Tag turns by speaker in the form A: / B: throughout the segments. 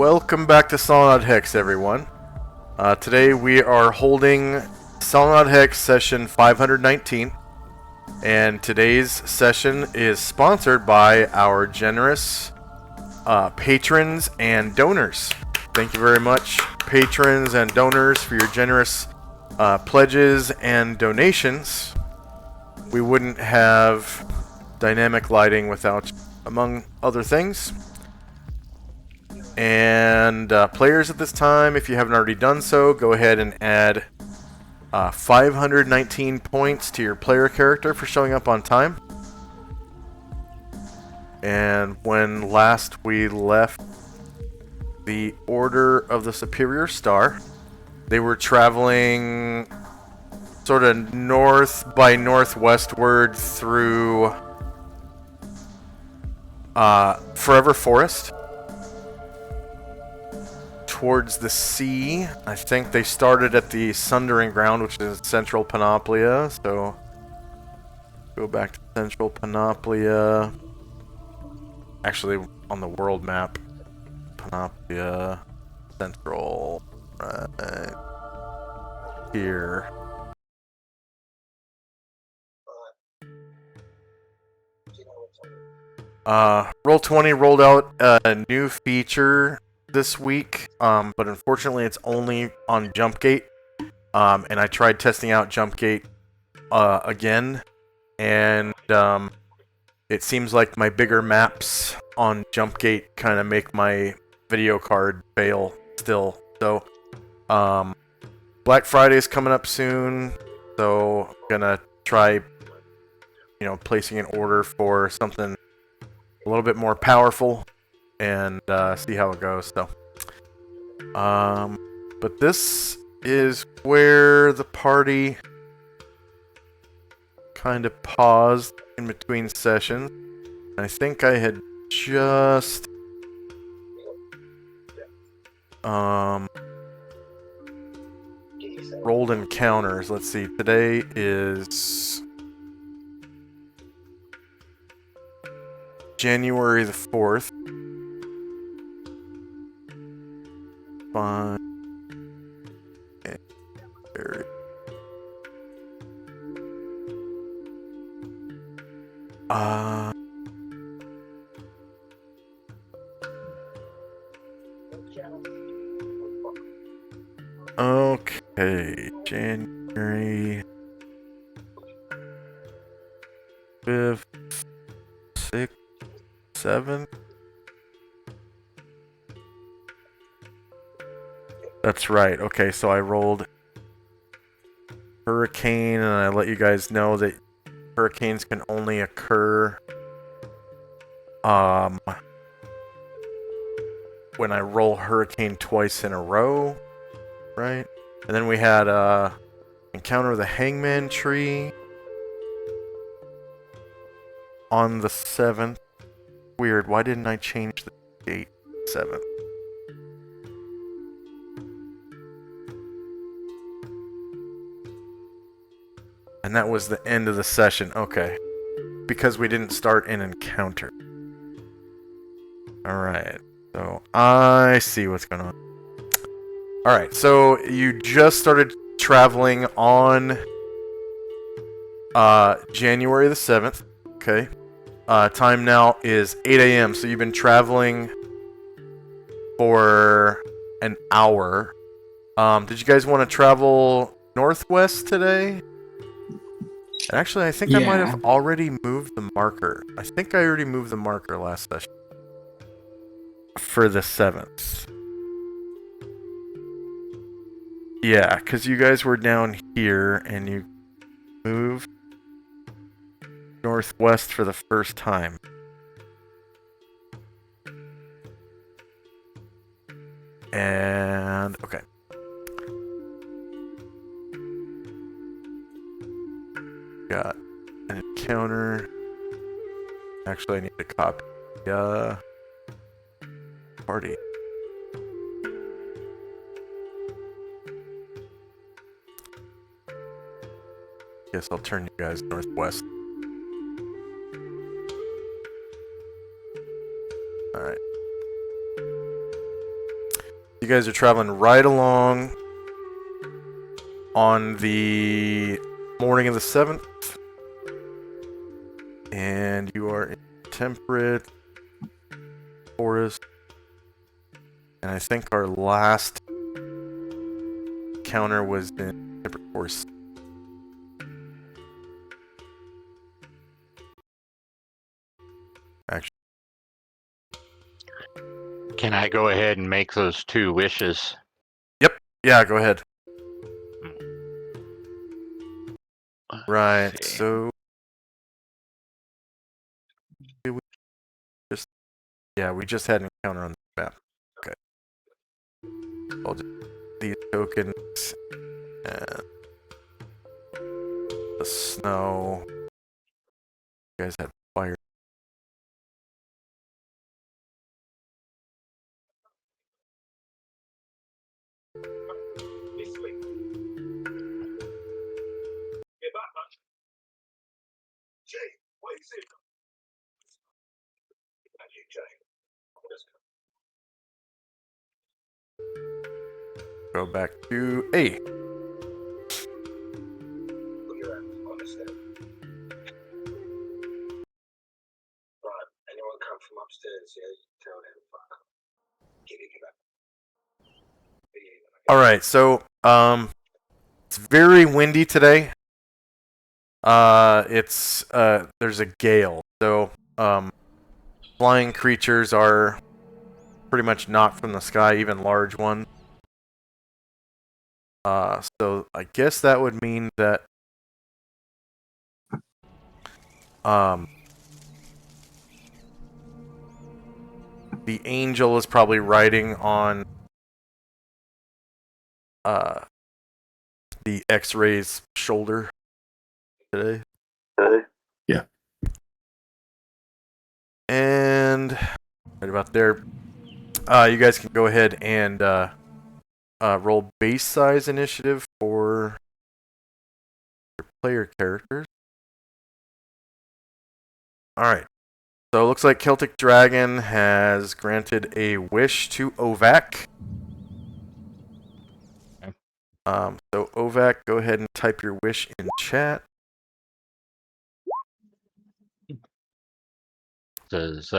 A: Welcome back to Solynod Hex, everyone. Today we are holding Solynod Hex session 519, and today's session is sponsored by our generous patrons and donors. Thank you very much, patrons and donors, for your generous pledges and donations. We wouldn't have dynamic lighting without, among other things. And players at this time, if you haven't already done so, go ahead and add 519 points to your player character for showing up on time. And when last we left the Order of the Superior Star, they were traveling sort of north by northwestward through Forever Forest towards the sea. I think they started at the Sundering Ground, which is Central Panoplia, so go back to Central Panoplia. Actually, on the world map, Panoplia, Central, right here. Roll20 rolled out a new feature this week, but unfortunately it's only on Jumpgate, and I tried testing out Jumpgate again, and it seems like my bigger maps on Jumpgate kind of make my video card fail still. So Black Friday is coming up soon, so I'm gonna try placing an order for something a little bit more powerful and see how it goes. So, but this is where the party kind of paused in between sessions. I think I had just rolled encounters. Let's see, today is January the 4th. Fine. Okay, January 5th, 6th, 7th. That's right. Okay, so I rolled Hurricane, and I let you guys know that hurricanes can only occur when I roll Hurricane twice in a row, right? And then we had Encounter the Hangman Tree on the 7th. Weird, why didn't I change the date 7th? And that was the end of the session. Okay. Because we didn't start an encounter. Alright. So, I see what's going on. Alright, so you just started traveling on January the 7th. Okay. Time now is 8 a.m. So you've been traveling for an hour. Did you guys want to travel northwest today? Actually, I think I might have already moved the marker. I think I already moved the marker last session. For the 7th. Yeah, because you guys were down here and you moved northwest for the first time. And, okay. Got an encounter. Actually, I need to copy party. Guess I'll turn you guys northwest. Alright. guys are traveling right along on the morning of the 7th. And you are in temperate forest. And I think our last encounter was in temperate forest. Actually.
B: Can I go ahead and make those 2 wishes?
A: Yep. Yeah, go ahead. Right. So we just had an encounter on the map. Okay. I'll just these tokens and the snow. You guys had fire. Go back to A. All right, so it's very windy today. There's a gale, so flying creatures are pretty much not from the sky, even large ones. So I guess that would mean that the angel is probably riding on the X-Ray's shoulder today.
C: Yeah.
A: And right about there, you guys can go ahead and roll base size initiative for your player characters. Alright. So it looks like Celtic Dragon has granted a wish to Ovac. So Ovac, go ahead and type your wish in chat.
B: Says,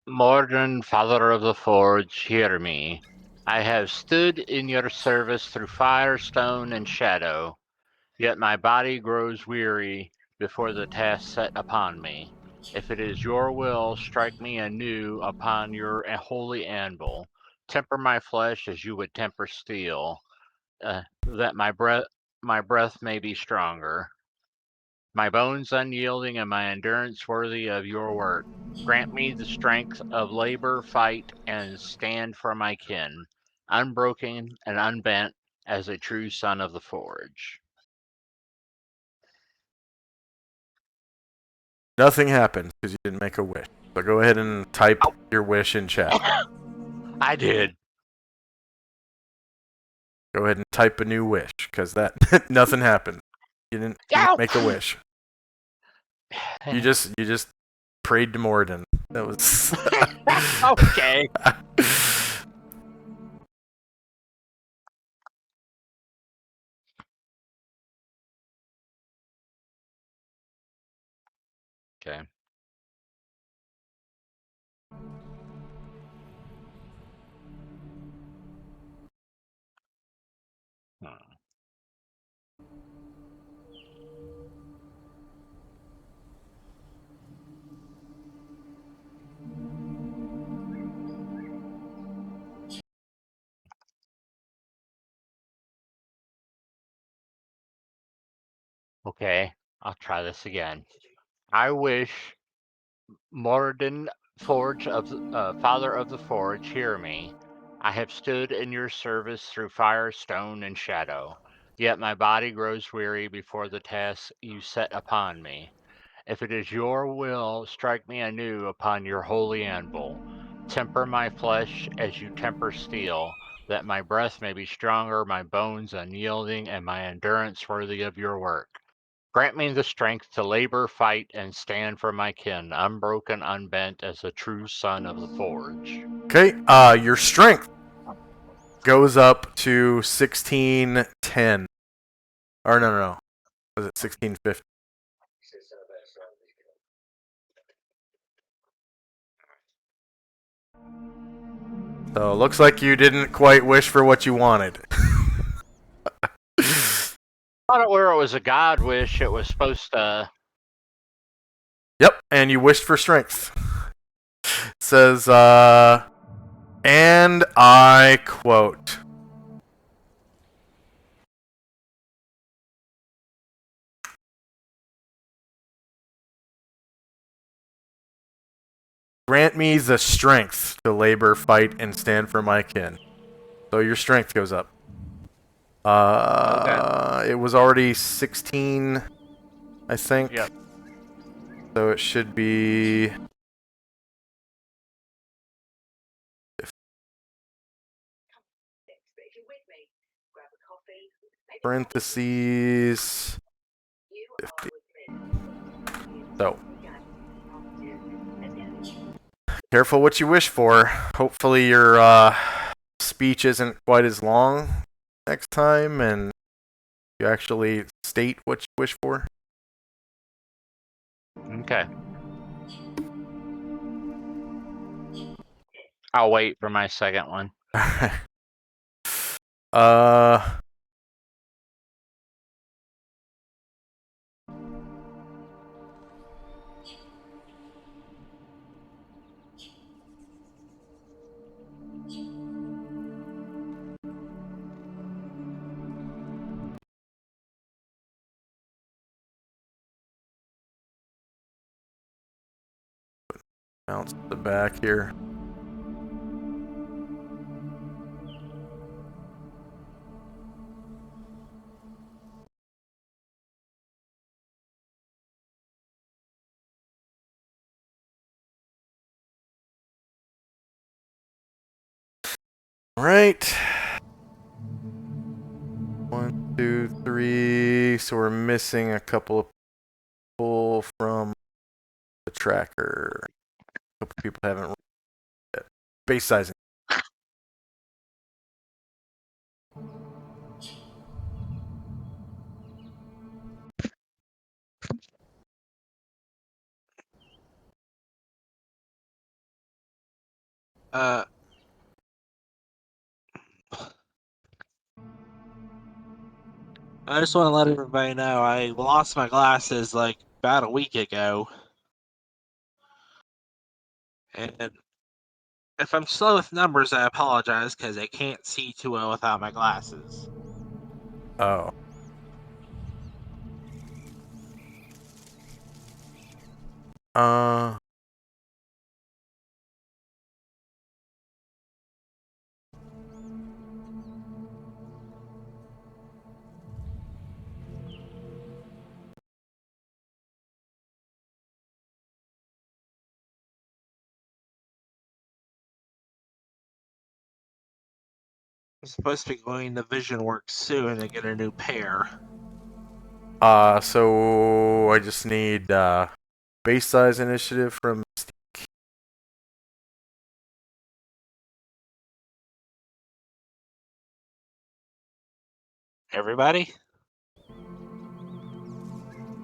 B: Morden, Father of the Forge, hear me. I have stood in your service through fire, stone, and shadow, yet my body grows weary before the task set upon me. If it is your will, strike me anew upon your holy anvil. Temper my flesh as you would temper steel, that my breath may be stronger. My bones unyielding and my endurance worthy of your work. Grant me the strength of labor, fight, and stand for my kin, unbroken and unbent as a true son of the forge.
A: Nothing happened because you didn't make a wish. So go ahead and type your wish in chat.
B: I did.
A: Go ahead and type a new wish because that nothing happened. You didn't make a wish. You just prayed to Morden. That was
B: okay. Okay. Okay, I'll try this again. I wish Morden, Forge of Father of the Forge, hear me. I have stood in your service through fire, stone, and shadow. Yet my body grows weary before the task you set upon me. If it is your will, strike me anew upon your holy anvil. Temper my flesh as you temper steel, that my breath may be stronger, my bones unyielding, and my endurance worthy of your work. Grant me the strength to labor, fight, and stand for my kin, unbroken, unbent as a true son of the forge.
A: Okay, your strength. goes up to 1610. Or no. Was it 1650? So it looks like you didn't quite wish for what you wanted.
B: Thought it where it was a god wish, it was supposed to.
A: Yep, and you wished for strength. It says, and I quote, grant me the strength to labor, fight, and stand for my kin. So your strength goes up.
B: Okay.
A: It was already 16, I think.
B: Yep.
A: So it should be parentheses 50. So careful what you wish for. Hopefully your speech isn't quite as long next time, and you actually state what you wish for.
B: Okay. I'll wait for my second one.
A: uh. Bounce the back here. All right. 1, 2, 3. So we're missing a couple of people from the tracker. A couple people haven't rolled yet. Base sizing.
C: I just want to let everybody know I lost my glasses like about a week ago. And if I'm slow with numbers, I apologize because I can't see too well without my glasses.
A: Oh. Uh.
C: I'm supposed to be going to Vision Works soon to get a new pair.
A: So I just need base size initiative from
C: Everybody?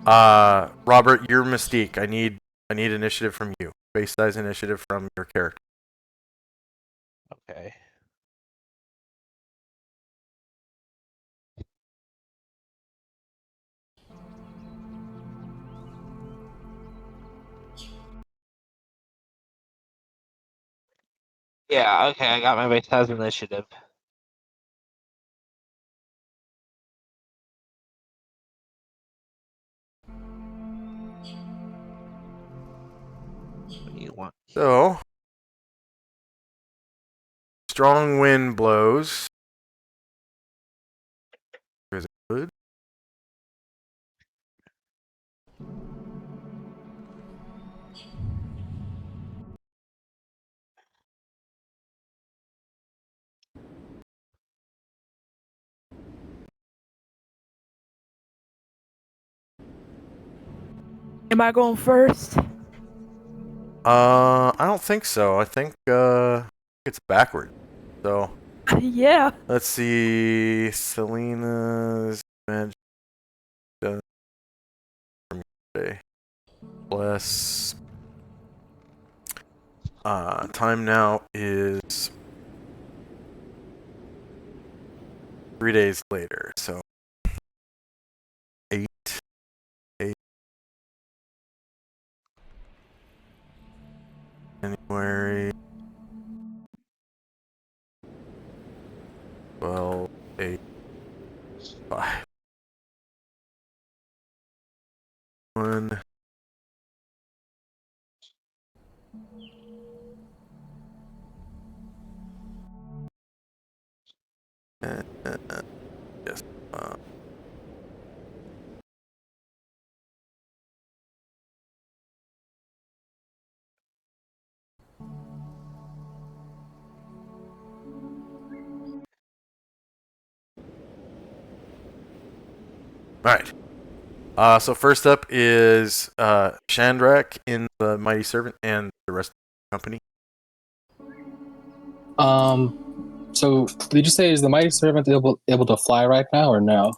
A: Robert, you're Mystique. I need initiative from you. Base size initiative from your character.
C: Okay. Yeah, okay, I got my base size initiative. What do you want?
A: So strong wind blows. Is it good?
D: Am I going first?
A: I don't think so. I think it's backward. So
D: Yeah.
A: Let's see. Selena's magic plus. Time now is 3 days later, so 8, 8 January 12, 8, 5, 1. Yes. Alright. So first up is Shandrak in the Mighty Servant and the rest of the company.
E: So did you say is the mighty servant able to fly right now or no?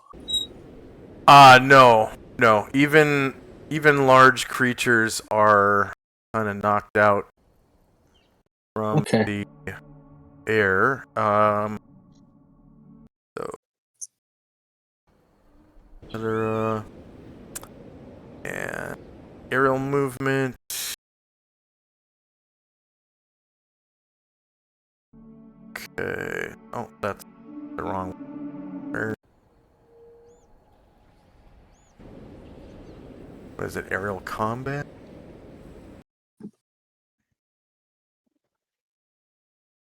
A: No. Even large creatures are kind of knocked out from the air. So other and aerial movement. Okay. Oh, that's the wrong one. What is it? Aerial combat?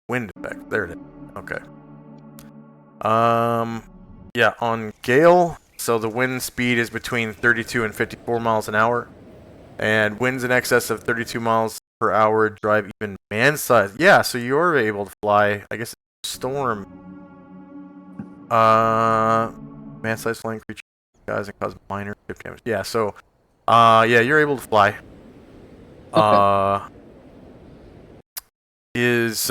A: Wind effect. There it is. Okay. Yeah, on Gale, so the wind speed is between 32 and 54 miles an hour. And winds in excess of 32 miles per hour drive even man-sized. Yeah, so you're able to fly. I guess storm. Man-sized flying creature guys and cause minor ship damage. Yeah, so yeah, you're able to fly.
E: Okay.
A: Is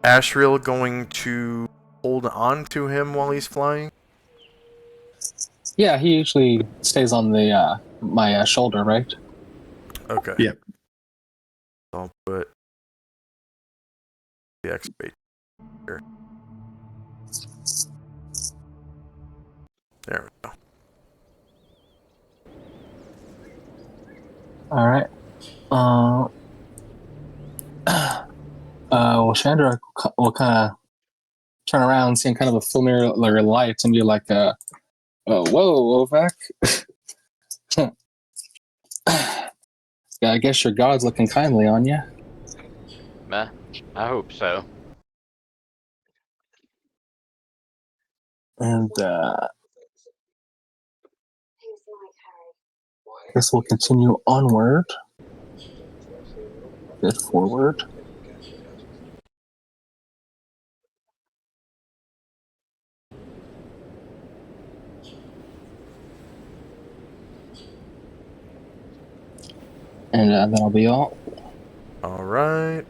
A: Asriel going to hold on to him while he's flying?
E: Yeah, he usually stays on the my shoulder, right?
A: Okay.
F: Yep.
A: I'll put the X-Bait here. There we go.
E: All right. Well, Chandra will kind of turn around, seeing kind of a familiar light, and be like, "Whoa, Ovak." Yeah, I guess your god's looking kindly on you.
B: I hope so.
E: And guess we'll continue onward. Bit forward. And that'll be all.
A: All right.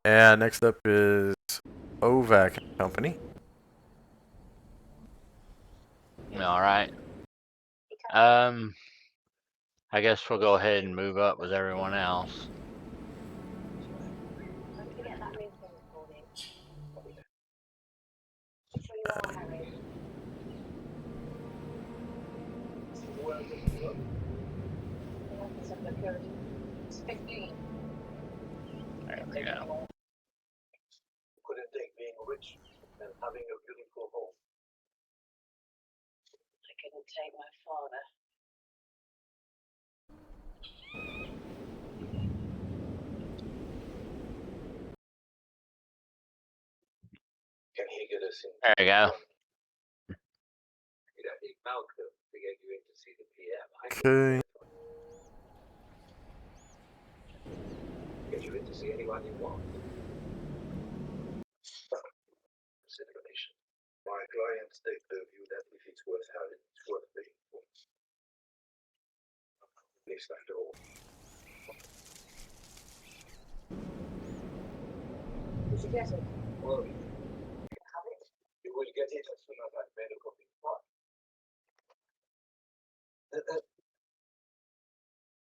A: And next up is Ovak and Company.
B: All right. I guess we'll go ahead and move up with everyone else. There we go.
G: Couldn't take being rich and having a beautiful home. I couldn't take my father. Can he get us in?
B: There we go.
G: I think Malcolm to get you in to see the PM.
A: Okay.
G: Get you in to see anyone you want. Consideration. My clients take the view that if it's worth having, it's worth paying for. At least after all. You will get it as soon as I've made a copy.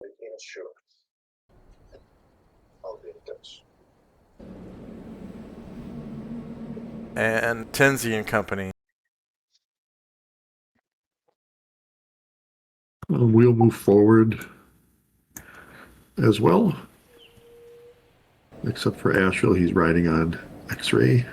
G: With insurance. I'll be in touch.
A: And Tenzi and Company.
F: We'll move forward as well. Except for Asheville, he's riding on X-ray.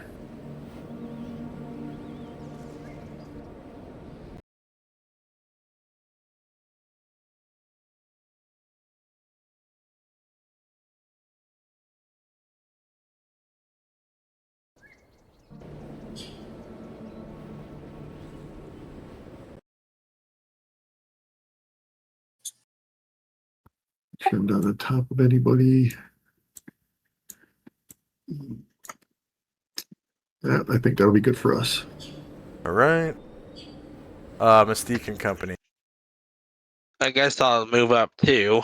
F: Trimmed on the top of anybody. Yeah, I think that'll be good for us.
A: All right. Mystique and Company.
C: I guess I'll move up too.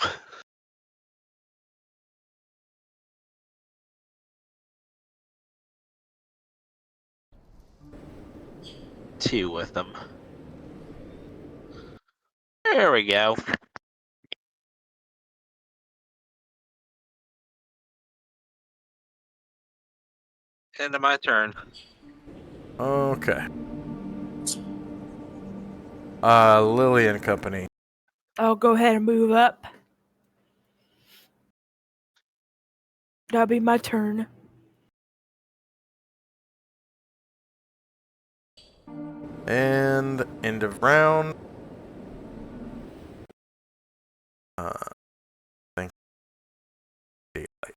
C: Two with them. There we go. End of my turn.
A: Okay. Lily and Company.
D: I'll go ahead and move up. That'll be my turn.
A: And end of round. Thank daylight.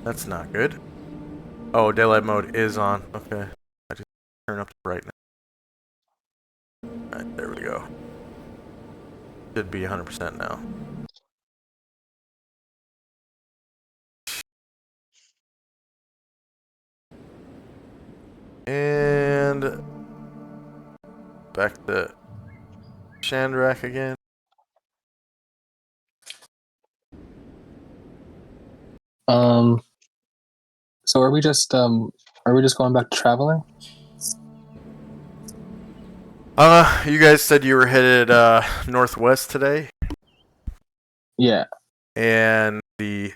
A: That's not good. Oh, daylight mode is on. Okay. I just turn up the brightness. Alright, there we go. Should be 100% now. And back to Chandrak again.
E: So are we just going back to traveling?
A: You guys said you were headed northwest today,
E: Yeah.
A: and the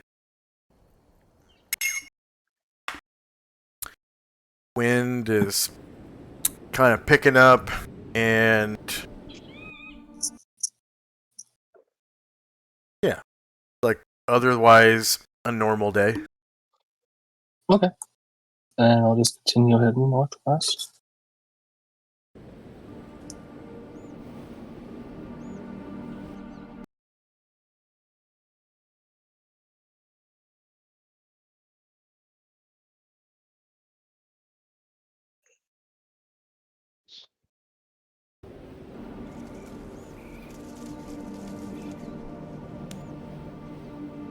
A: wind is kind of picking up, and yeah, like otherwise a normal day.
E: Okay. And I'll just continue heading northwest.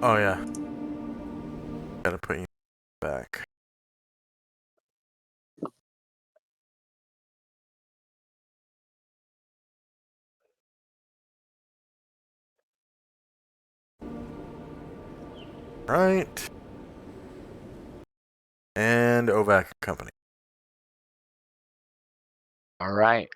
A: Oh yeah, gotta put you back. Right. And Ovac Company.
B: All right.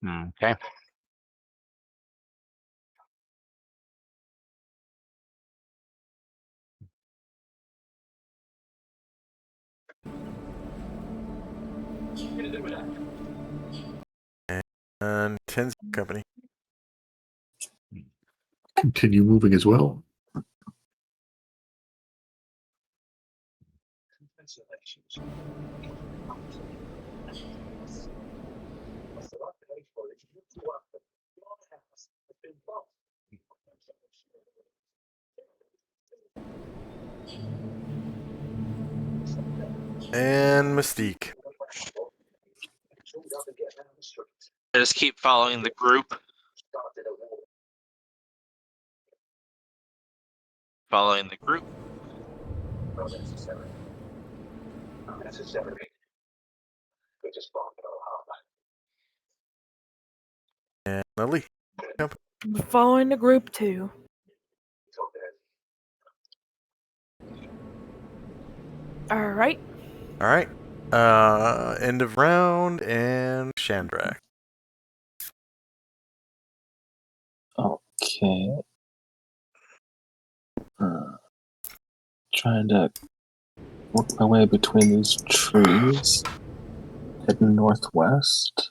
B: Okay.
A: And Tenzi Company.
F: Continue moving as well.
A: And Mystique.
C: I just keep following the group. Following the group.
G: Unnecessary. Unnecessary. We just bought it all.
A: And Lily.
D: I'm following the group too. Alright.
A: Alright. End of round and Chandrak.
E: Okay. Trying to work my way between these trees. Heading northwest.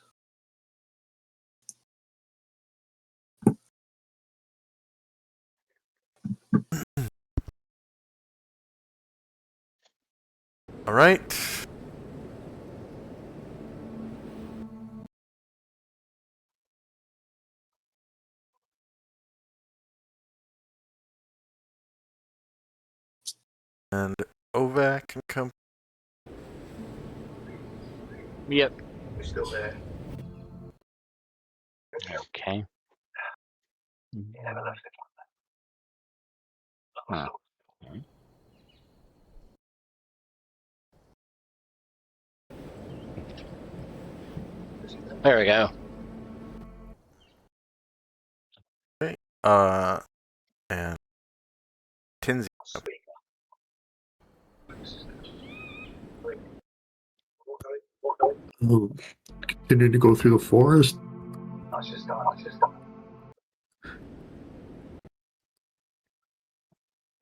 A: Alright. And Ovac can come.
B: Yep.
G: We're still there.
B: Okay.
G: You never left it.
B: Huh. There we go.
A: And Tinsy.
G: Sweet.
F: Oh, continue to go through the forest.
G: Let's just go.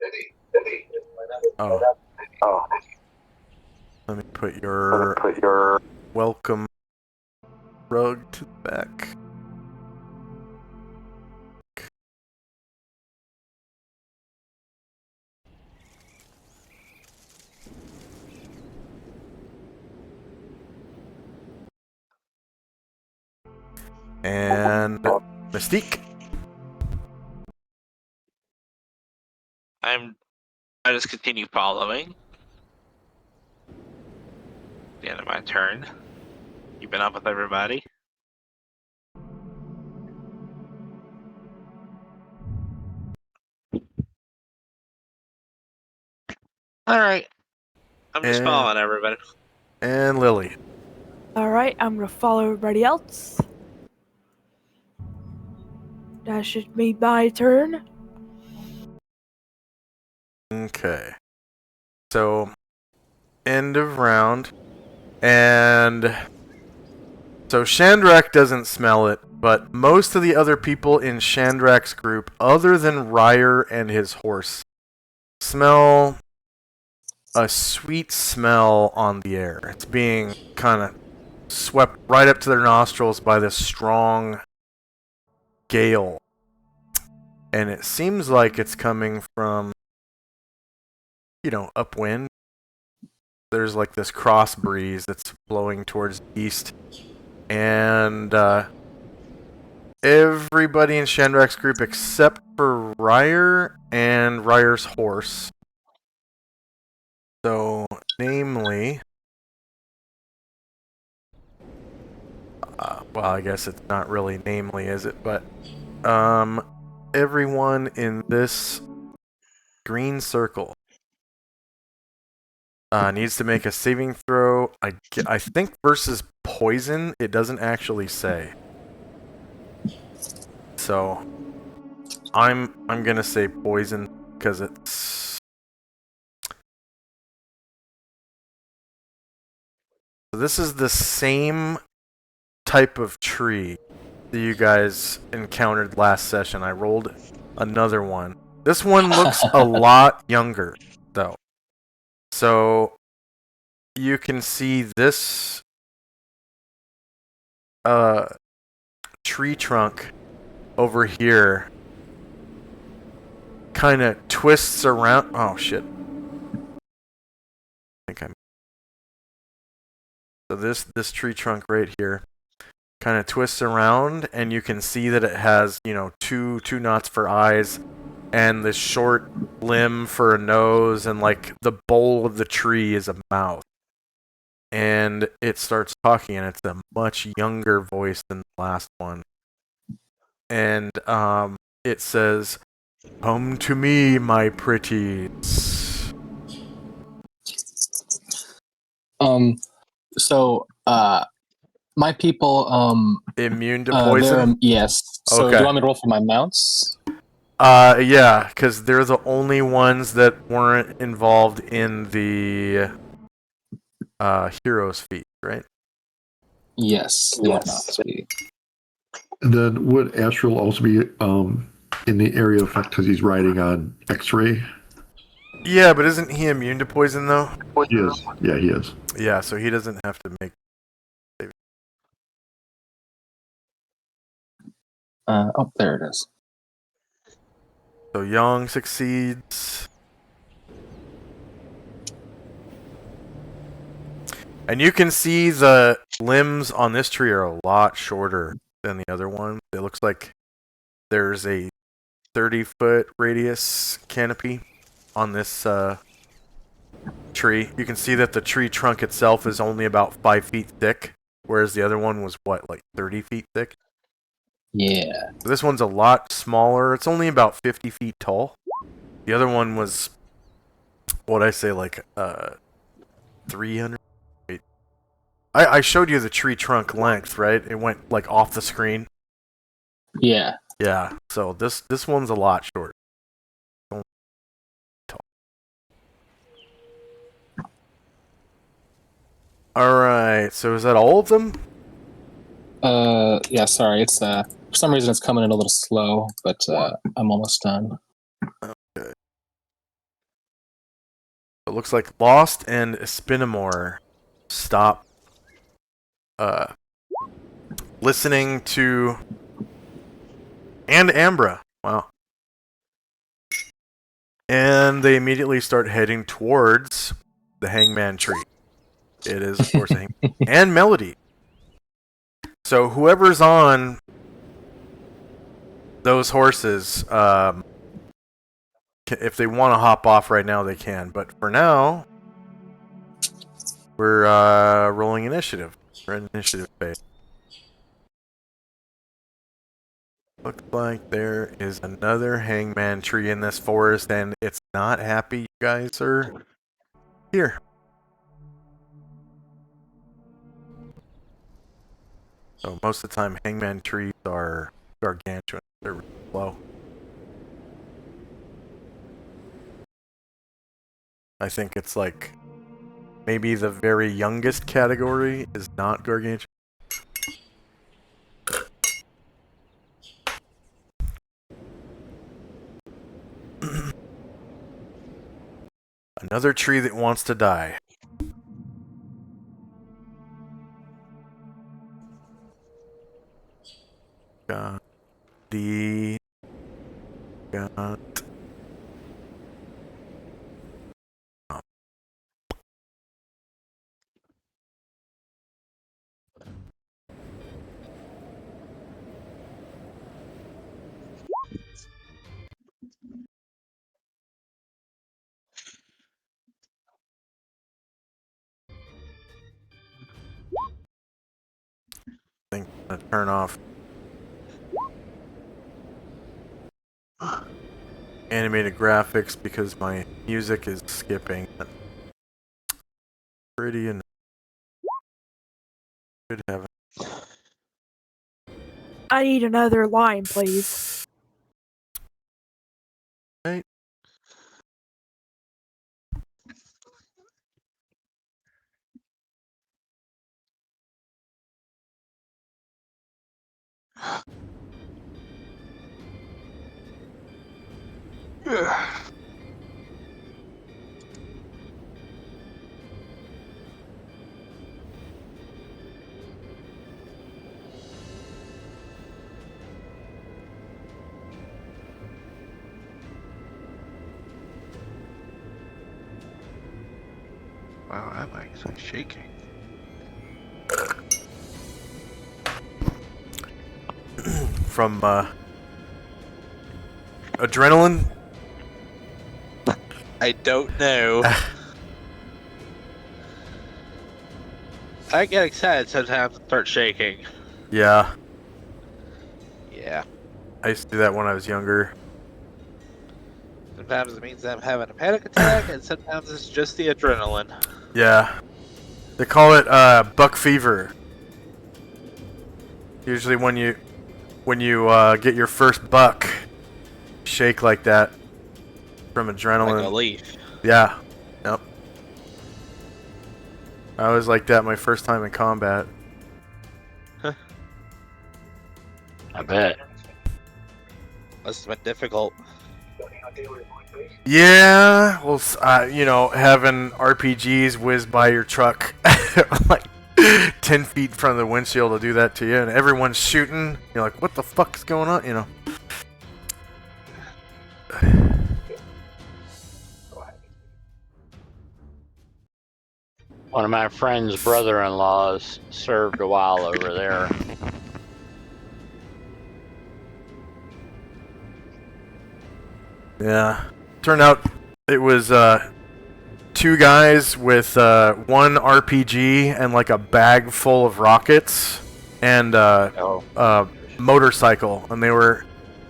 G: Eddie.
A: Oh. Let me put your welcome rug to the back. And Mystique.
C: I just continue following. The end of my turn. Keeping up with everybody. Alright. I'm just following everybody.
A: And Lily.
D: Alright, I'm gonna follow everybody else. That should be my turn.
A: Okay. So, end of round. And so Chandrak doesn't smell it, but most of the other people in Chandrak's group, other than Ryer and his horse, smell a sweet smell on the air. It's being kind of swept right up to their nostrils by this strong gale. And it seems like it's coming from, upwind. There's like this cross breeze that's blowing towards the east. And everybody in Chandrak's group except for Ryer and Ryer's horse. So, namely... well, I guess it's not really namely, is it? But everyone in this green circle needs to make a saving throw. I think versus poison, it doesn't actually say. So I'm gonna say poison because it's. So this is the same type of tree that you guys encountered last session. I rolled another one. This one looks a lot younger, though. So you can see this tree trunk over here kind of twists around. Oh shit. So this tree trunk right here kind of twists around, and you can see that it has, two knots for eyes, and the short limb for a nose, and like the bowl of the tree is a mouth. And it starts talking, and it's a much younger voice than the last one. And it says, "Come to me, my pretties."
E: So, my people,
A: Immune to poison?
E: yes. So, do
A: Okay.
E: you want me to roll for my mounts?
A: Yeah, because they're the only ones that weren't involved in the hero's feat, right?
E: Yes. Yes.
F: And then would Astral also be in the area of effect because he's riding on X-ray?
A: Yeah, but isn't he immune to poison though?
F: He is. Yeah, he is.
A: Yeah, so he doesn't have to make.
E: Oh, there it is.
A: So Young succeeds. And you can see the limbs on this tree are a lot shorter than the other one. It looks like there's a 30-foot radius canopy on this tree. You can see that the tree trunk itself is only about 5 feet thick, whereas the other one was, what, like 30 feet thick?
E: Yeah.
A: This one's a lot smaller. It's only about 50 feet tall. The other one was, what'd I say, like 300? Wait. I showed you the tree trunk length, right? It went like off the screen.
E: Yeah.
A: Yeah, so this one's a lot shorter. Alright, so is that all of them?
E: Yeah. Sorry. It's for some reason it's coming in a little slow, but I'm almost done.
A: Okay. It looks like Lost and Spinamore stop listening to... And Ambra. Wow. And they immediately start heading towards the Hangman tree. It is, of course, and Melody. So whoever's on those horses, if they want to hop off right now, they can. But for now, we're rolling initiative. We're in initiative phase. Looks like there is another hangman tree in this forest, and it's not happy you guys are here. So most of the time, hangman trees are gargantuan. They're really slow. I think it's like maybe the very youngest category is not gargantuan. Another tree that wants to die. Got the... Got... I think I'm gonna turn off animated graphics because my music is skipping. Pretty and good heaven.
D: I need another line, please.
A: Right.
H: Wow, that mic's like shaking.
A: From adrenaline
C: I don't know. I get excited sometimes and start shaking.
A: Yeah,
C: Yeah.
A: I used to do that when I was younger.
C: Sometimes it means I'm having a panic attack, and sometimes it's just the adrenaline.
A: Yeah. They call it buck fever. Usually when you get your first buck, shake like that from
C: Like a
A: adrenaline.
C: leaf.
A: Yeah. Yep. I was like that my first time in combat.
B: I bet.
C: Must have been difficult.
A: Yeah, well, having RPGs whiz by your truck like 10 feet in front of the windshield will do that to you, and everyone's shooting. You're like, what the fuck is going on?
B: One of my friend's brother-in-laws served a while over there.
A: Yeah. Turned out it was two guys with one RPG and like a bag full of rockets and motorcycle, and they were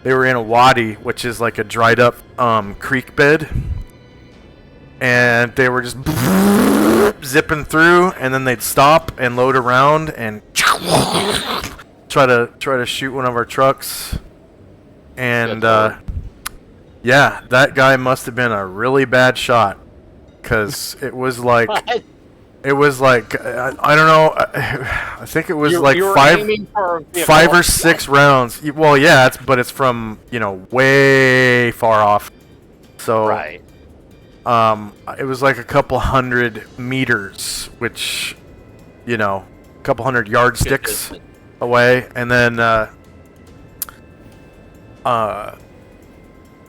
A: in a wadi, which is like a dried up creek bed, and they were just zipping through, and then they'd stop and load around and try to shoot one of our trucks, and yeah, that guy must have been a really bad shot, because it was like
B: What?
A: it was like I don't know. I think it was
B: You were
A: five
B: aiming for a
A: or six rounds. Well, yeah, but it's from way far off. So
B: Right.
A: it was like a couple hundred meters, which a couple hundred yardsticks away, and then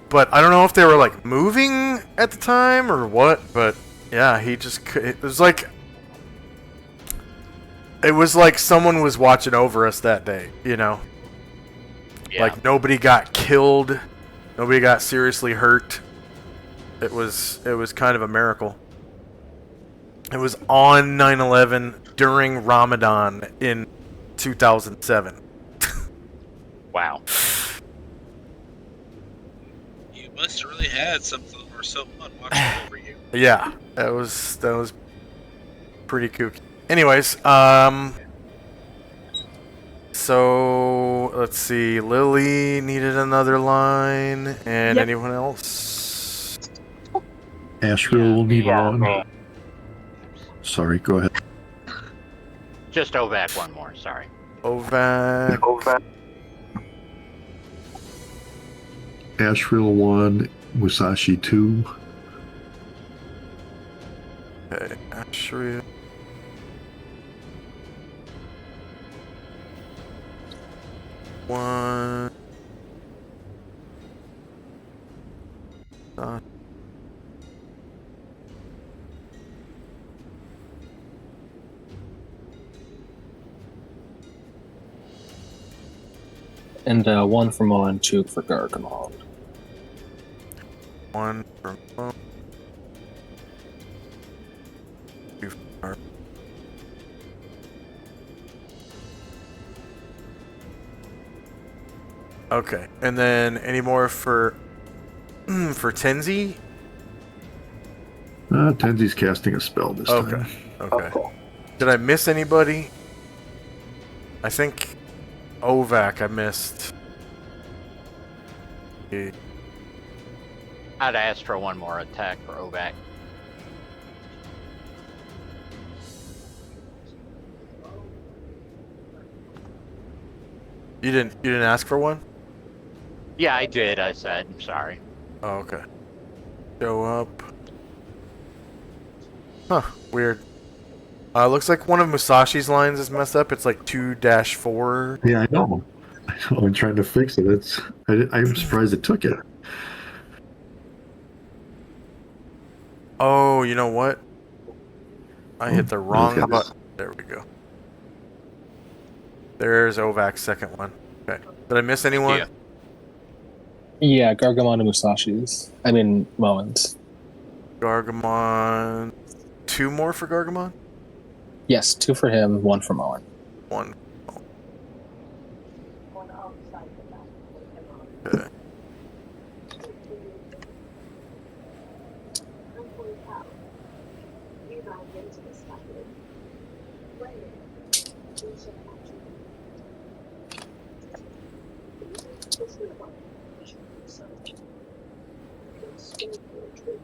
A: but I don't know if they were like moving at the time or what, but yeah, it was like someone was watching over us that day,
B: Yeah.
A: Like nobody got killed, nobody got seriously hurt. It was kind of a miracle. It was on 9/11 during Ramadan in 2007.
B: Wow.
C: You must have really had something or someone watching over you.
A: Yeah, that was pretty kooky. Anyways, so let's see. Lily needed another line, and
D: Yep.
A: anyone else?
F: Ashrill will need one.
B: me.
F: Sorry, go ahead.
B: Just Ovac one more, sorry.
A: Ovac.
F: Ashrill 1, Musashi 2.
A: Okay, Ashrill. One.
E: And one for Mo and two for Gargamon.
A: One for Mo. Two for. Okay, and then any more for Tenzi?
F: Tenzi's casting a spell this time.
A: Okay. Did I miss anybody? I think Ovac I missed.
B: I'd ask for one more attack for Ovac.
A: You didn't ask for one?
B: Yeah, I did, I said. I'm sorry.
A: Oh, okay. Show up. Huh, weird. Looks like one of Musashi's lines is messed up. It's like 2-4.
F: Yeah, I know. I'm trying to fix it. I'm surprised it took it.
A: Oh, you know what? I hit the wrong
F: okay.
A: button. There we go. There's Ovac's second one. Okay. Did I miss anyone?
B: Yeah.
E: Yeah, Gargamon and Musashi's. I mean, Moen's.
A: Gargamon. 2 more for Gargamon?
E: Yes, 2 for him, 1 for Moen.
A: 1. Okay.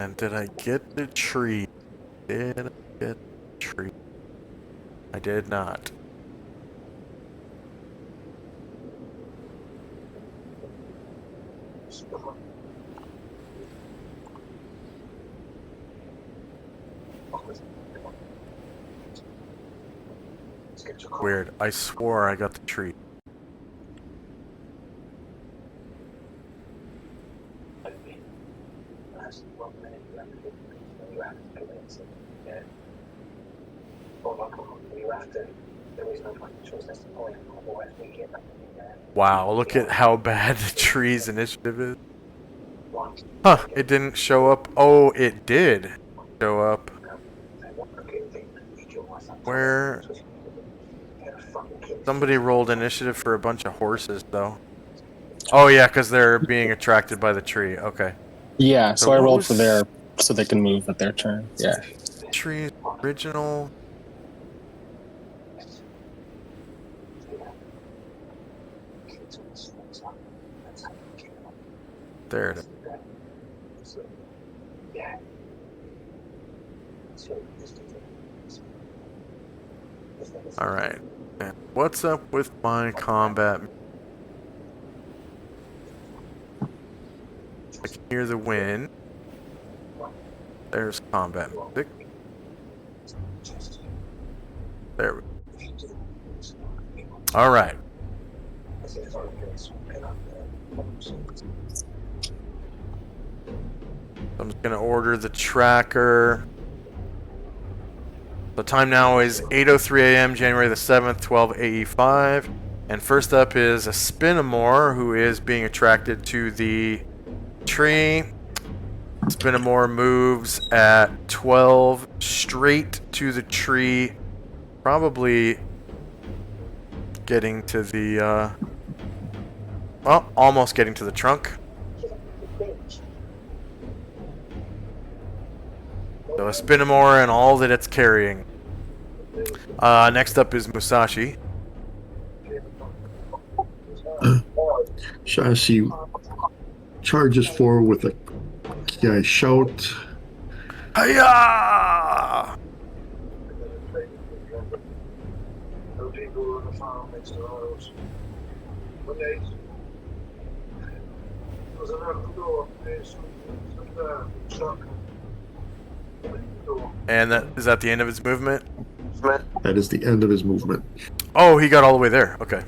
A: And did I get the tree? Did I get the tree? I did not. Weird. I swore I got the tree. Wow, look at how bad the tree's initiative is. Huh, it didn't show up. Oh, it did show up. Where? Somebody rolled initiative for a bunch of horses, though. Oh, yeah, because they're being attracted by the tree. Okay.
E: Yeah, so I
A: what
E: rolled
A: was
E: for their so they can move at their turn. Yeah.
A: Tree original. There it is. Alright. And what's up with my combat? I can hear the wind. There's combat music. There we go. Alright. I'm just going to order the tracker. The time now is 8:03 a.m. January the 7th, 12 AE5. And first up is a Spinamore who is being attracted to the tree. Spinamore moves at 12 straight to the tree. Probably getting to the, well, almost getting to the trunk. So a Spinamore and all that it's carrying. Next up is Musashi.
F: Shashi charges forward with a shout.
A: Hiya! And is that the end of his movement?
F: That is the end of his movement.
A: Oh, he got all the way there. Okay.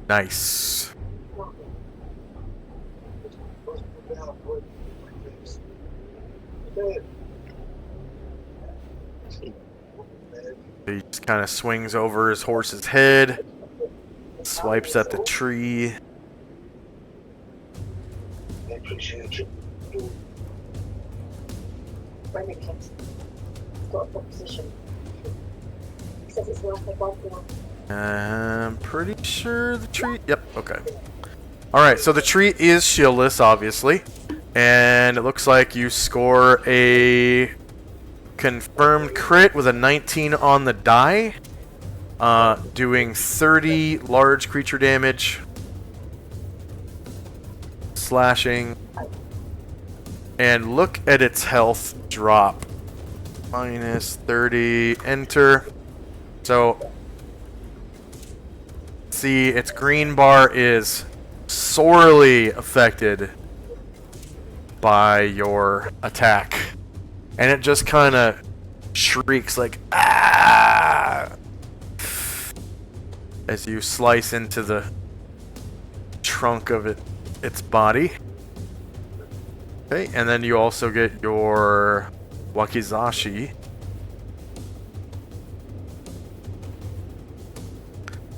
A: Nice. He just kind of swings over his horse's head, swipes at the tree. I'm pretty sure the tree... Yep, okay. Alright, so the tree is shieldless, obviously. And it looks like you score a confirmed crit with a 19 on the die. Doing 30 large creature damage. Slashing. And look at its health drop. Minus 30. Enter. So, see, its green bar is sorely affected by your attack. And it just kind of shrieks like, ah! As you slice into the trunk of its body. Okay, and then you also get your Wakizashi.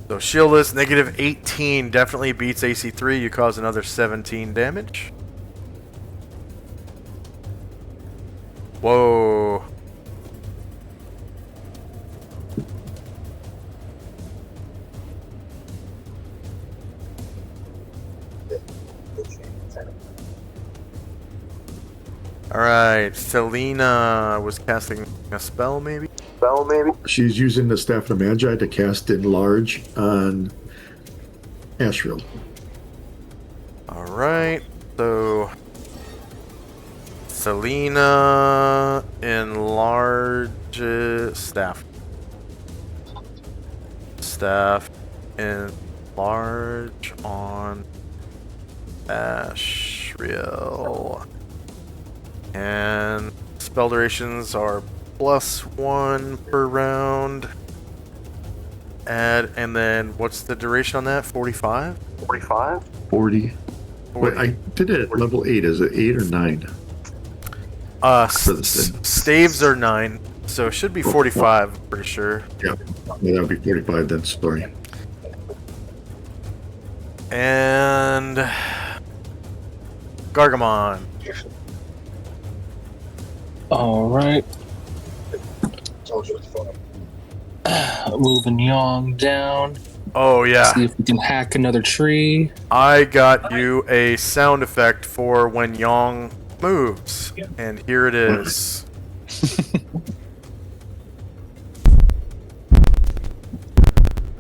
A: So shieldless, negative 18 definitely beats AC 3. You cause another 17 damage. Whoa. Alright, Selena was casting a spell, maybe?
F: She's using the Staff of Magi to cast Enlarge on Asriel.
A: Alright, so Selena enlarges staff. Staff enlarge on Asriel. And spell durations are +1 per round. And then what's the duration on that? 45?
F: 40. Wait, I did it at level 8. Is it 8 or 9?
A: Staves are 9, so it should be 45, I'm pretty sure.
F: Yeah, that would be 45 then, sorry.
A: And Gargamon.
E: Alright. Moving Yong down.
A: Oh yeah,
E: See if we can hack another tree.
A: I got you a sound effect for when Yong moves, and here it is.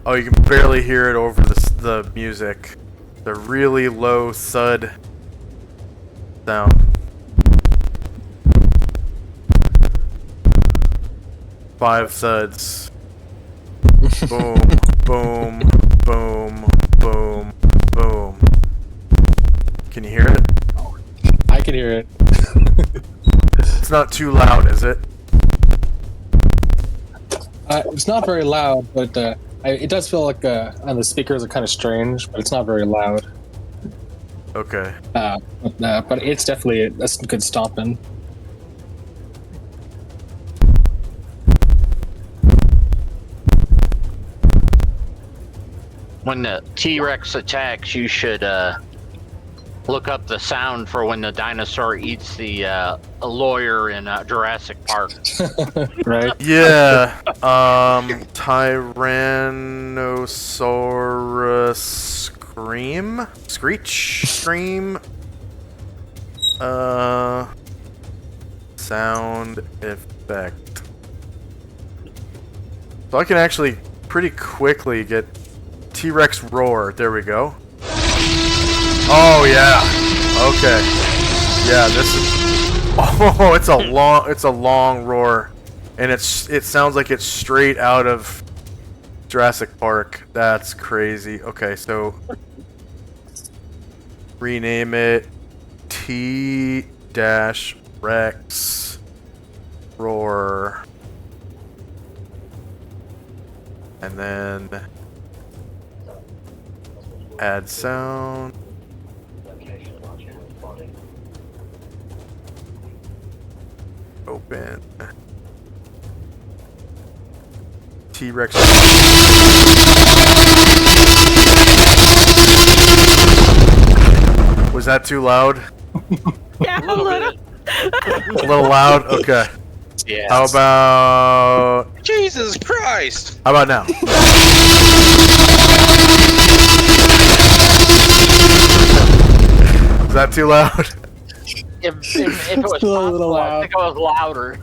A: Oh, you can barely hear it over the music. The really low thud sound. 5 thuds. Boom, boom, boom, boom, boom. Can you hear it?
E: I can hear it.
A: It's not too loud, is it?
E: It's not very loud, but it does feel like the speakers are kind of strange, but it's not very loud.
A: Okay.
E: But it's definitely that's good stomping.
B: When the T-Rex attacks, you should look up the sound for when the dinosaur eats the a lawyer in Jurassic Park.
E: Right?
A: Yeah. Tyrannosaurus scream. Sound effect. So I can actually pretty quickly get T-Rex roar. There we go. Oh yeah. Okay. Yeah, this is. Oh, it's a long roar, and it sounds like it's straight out of Jurassic Park. That's crazy. Okay, so rename it T-Rex roar, and then add sound. Open. T-Rex. Was that too loud?
D: Yeah, a little.
A: A little loud? Okay.
B: Yeah.
A: How about...
C: Jesus Christ!
A: How about now? Is that too loud?
B: If it was
E: A little
B: possible, I
E: loud.
B: think it was louder.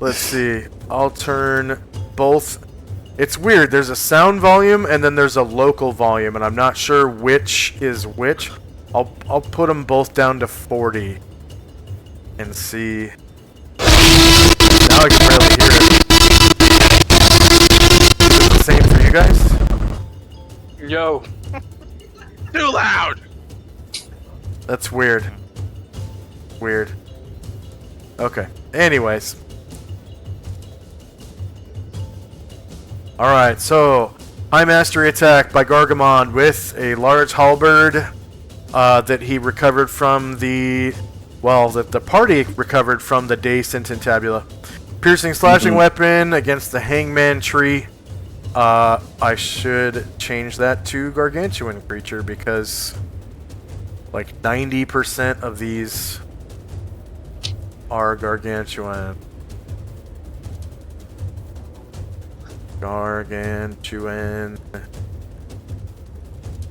A: Let's see. I'll turn both. It's weird. There's a sound volume and then there's a local volume, and I'm not sure which is which. I'll put them both down to 40 and see. Now I can barely hear it. Is it the same for you guys?
C: Yo. Too loud!
A: That's weird. Weird. Okay. Anyways. Alright, so high mastery attack by Gargamon with a large halberd that he recovered from the... Well, that the party recovered from the De Centintabula. Piercing slashing weapon against the hangman tree. I should change that to gargantuan creature because like 90% of these our gargantuan. Gargantuan.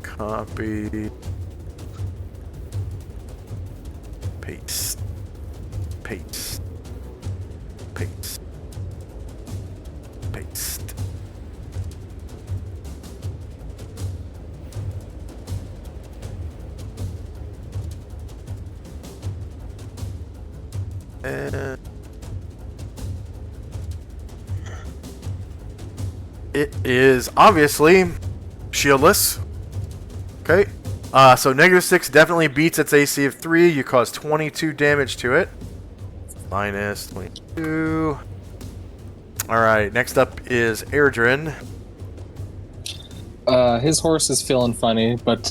A: Copy. Paste. Paste. Paste. Paste. And it is obviously shieldless. Okay. So -6 definitely beats its AC of 3. You cause 22 damage to it. Minus 22. Alright, next up is Airdrin.
E: His horse is feeling funny, but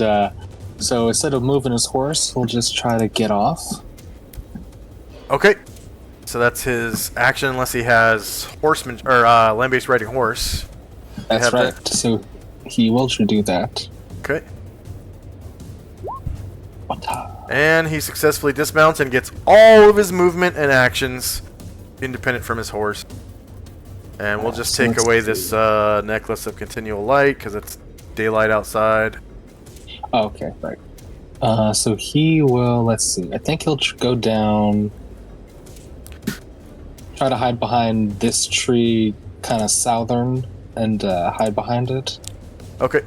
E: so instead of moving his horse, he'll just try to get off.
A: Okay. So that's his action unless he has horseman or land-based riding horse.
E: That's
A: have
E: right.
A: that?
E: So he will do that.
A: Okay. And he successfully dismounts and gets all of his movement and actions independent from his horse. And we'll just
E: So
A: take
E: let's
A: away
E: see.
A: this necklace of continual light because it's daylight outside.
E: Oh, okay, right. So he will. Let's see. I think he'll go down. Try to hide behind this tree, kind of southern, and hide behind it.
A: Okay.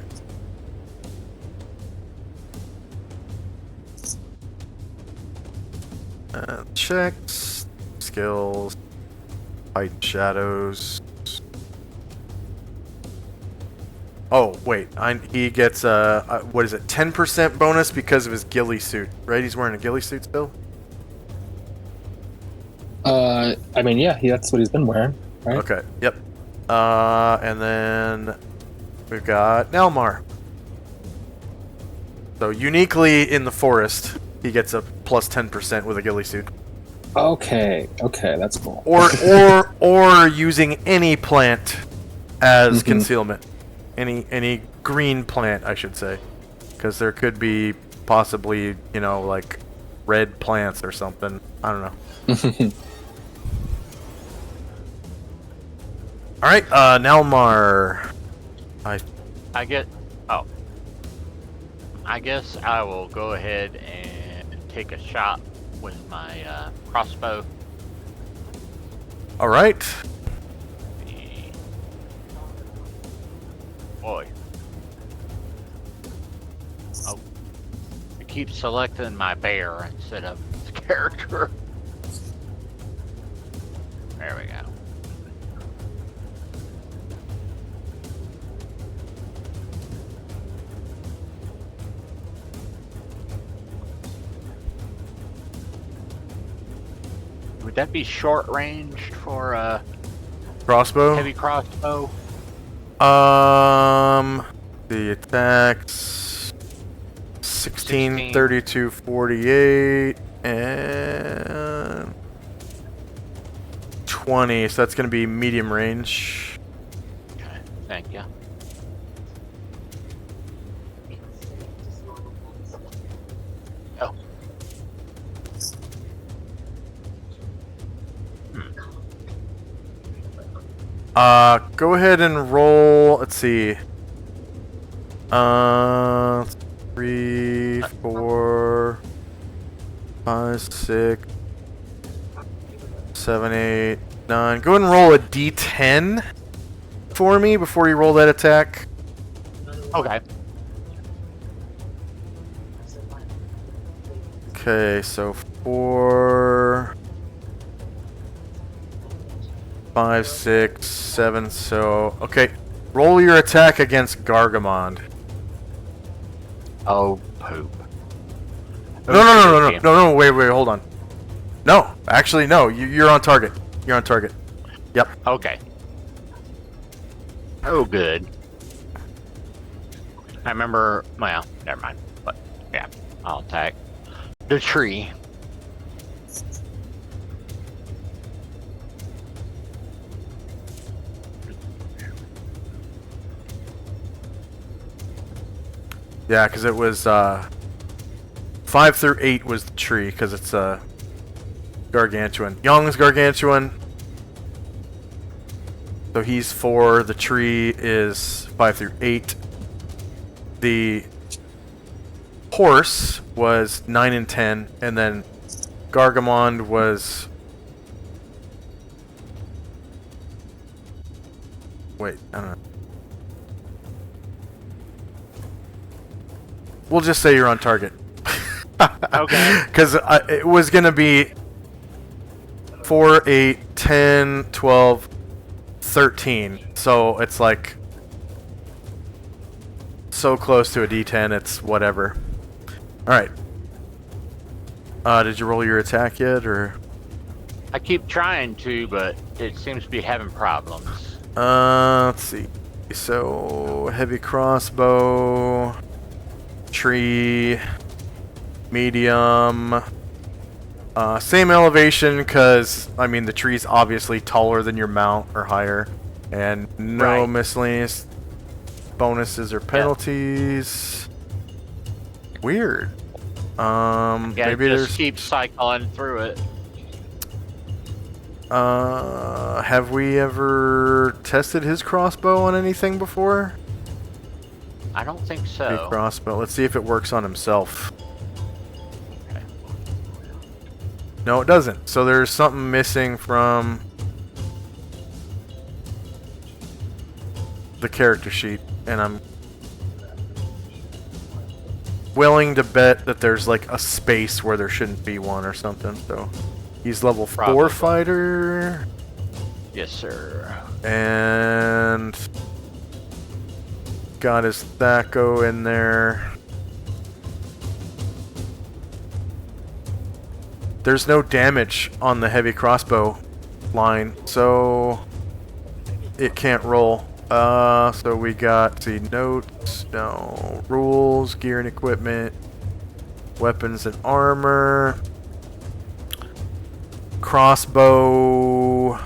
A: Checks, skills, hide shadows. Oh wait, he gets what is it? 10% bonus because of his ghillie suit, right? He's wearing a ghillie suit still.
E: I mean, yeah, that's what he's been wearing, right?
A: Okay. Yep. And then we've got Nelmar. So uniquely in the forest, he gets a plus 10% with a ghillie suit.
E: Okay, that's cool.
A: Or using any plant as
E: Mhm.
A: concealment. Any green plant, I should say, because there could be possibly, you know, like red plants or something. I don't know. All right, Nelmar.
B: I get. Oh. I guess I will go ahead and take a shot with my crossbow.
A: All right.
B: Boy. Oh. I keep selecting my bear instead of the character. There we go. Would that be short ranged for a
A: Crossbow.
B: heavy crossbow?
A: The attacks 16, 32, 48, and 20. So that's going to be medium range.
B: Okay, thank you. Oh.
A: Go ahead and roll. Let's see. 3, 4, 5, 6, 7, 8, 9. Go ahead and roll a d10 for me before you roll that attack.
B: Okay.
A: Okay, so 4, 5, 6, 7. So, okay. Roll your attack against Gargamond.
B: Oh, poop.
A: No, wait, hold on. No, actually, no, you're on target. You're on target. Yep.
B: Okay. Oh, good. I remember, well, never mind. But, yeah, I'll attack the tree.
A: Yeah, because it was 5 through 8 was the tree, because it's gargantuan. Young's gargantuan. So he's 4. The tree is 5 through 8. The horse was 9 and 10, and then Gargamond was. Wait, I don't know. We'll just say you're on target.
B: Okay.
A: Because it was going to be 4, 8, 10, 12, 13. So it's like so close to a D10, it's whatever. Alright. Did you roll your attack yet, or?
B: I keep trying to, but it seems to be having problems.
A: Let's see. So, heavy crossbow, tree, medium, same elevation, because, I mean, the tree's obviously taller than your mount or higher, and no
B: Right.
A: miscellaneous bonuses or penalties. Weird.
B: Yeah,
A: Maybe
B: just
A: there's.
B: keep cycling through it.
A: Have we ever tested his crossbow on anything before?
B: I don't think
A: Big
B: so.
A: crossbow. Let's see if it works on himself.
B: Okay.
A: No, it doesn't. So there's something missing from the character sheet, and I'm willing to bet that there's like a space where there shouldn't be one or something. So he's level 4
B: Probably.
A: fighter,
B: Yes, sir.
A: and got his Thaco in there. There's no damage on the heavy crossbow line, so it can't roll. So we got the notes, no, rules, gear and equipment, weapons and armor, crossbow,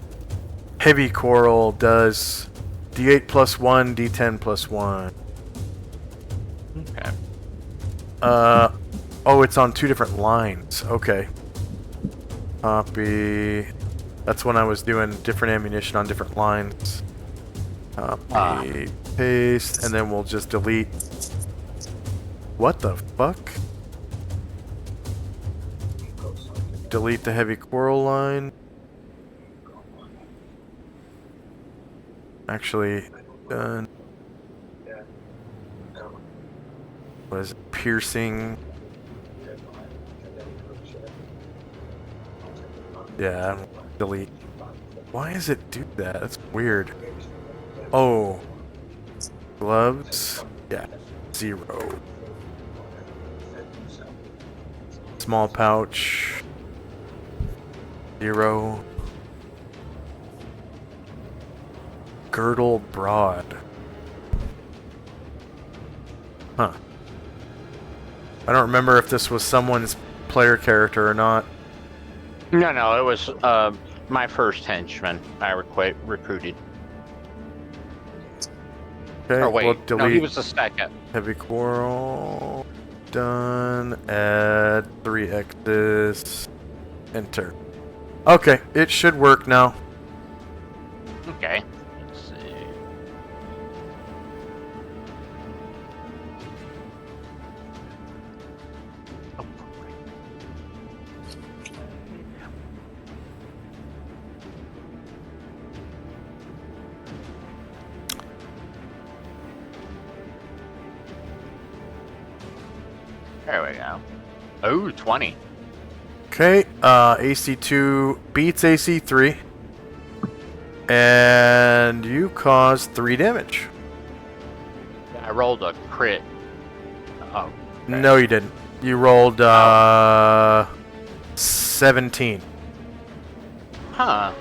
A: heavy coral does D8 plus 1, D10 plus 1.
B: Okay.
A: Oh, it's on 2 different lines. Okay. Copy. That's when I was doing different ammunition on different lines. Copy, paste, and then we'll just delete. What the fuck? Delete the heavy coral line. Actually, done. What is it? Piercing. Yeah, delete. Why does it do that? That's weird. Oh. Gloves? Yeah. 0. Small pouch. 0. Girdle broad. Huh. I don't remember if this was someone's player character or not.
B: No, it was my first henchman I recruited.
A: Okay,
B: Or wait,
A: we'll
B: no,
A: delete
B: he was the second.
A: heavy coral. Done. Add 3 X's. Enter. Okay, it should work now.
B: Okay. Let's see. Oh, right. There we go. Oh, 20.
A: Okay, AC2 beats AC3. And you cause 3 damage.
B: I rolled a crit. Oh. Okay.
A: No, you didn't. You rolled 17.
B: Huh.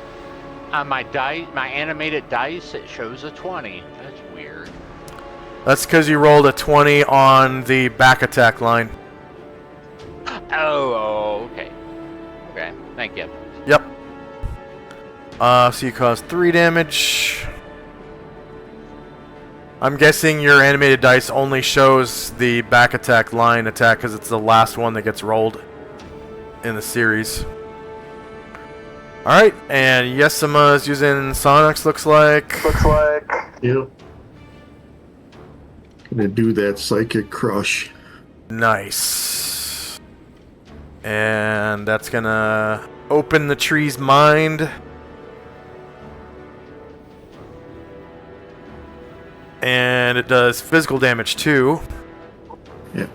B: My animated dice, it shows a 20. That's weird.
A: That's because you rolled a 20 on the back attack line.
B: Oh, okay. Okay, thank you.
A: Yep. So you caused 3 damage. I'm guessing your animated dice only shows the back attack line attack because it's the last one that gets rolled in the series. Alright, and Yesima is using Sonics, looks like.
F: Yep. Gonna do that psychic crush.
A: Nice. And that's gonna open the tree's mind. And it does physical damage too.
F: Yeah.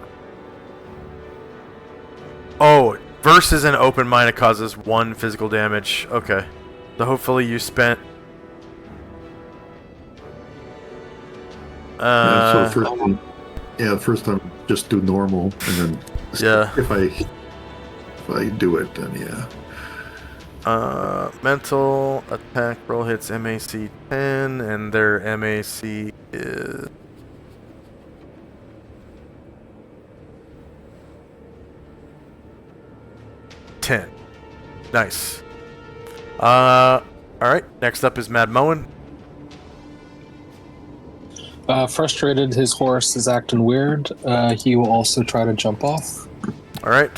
A: Oh, versus an open mind, it causes 1 physical damage. Okay. So hopefully you spent.
F: Yeah, so first time just do normal, and then
A: Yeah.
F: if I do it, then yeah.
A: Mental attack roll hits MAC 10, and their MAC is 10. Nice. Alright, next up is Mad Moen.
E: Frustrated, his horse is acting weird. He will also try to jump off.
A: Alright.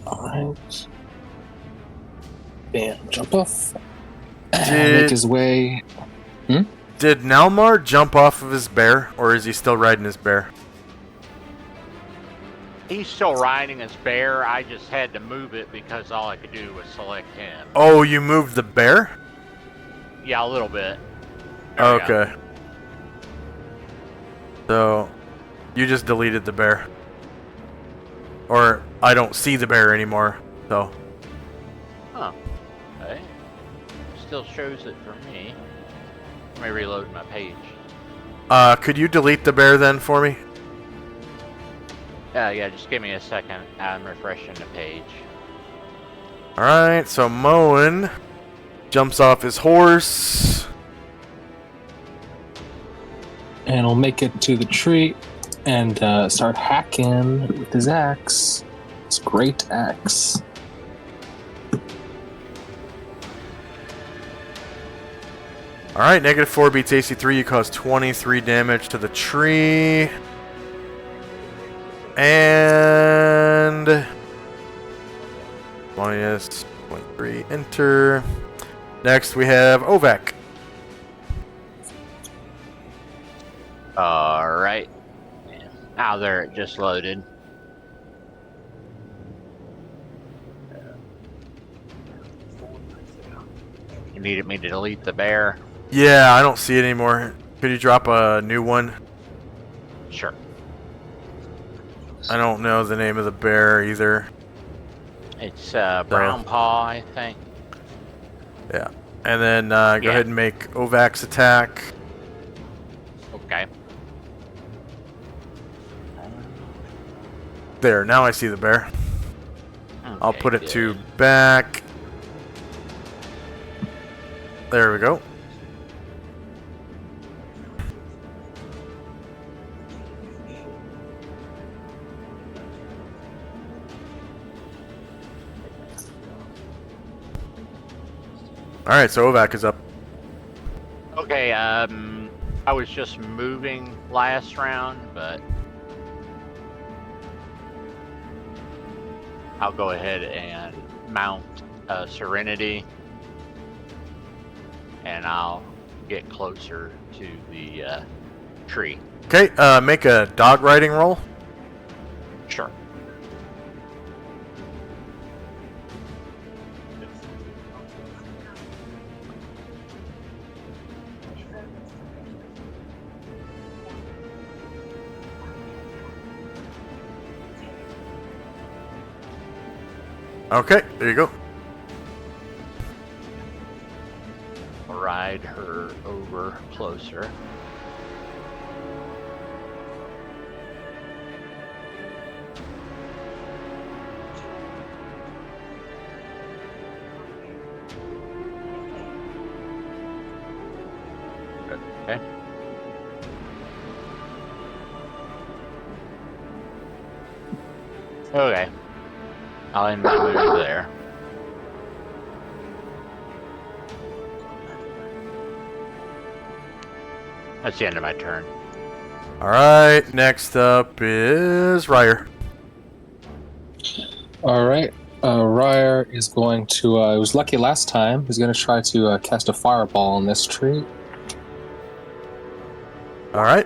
E: Alright. Bam, jump off.
A: Did-
E: Make his way.
A: Did Nalmar jump off of his bear, or is he still riding his bear?
B: He's still riding his bear. I just had to move it because all I could do was select him.
A: Oh, you moved the bear?
B: Yeah, a little bit. There we go.
A: Okay. So, you just deleted the bear. Or, I don't see the bear anymore, so.
B: Huh. Okay. Still shows it for me. Let me reload my page.
A: Could you delete the bear then for me?
B: Yeah, just give me a second. I'm refreshing the page.
A: Alright, so Moen jumps off his horse.
E: And he'll make it to the tree and start hacking with his axe. His great axe.
A: Alright, -4 beats AC3. You cause 23 damage to the tree. And -0.3, enter. Next we have Ovak.
B: Alright. Oh, there, it just loaded. You needed me to delete the bear?
A: Yeah, I don't see it anymore. Could you drop a new one?
B: Sure.
A: I don't know the name of the bear either.
B: It's Brown Paw, I think.
A: Yeah. And then go ahead and make Ovak's attack.
B: Okay.
A: There, now I see the bear. I'll
B: Okay,
A: put it
B: good.
A: to back. There we go. Alright, so Ovak is up.
B: Okay, I was just moving last round, but I'll go ahead and mount Serenity, and I'll get closer to the tree.
A: Okay, make a dog riding roll.
B: Sure.
A: Okay, there you go.
B: Ride her over closer. Okay. Okay. I'll end my move there. That's the end of my turn.
A: Alright, next up is Ryer.
E: All right. Ryer is going to. He was lucky last time. He's going to try to cast a fireball on this tree.
A: Alright.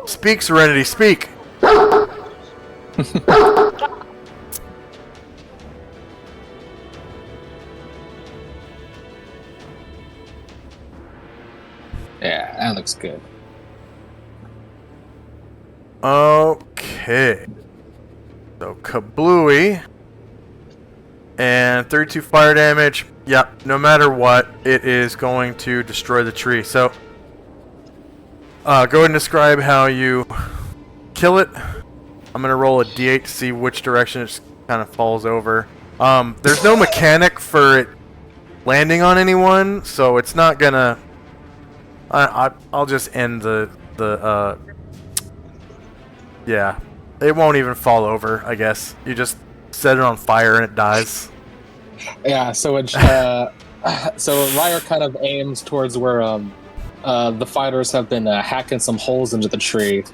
A: Speak, Serenity, speak!
E: Yeah, that looks good.
A: Okay. So, kablooey. And 32 fire damage. Yep, no matter what, it is going to destroy the tree. So, go ahead and describe how you kill it. I'm going to roll a d8 to see which direction it kind of falls over. There's no mechanic for it landing on anyone, so it's not going to... I'll just end yeah. It won't even fall over, I guess. You just set it on fire and it dies.
E: Yeah. So it. So Ryer kind of aims towards where the fighters have been hacking some holes into the tree,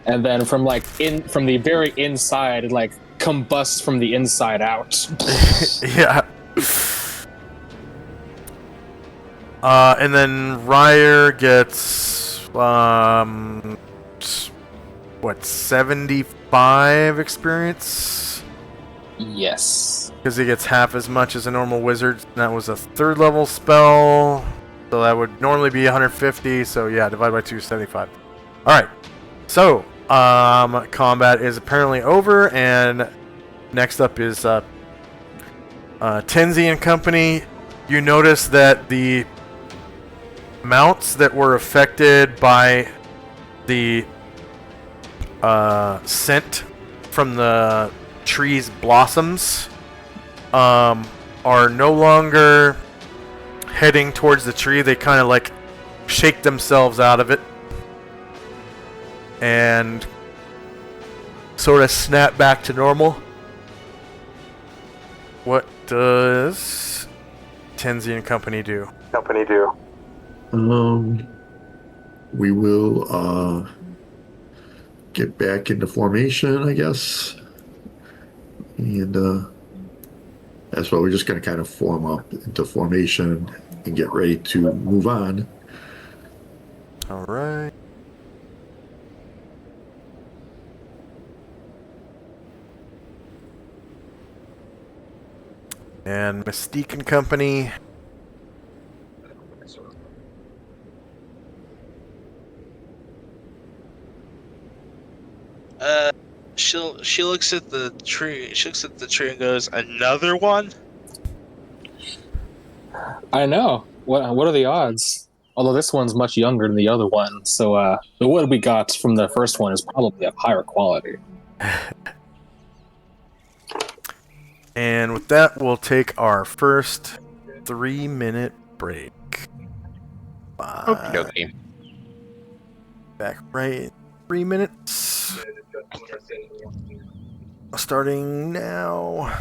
E: and then from the very inside, it like combusts from the inside out.
A: Yeah. And then Ryer gets what, 75 experience?
E: Yes.
A: Because he gets half as much as a normal wizard. That was a 3rd level spell, so that would normally be 150. So yeah, divided by 2 is 75. All right. So combat is apparently over, and next up is Tenzi and company. You notice that the mounts that were affected by the scent from the tree's blossoms are no longer heading towards the tree. They kind of like shake themselves out of it and sort of snap back to normal. What does Tenzi and company do?
F: We will get back into formation, I guess. And that's why we're just going to kind of form up into formation and get ready to move on.
A: All right. And Mystique and company.
C: She looks at the tree. She looks at the tree and goes, "Another one."
E: I know. What are the odds? Although this one's much younger than the other one, so the wood we got from the first one is probably of higher quality.
A: And with that, we'll take our first 3-minute break. Bye.
B: Okay.
A: Back right in 3 minutes. Starting now.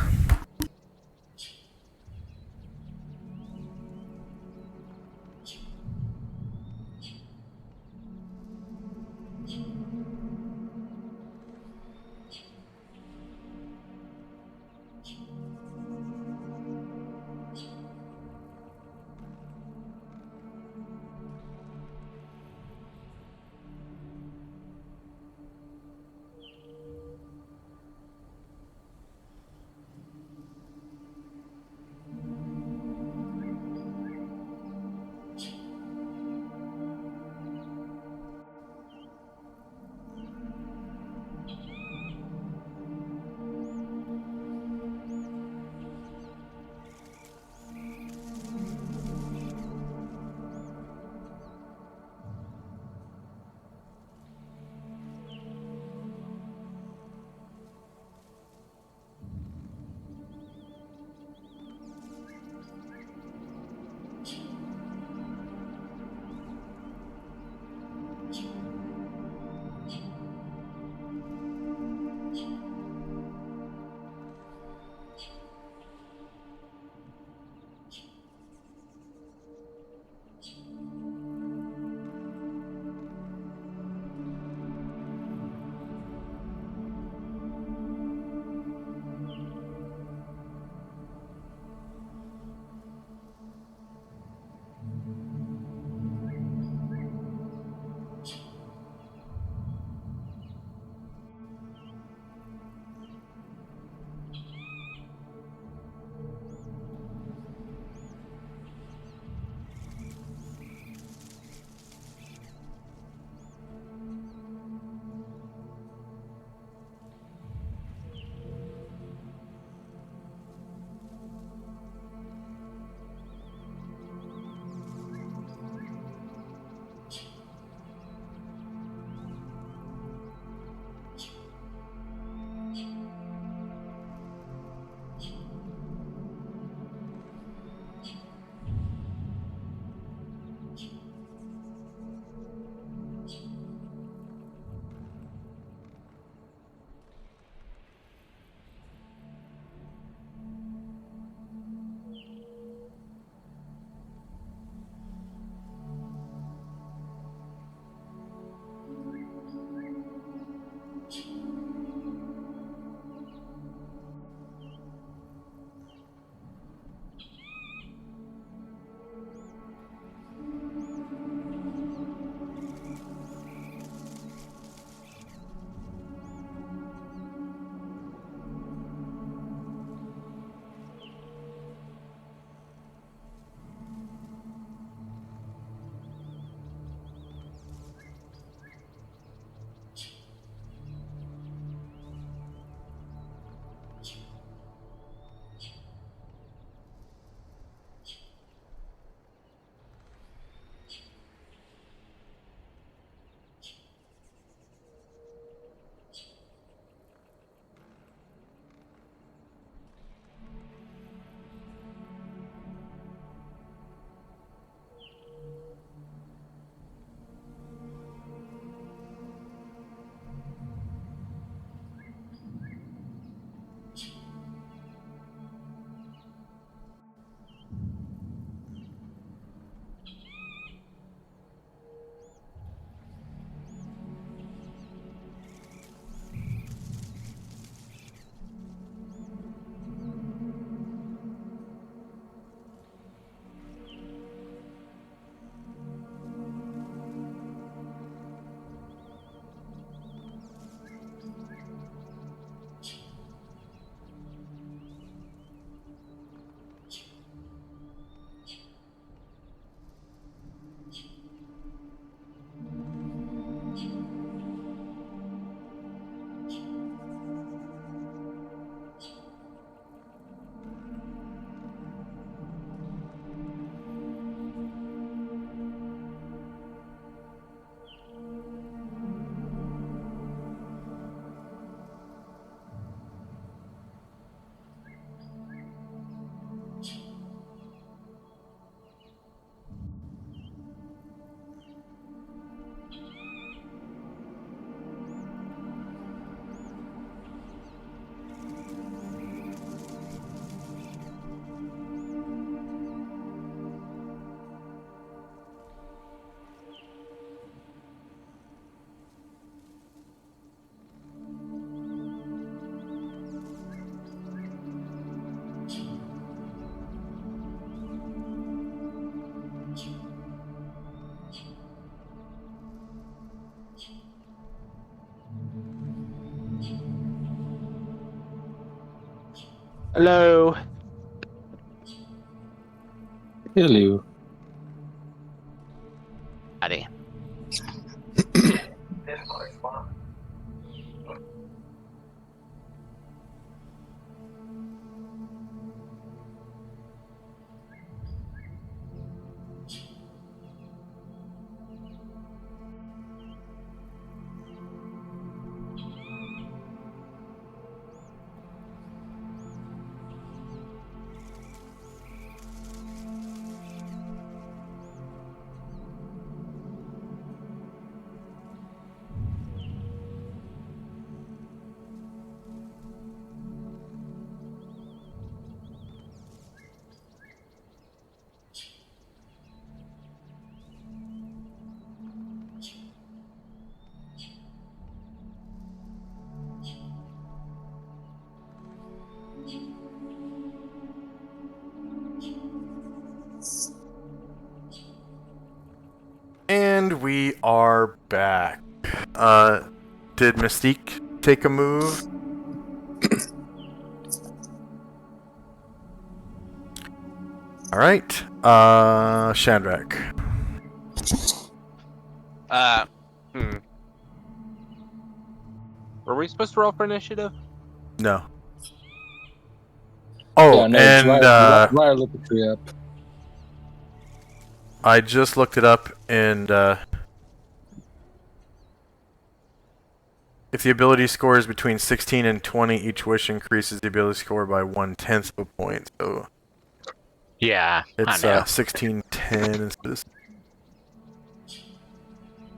C: Hello.
E: Hello.
B: Howdy.
A: And we are back. Did Mystique take a move? Alright. Shandrak.
C: Were we supposed to roll for initiative?
A: No. Oh,
E: Yeah, no,
A: and
E: Ryer looked the tree up.
A: I just looked it up, and if the ability score is between 16 and 20, each wish increases the ability score by 1/10 of a point. So
B: Yeah, I
A: it's
B: know.
A: 1610 instead of...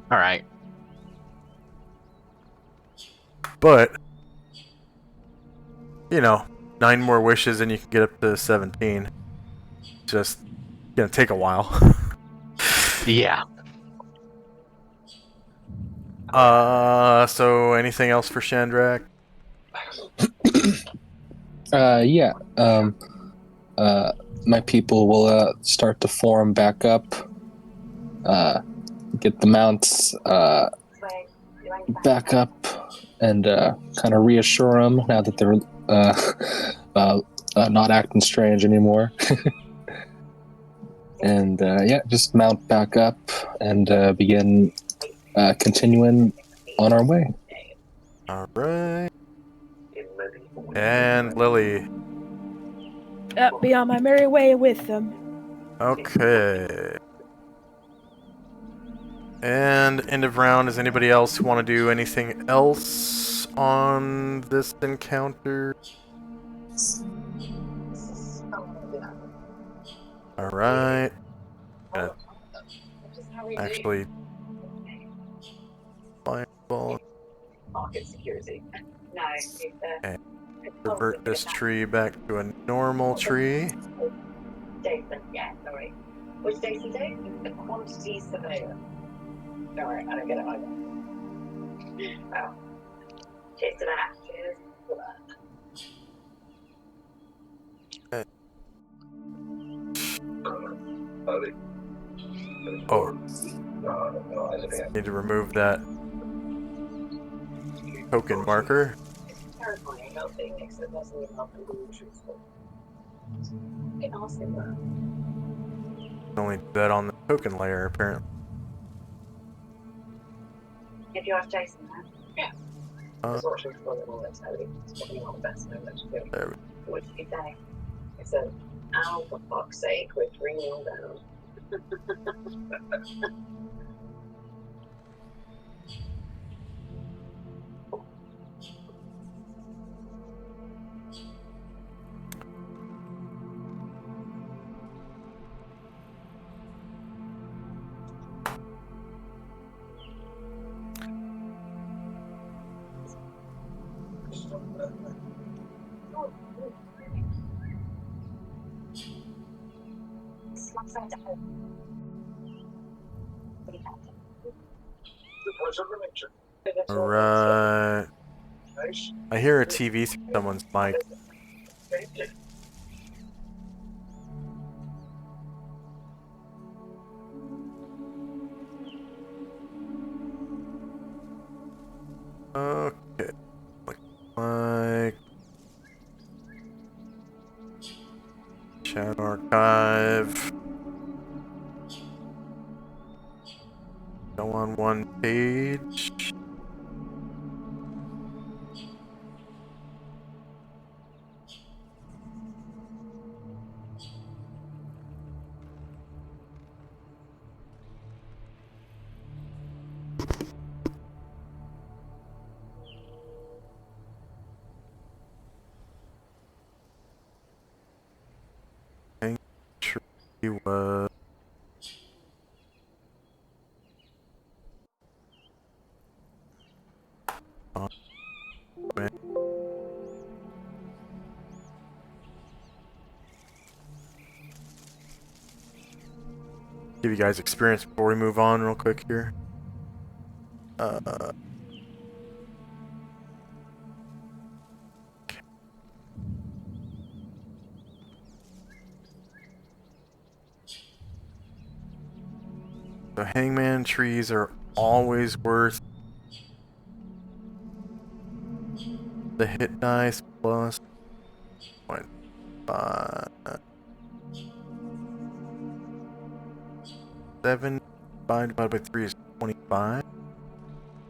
B: All right.
A: But, you know, 9 more wishes and you can get up to 17. Just gonna take a while.
B: Yeah.
A: So anything else for Shandrak?
E: Yeah. My people will start to form back up. Get the mounts back up and kind of reassure them now that they're not acting strange anymore. And yeah, just mount back up and begin continuing on our way.
A: Alright. And Lily.
D: Be on my merry way with them.
A: Okay. And end of round, does anybody else want to do anything else on this encounter? Alright. Actually, fireball. And revert this tree back to a normal tree.
I: Which Jason do? The quantity surveyor. Alright, I don't get it either. Well, cheers to that. Cheers to that.
A: Oh. Need to remove that token marker.
I: It's terrifying how being next to the person you love and being truthful. You can ask him that.
A: Only do that on the token layer, apparently.
I: If you ask Jason that. Yeah. I was watching for the moment, so it's probably not the best moment to do.
A: There we
I: What did he say? He said, ow, for fuck's sake, we're bringing down.
A: Alright. I hear a TV through someone's mic. Okay. Looks like... Chat archive. Go on one page. Tree was give you guys experience before we move on real quick here. So hangman trees are always worth the hit dice plus 0.5. 7 divided by 3 is 25.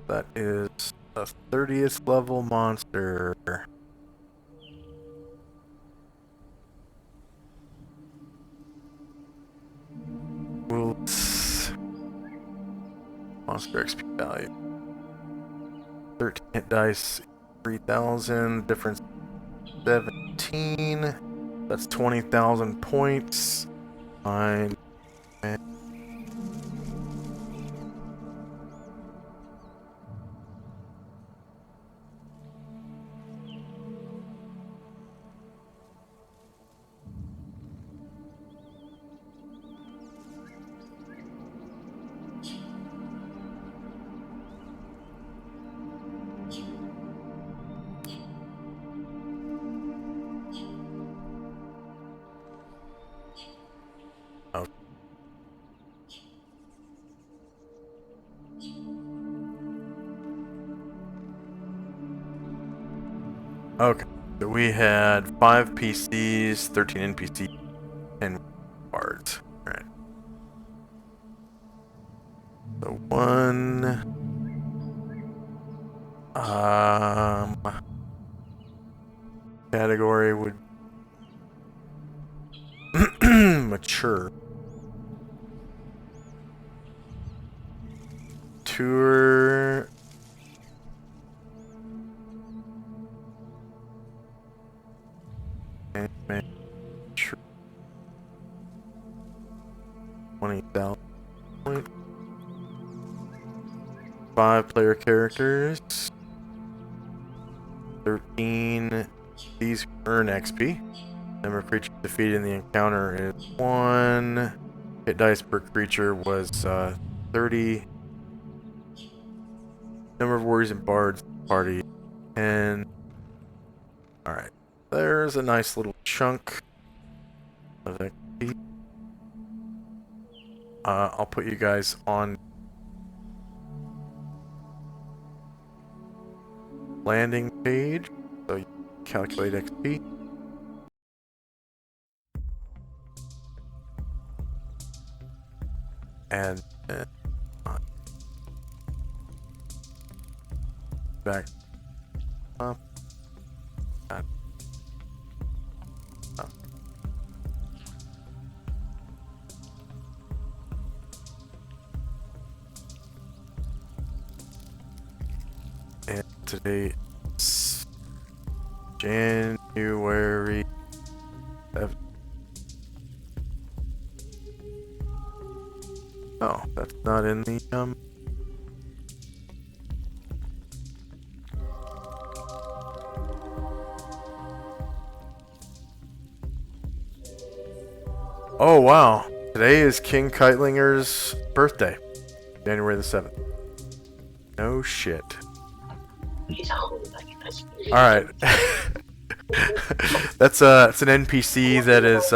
A: That is a 30th level monster. Wolves. Monster XP value. 13 hit dice, 3,000. Difference 17. That's 20,000 points. Fine. Okay, so we had 5 PCs, 13 NPCs, and bards. Alright. So one... category would... mature. Tour... Anime. 20,000 points. 5 player characters. 13. These earn XP. Number of creatures defeated in the encounter is 1. Hit dice per creature was 30. Number of warriors and bards party 10. Alright. There's a nice little chunk of XP. I'll put you guys on landing page so you can calculate XP. And back up. Up. And today is January 7th. Oh, that's not in the Oh wow. Today is King Keitlinger's birthday. January the 7th. No shit. Alright. That's it's an NPC that is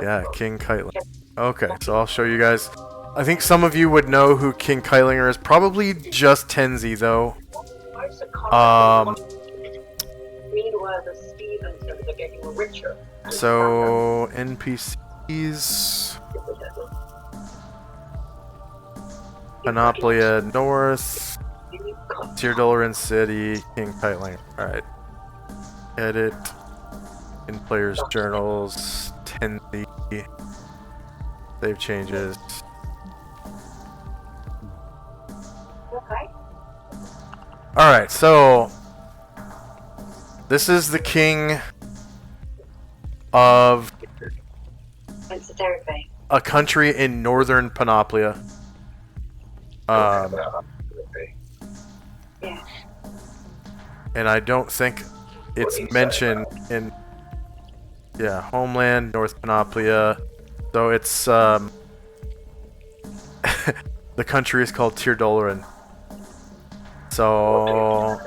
A: yeah, King Keitlinger. Okay, so I'll show you guys. I think some of you would know who King Keitlinger is. Probably just Tenzi though.
I: kingdoms are getting richer.
A: So NPCs. Panoplia North. Teardolaran City. King Tightling. Alright. Edit. In players' journals. Tenzi. Save changes.
I: Okay.
A: Alright, so this is the king of
I: When's the therapy?
A: a country in northern Panoplia.
I: Yeah.
A: And I don't think it's mentioned in Homeland, North Panoplia. So it's the country is called Teardolaran. So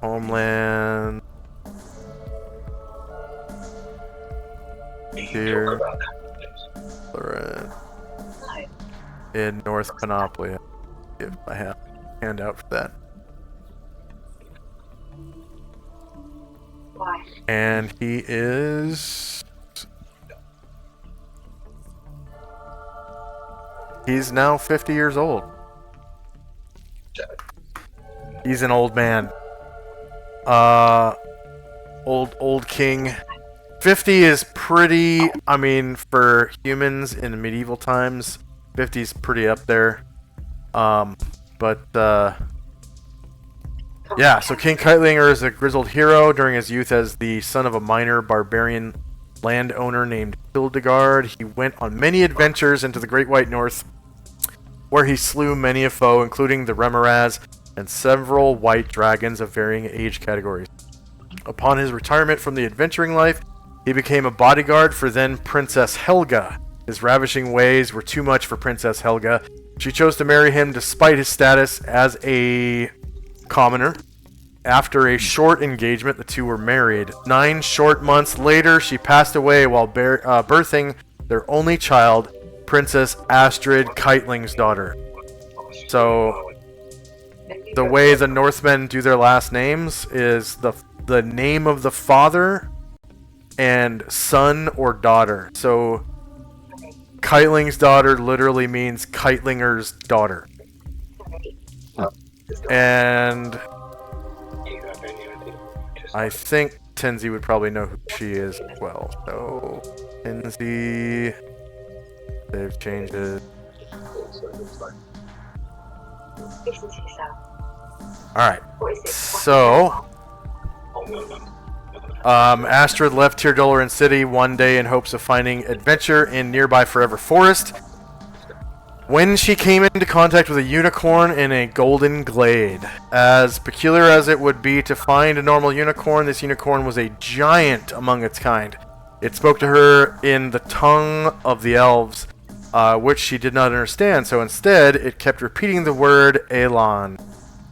A: Homeland Teardolaran in North Panoplia. If I have a handout for that.
I: Why?
A: And he is... He's now 50 years old. He's an old man. Old king. 50 is pretty... I mean, for humans in medieval times, 50 is pretty up there. Yeah, so King Keitlinger is a grizzled hero during his youth as the son of a minor barbarian landowner named Hildegard. He went on many adventures into the Great White North, where he slew many a foe, including the Remoraz and several white dragons of varying age categories. Upon his retirement from the adventuring life, he became a bodyguard for then Princess Helga. His ravishing ways were too much for Princess Helga. She chose to marry him despite his status as a commoner. After a short engagement, the two were married. 9 short months later, she passed away while birthing their only child, Princess Astrid Keitling's daughter. So, the way the Northmen do their last names is the name of the father and son or daughter. So, Keitling's daughter literally means Keitlinger's daughter. And I think Tenzi would probably know who she is as well. So, Tenzi, save changes. Alright, so Astrid left Teardolaran City one day in hopes of finding adventure in nearby Forever Forest, when she came into contact with a unicorn in a golden glade. As peculiar as it would be to find a normal unicorn, this unicorn was a giant among its kind. It spoke to her in the tongue of the elves, which she did not understand, so instead it kept repeating the word Elon.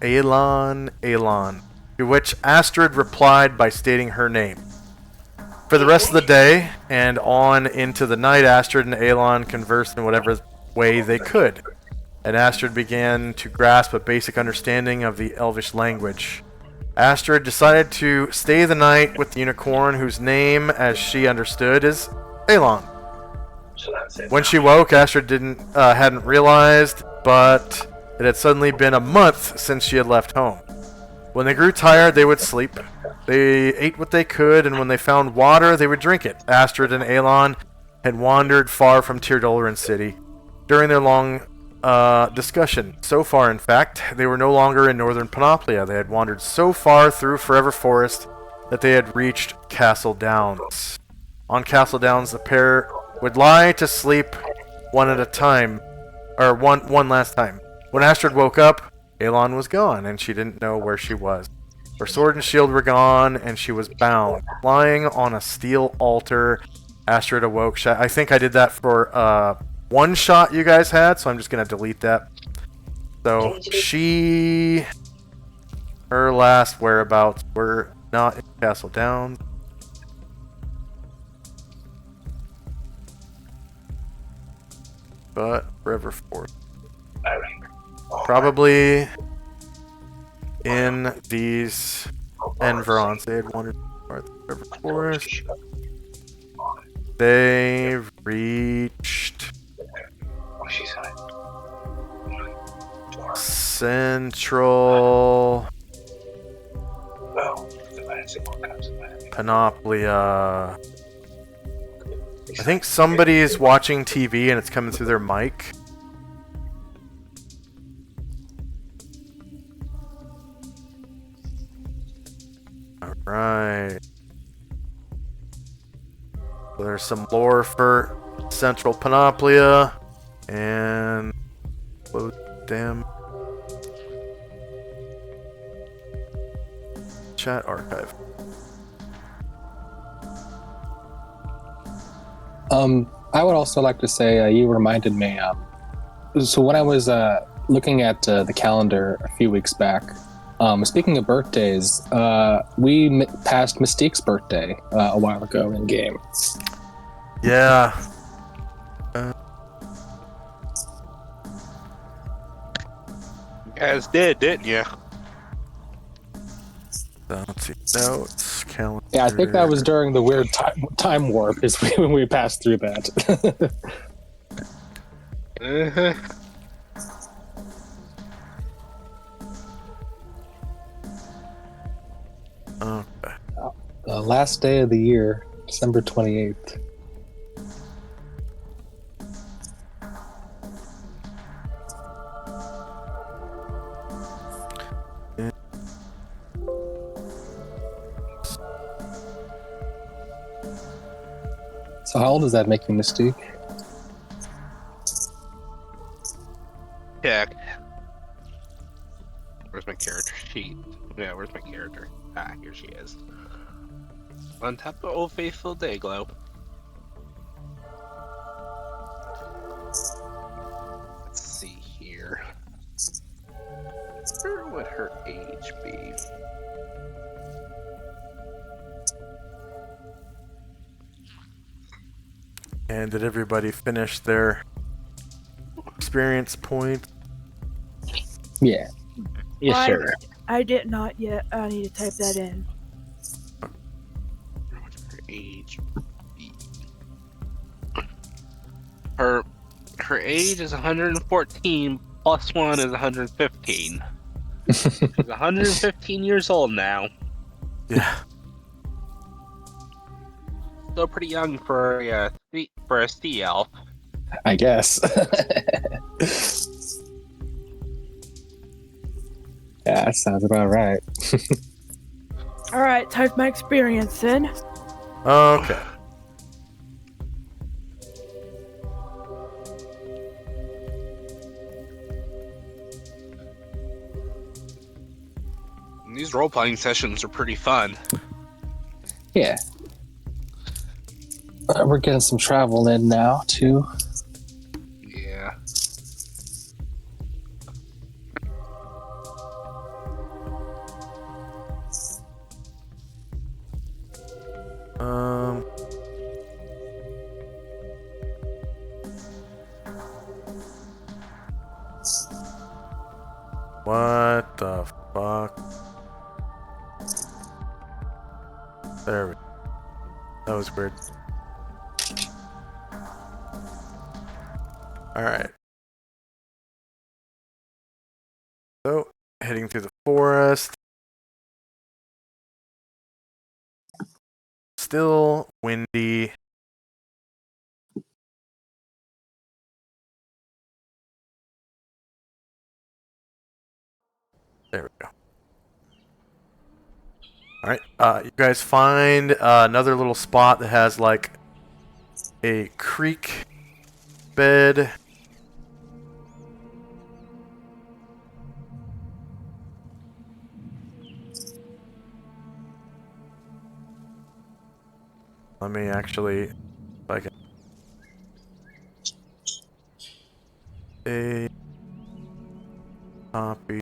A: Elon, Elon. To which Astrid replied by stating her name. For the rest of the day, and on into the night, Astrid and Elon conversed in whatever way they could, and Astrid began to grasp a basic understanding of the Elvish language. Astrid decided to stay the night with the unicorn, whose name, as she understood, is Elon. When she woke, Astrid hadn't realized, but it had suddenly been a month since she had left home. When they grew tired, they would sleep. They ate what they could, and when they found water, they would drink it. Astrid and Elon had wandered far from Teardolaran City during their long discussion. So far, in fact, they were no longer in northern Panoplia. They had wandered so far through Forever Forest that they had reached Castle Downs. On Castle Downs, the pair would lie to sleep one at a time, or one last time. When Astrid woke up, Elon was gone, and she didn't know where she was. Her sword and shield were gone, and she was bound. Lying on a steel altar, Astrid awoke. I think I did that for one shot you guys had, so I'm just going to delete that. So, her last whereabouts were not in Castle Downs. But Forever Forest. Probably in these Environs. They had wandered north of the river forest. They've reached Central Panoplia. I think somebody is watching TV and it's coming through their mic. Alright. So there's some lore for Central Panoplia. And... oh, damn. Chat archive.
E: I would also like to say you reminded me. So when I was looking at the calendar a few weeks back, speaking of birthdays, we passed Mystique's birthday a while ago in game.
A: Yeah.
H: You guys did, didn't you?
A: Let's see. Notes, calendar.
E: Yeah, I think that was during the weird time warp is when we passed through that.
H: Uh-huh.
A: Okay.
E: Last day of the year, December 28th. So how old does that make you, Mystique?
H: Check. Where's my character sheet? Yeah, where's my character? Ah, here she is. On top of Old Faithful Dayglow. Let's see here. Where would her age be?
A: And did everybody finish their experience point?
E: Yeah.
B: Yes, sir.
D: I did not yet. I need to type that in.
H: Where would her age be? Her age is 114 plus 1 is 115. She's 115 years old now.
A: Yeah.
H: Still pretty young for a sea elf.
E: I guess. Yeah, that sounds about right.
D: Alright, type my experience in.
A: Okay.
H: These role-playing sessions are pretty fun.
E: Yeah. We're getting some travel in now, too.
H: Yeah.
A: Um. What the fuck? There we go. That was weird. Alright. So, heading through the forest. Still windy. There we go. Alright, you guys find another little spot that has like a creek bed. Let me actually, if I can. A copy.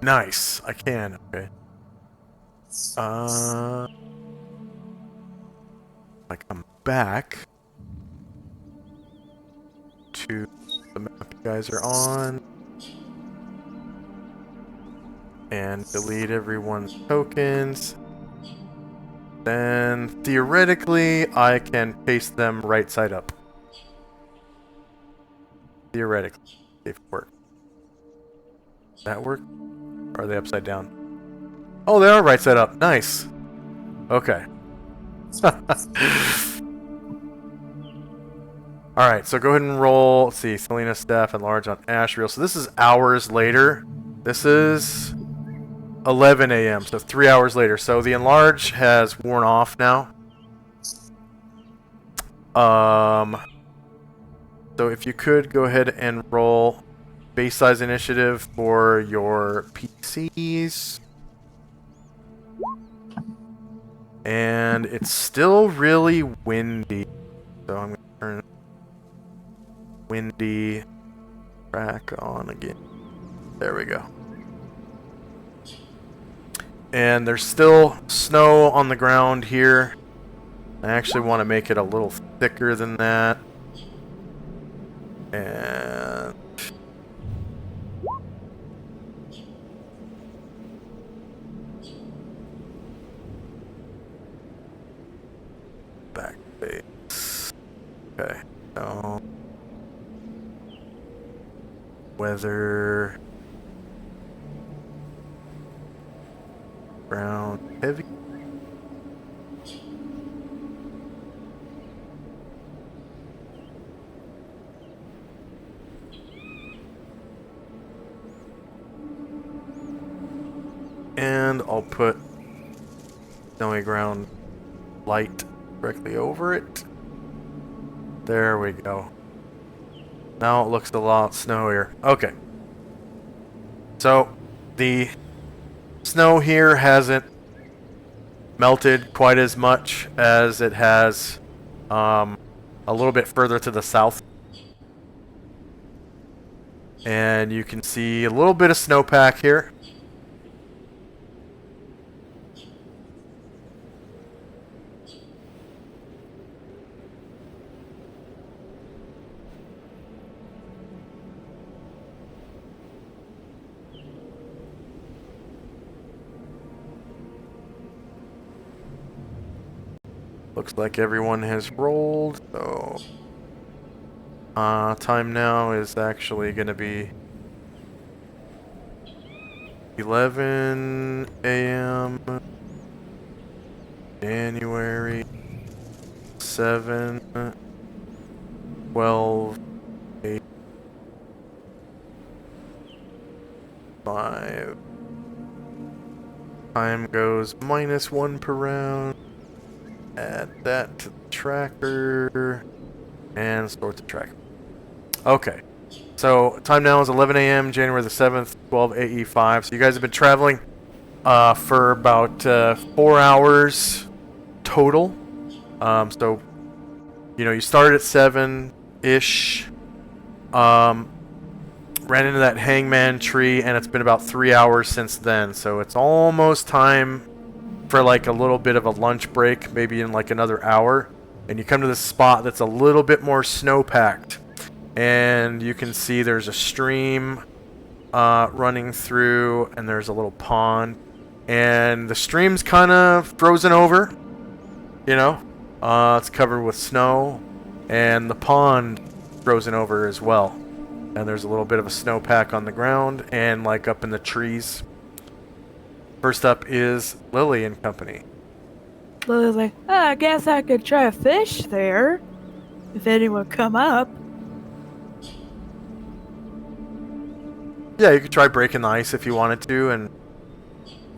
A: Nice. I can. Okay. I come back to the map you guys are on and delete everyone's tokens. Then theoretically, I can paste them right side up. Theoretically, if it works. That work? Or are they upside down? Oh, they are right side up. Nice. Okay. Alright, so go ahead and roll. Let's see. Selena staff enlarge on Ashriel. So this is hours later. This is 11 a.m. So 3 hours later. So the enlarge has worn off now. So if you could go ahead and roll base size initiative for your PCs. And it's still really windy. So I'm going to turn windy track on again. There we go. And there's still snow on the ground here. I actually want to make it a little thicker than that. And back base. Okay, so weather brown heavy. And I'll put snowy ground light directly over it. There we go. Now it looks a lot snowier. Okay. So, the snow here hasn't melted quite as much as it has a little bit further to the south. And you can see a little bit of snowpack here. Looks like everyone has rolled, so time now is actually going to be 11 a.m. January 7, 12, 8, 5. Time goes -1 per round. Add that to the tracker and store to tracker. Okay, so time now is 11 a.m. January the 7th, 12 AE5. So you guys have been traveling for about 4 hours total. So you know you started at 7-ish. Ran into that hangman tree, and it's been about 3 hours since then. So it's almost time for like a little bit of a lunch break, maybe in like another hour, and you come to this spot that's a little bit more snow-packed, and you can see there's a stream running through, and there's a little pond, and the stream's kind of frozen over, you know, it's covered with snow, and the pond frozen over as well, and there's a little bit of a snowpack on the ground and like up in the trees. First up is Lily and company.
D: Lily's like, I guess I could try a fish there. If anyone come up.
A: Yeah, you could try breaking the ice if you wanted to and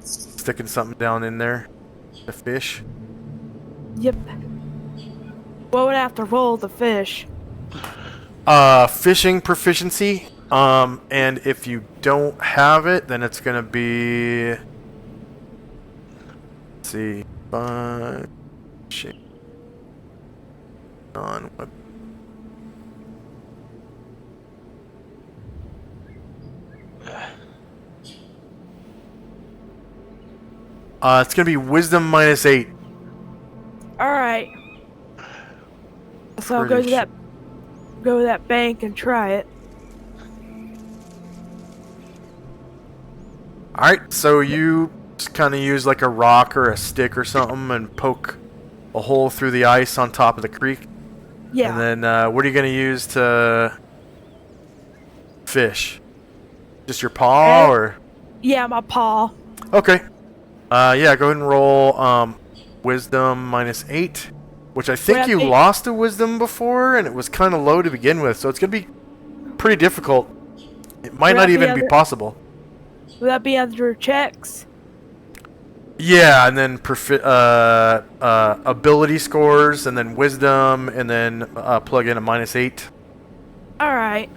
A: sticking something down in there to fish.
D: Yep. What would I have to roll the fish?
A: Fishing proficiency. And if you don't have it, then it's gonna be... Let's see, non-web. It's gonna be wisdom -8.
D: Alright. So I'll
A: Pretty
D: go to that bank and try it.
A: Alright, so you just kind of use like a rock or a stick or something and poke a hole through the ice on top of the creek.
D: Yeah.
A: And then what are you going to use to fish? Just your paw or?
D: Yeah, my paw.
A: Okay. Yeah, go ahead and roll wisdom -8, which I think you lost a wisdom before and it was kind of low to begin with, so it's going to be pretty difficult. It might not even be possible.
D: Will that be under checks?
A: Yeah, and then ability scores, and then wisdom, and then plug in a -8.
D: Alright.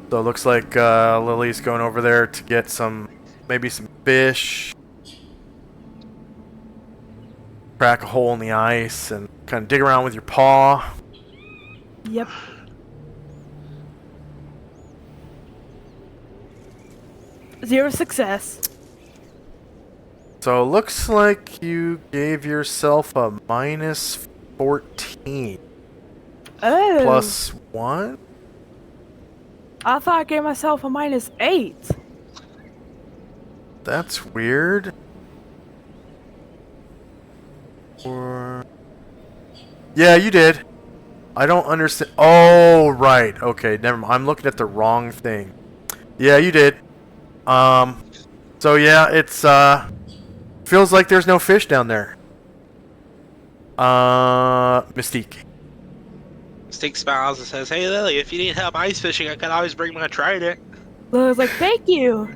A: So it looks like Lily's going over there to get maybe some fish. Crack a hole in the ice and kind of dig around with your paw.
D: Yep. Zero success.
A: So it looks like you gave yourself a -14.
D: Oh.
A: +1?
D: I thought I gave myself a -8.
A: That's weird. Yeah, you did. I don't understand. Oh, right. Okay, never mind. I'm looking at the wrong thing. Yeah, you did. So yeah, it's feels like there's no fish down there. Mystique.
C: Mystique smiles and says, "Hey Lily, if you need help ice fishing, I can always bring my trident."
D: Lily's like, thank you.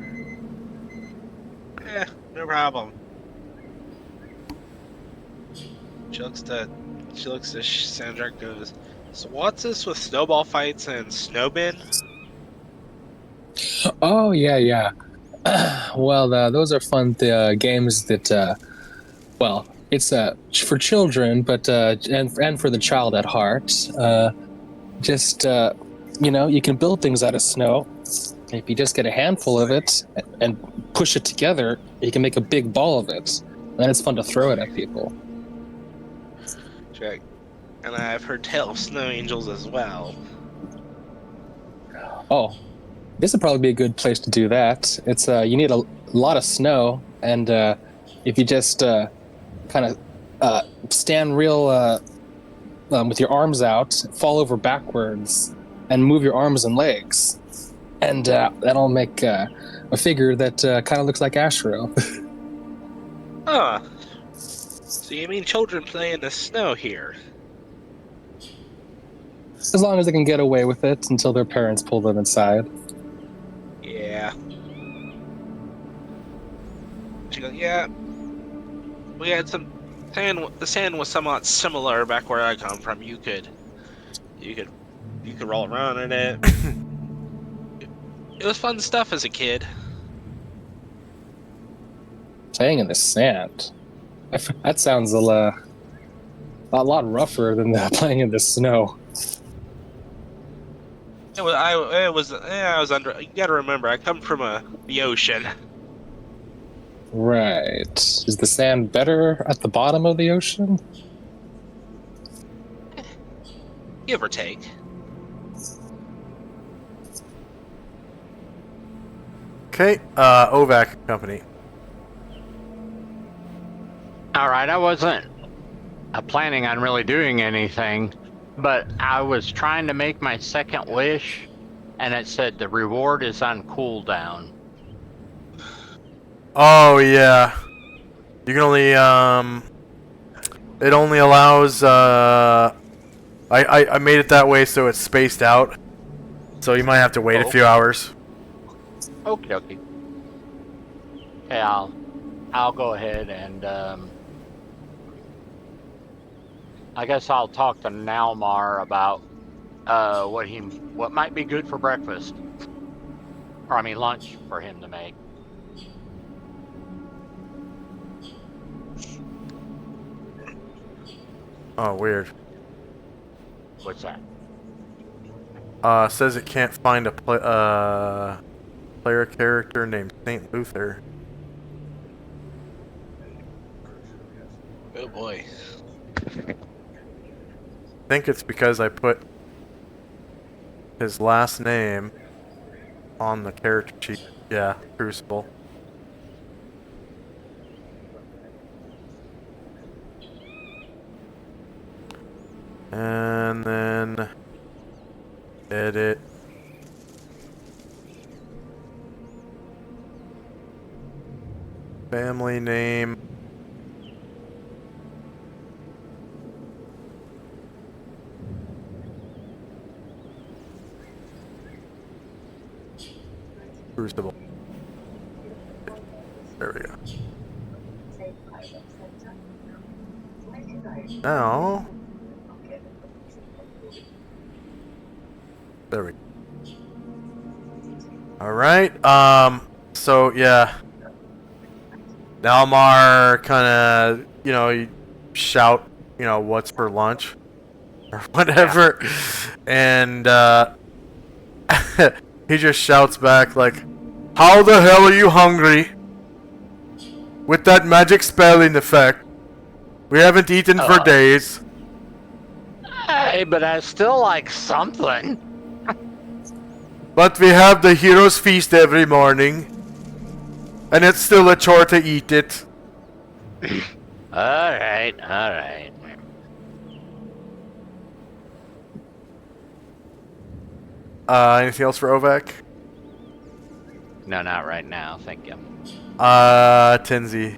C: Yeah, no problem. She looks to Sandra and goes, "So what's this with snowball fights and snowmen?"
E: Oh yeah. Well, those are fun games that. Well, it's for children, but and for the child at heart. Just you can build things out of snow. If you just get a handful of it and push it together, you can make a big ball of it. Then it's fun to throw it at people.
C: Check. And I've heard tale of snow angels as well.
E: Oh, this would probably be a good place to do that. It's you need a lot of snow, and if you just kind of stand real with your arms out, fall over backwards, and move your arms and legs, and that'll make a figure that kind of looks like Ashro.
C: Huh. So you mean children play in the snow here?
E: As long as they can get away with it until their parents pull them inside.
C: Yeah. She goes, yeah. We had some sand. The sand was somewhat similar back where I come from. You could roll around in it. It was fun stuff as a kid.
E: Playing in the sand. That sounds a lot rougher than playing in the snow.
C: I was under. You gotta remember, I come from the ocean.
E: Right. Is the sand better at the bottom of the ocean?
C: Give or take.
A: Okay, OVAC company.
B: Alright, I wasn't planning on really doing anything, but I was trying to make my second wish, and it said the reward is on cooldown.
A: Oh yeah, you can only it only allows I made it that way so it's spaced out, so you might have to wait a few hours.
B: Okay. Okay, I'll go ahead and I guess I'll talk to Nalmar about what might be good for breakfast, or I mean lunch for him to make.
A: Oh, weird.
B: What's that?
A: Says it can't find a player character named Saint Luther.
C: boy.
A: I think it's because I put his last name on the character sheet. Yeah, Crucible. And then edit. Family name. Crucible. There we go. Now, there we go. All right. So yeah. Nalmar kind of, you shout, what's for lunch or whatever, and he just shouts back like, "How the hell are you hungry? With that magic spell in effect, we haven't eaten for days."
B: Hey, but I still like something.
A: But we have the hero's feast every morning, and it's still a chore to eat it.
B: Alright, alright.
A: Anything else for Ovak?
B: No, not right now, thank you.
A: Tenzi.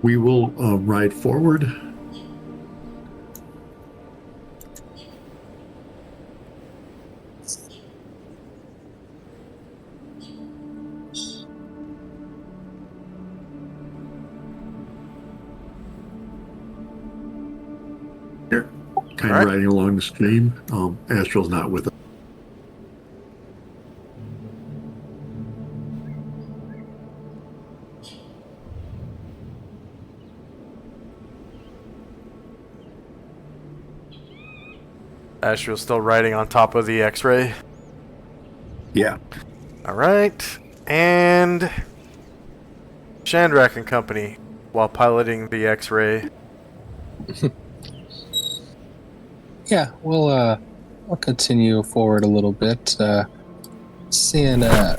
F: We will ride forward. Here, kind of riding along the stream. Astral's not with us.
A: Astral's still riding on top of the X-ray.
F: Yeah.
A: Alright. And Chandrak and company while piloting the X-ray.
E: Yeah, we'll continue forward a little bit. Seeing the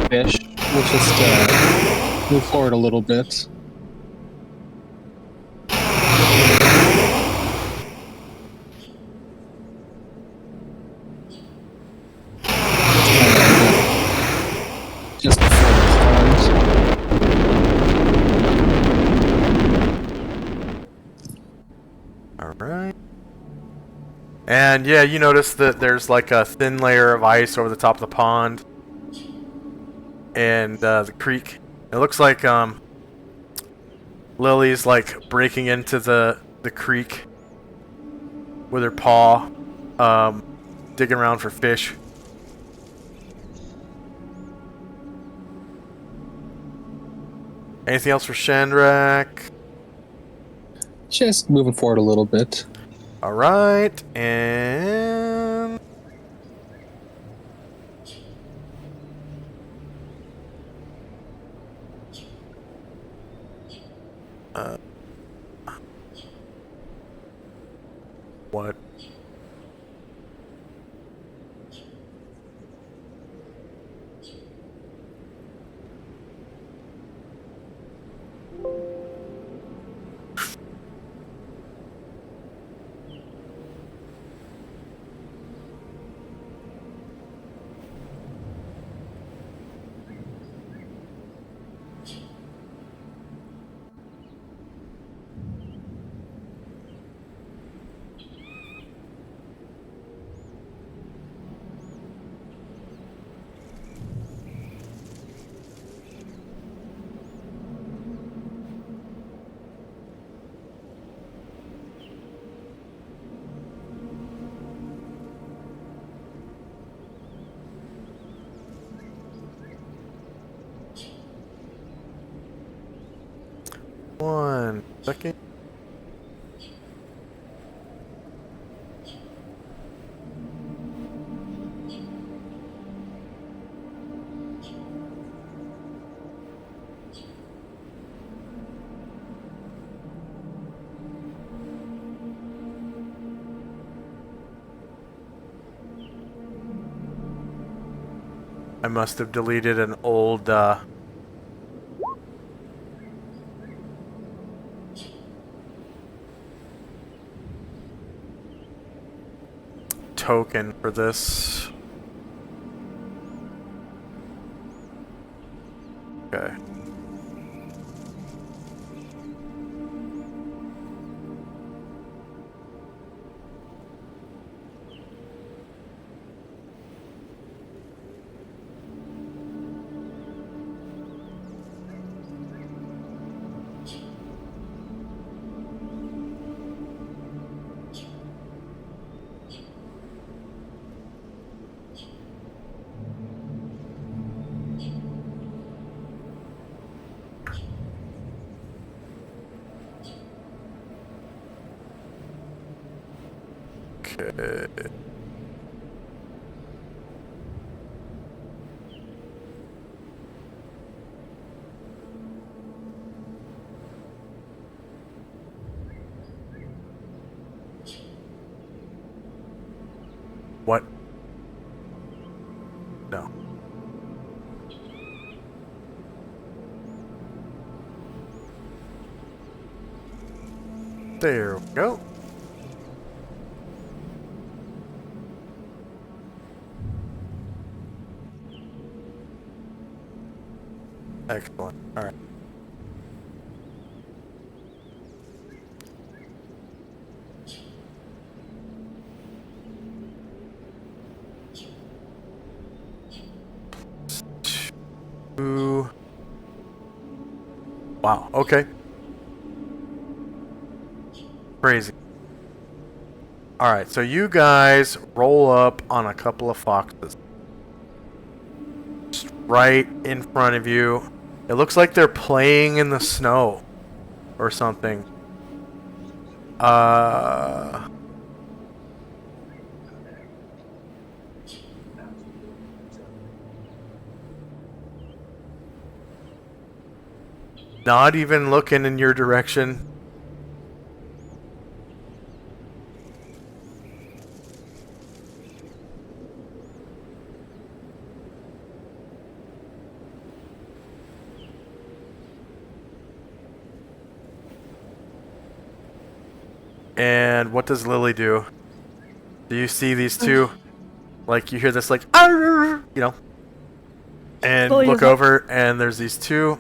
E: fish, we'll just move forward a little bit. Just before the pond.
A: Alright. And yeah, you notice that there's like a thin layer of ice over the top of the pond. And the creek. It looks like Lily's like breaking into the creek with her paw, digging around for fish. Anything else for Chandrak?
E: Just moving forward a little bit.
A: Alright, and what? One second. I must have deleted an old token for this. Okay. Okay. What? No. There we go. Excellent. All right. Two. Wow. Okay. Crazy. All right. So you guys roll up on a couple of foxes. Just right in front of you. It looks like they're playing in the snow or something. Not even looking in your direction. And what does Lily do? Do you see these two? Like, you hear this, like, "Arr!" You know? And
D: Lily
A: look
D: is like-
A: over, and there's these two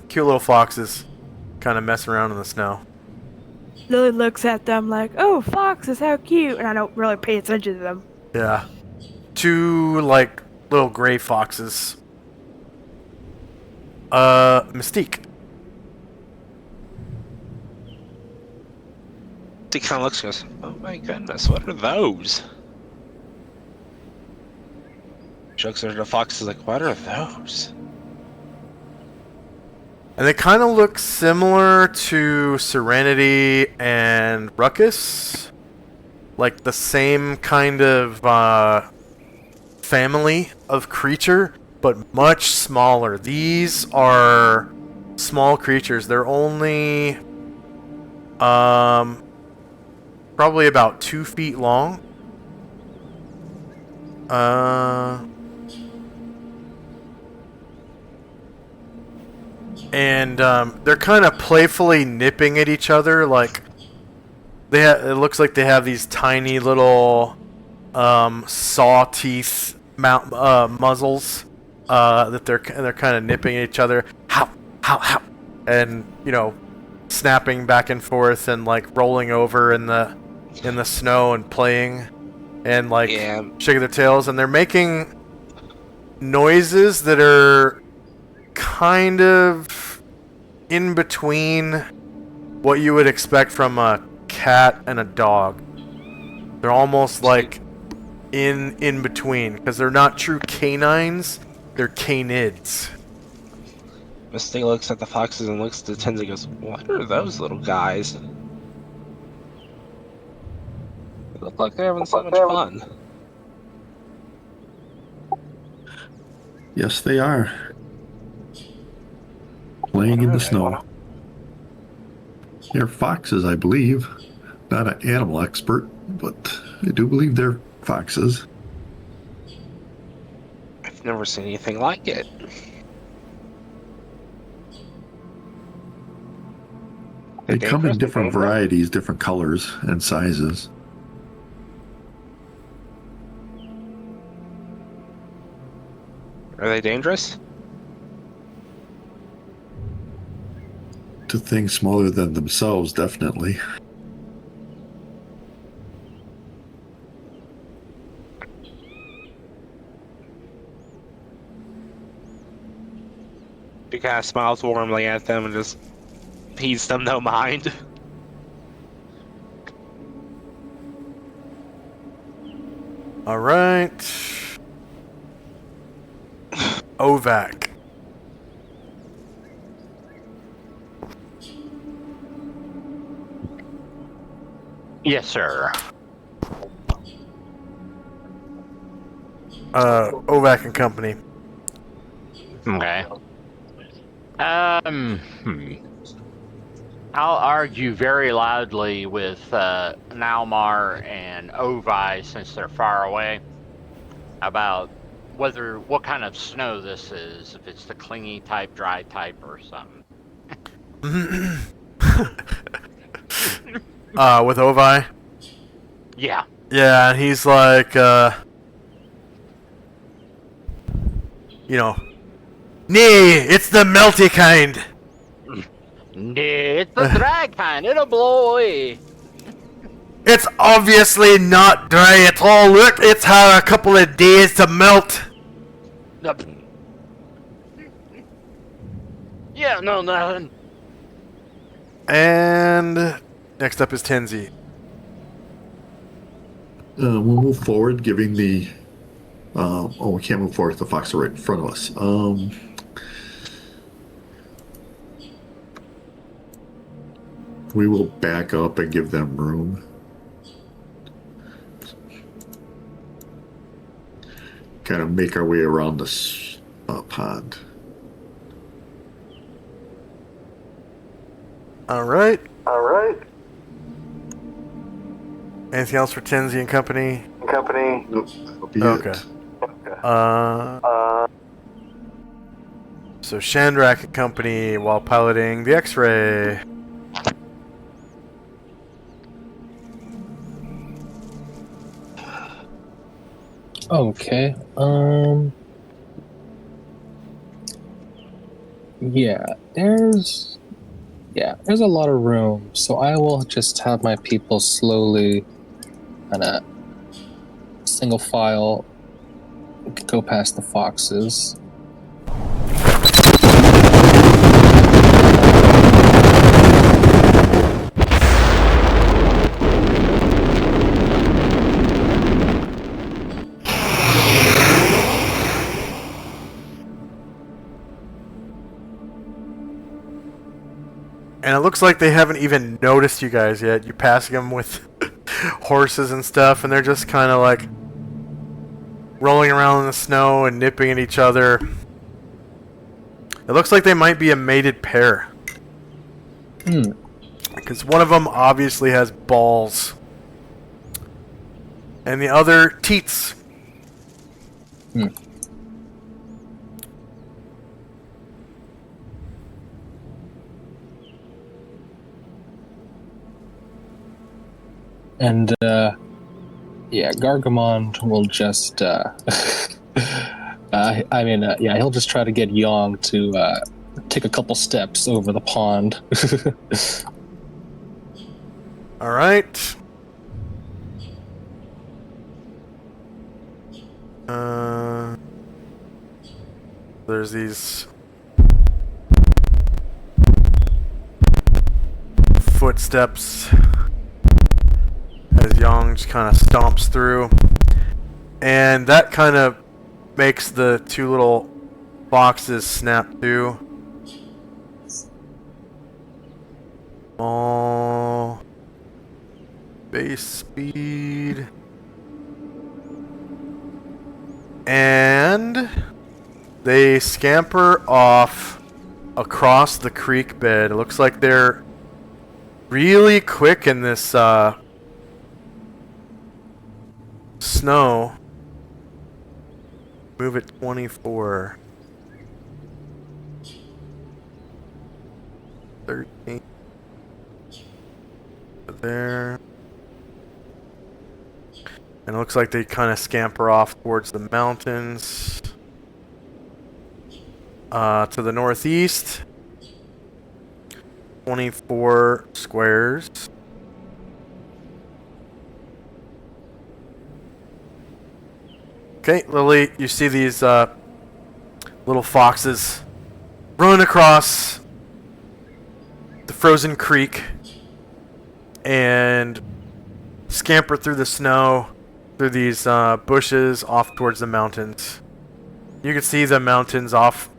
A: cute little foxes kind of messing around in the snow.
D: Lily looks at them like, "Oh, foxes, how cute!" And I don't really pay attention to them.
A: Yeah. Two, like, little gray foxes. Mystique.
C: He kind of looks and goes, "Oh my goodness, what are those?" She looks at the fox, is like, "What are those?"
A: And they kind of look similar to Serenity and Ruckus. Like the same kind of family of creature, but much smaller. These are small creatures. They're only probably about 2 feet long. And they're kind of playfully nipping at each other. Like it looks like they have these tiny little saw teeth muzzles that they're kind of nipping at each other. How, and you know, snapping back and forth and like rolling over in the snow and playing and like shaking their tails, and they're making noises that are kind of in between what you would expect from a cat and a dog. They're almost like in between, because they're not true canines, they're canids.
C: Mystique looks at the foxes and looks at the tins and goes, "What are those little guys? They look like they're having so much fun."
F: Yes, they are. Playing in the snow. They're foxes, I believe. Not an animal expert, but I do believe they're foxes.
C: I've
H: Never seen anything like it.
F: They come in
H: dangerous?
F: different varieties, different colors and sizes.
H: Are they dangerous?
F: To things smaller than themselves, definitely.
H: He kind of smiles warmly at them and just pays them no mind.
A: All right. OVAC.
B: Yes, sir.
A: OVAC and Company.
B: Okay. I'll argue very loudly with Nalmar and Ovi, since they're far away, about what kind of snow this is, if it's the clingy type, dry type, or something.
A: With Ovi?
B: Yeah.
A: Yeah, and he's like, nay, it's the melty kind.
B: It's the dry kind. It'll blow away.
A: It's obviously not dry at all. Look, it's had a couple of days to melt.
B: Yeah, no, nothing.
A: And next up is Tenzi.
F: We'll move forward, giving the... we can't move forward. The fox are right in front of us. We will back up and give them room. Kind of make our way around this pond.
A: All right. Anything else for Tenzi and Company?
F: Nope, that'll be
A: Okay.
F: it.
A: So Shandrak and Company while piloting the X-ray.
E: Okay. There's a lot of room, so I will just have my people slowly kind of single file go past the foxes.
A: And it looks like they haven't even noticed you guys yet. You're passing them with horses and stuff, and they're just kind of like rolling around in the snow and nipping at each other. It looks like they might be a mated pair. Because one of them obviously has balls. And the other teats.
E: And, Gargamon will just, he'll just try to get Yong to, take a couple steps over the pond.
A: Alright. There's these footsteps as Yong just kind of stomps through, and that kind of makes the two little boxes snap through. Small base speed, and they scamper off across the creek bed. It looks like they're really quick in this snow. move it 24. 13. There. And it looks like they kind of scamper off towards the mountains. To the northeast. 24 squares. Okay, Lily, you see these little foxes run across the frozen creek and scamper through the snow, through these bushes off towards the mountains. You can see the mountains off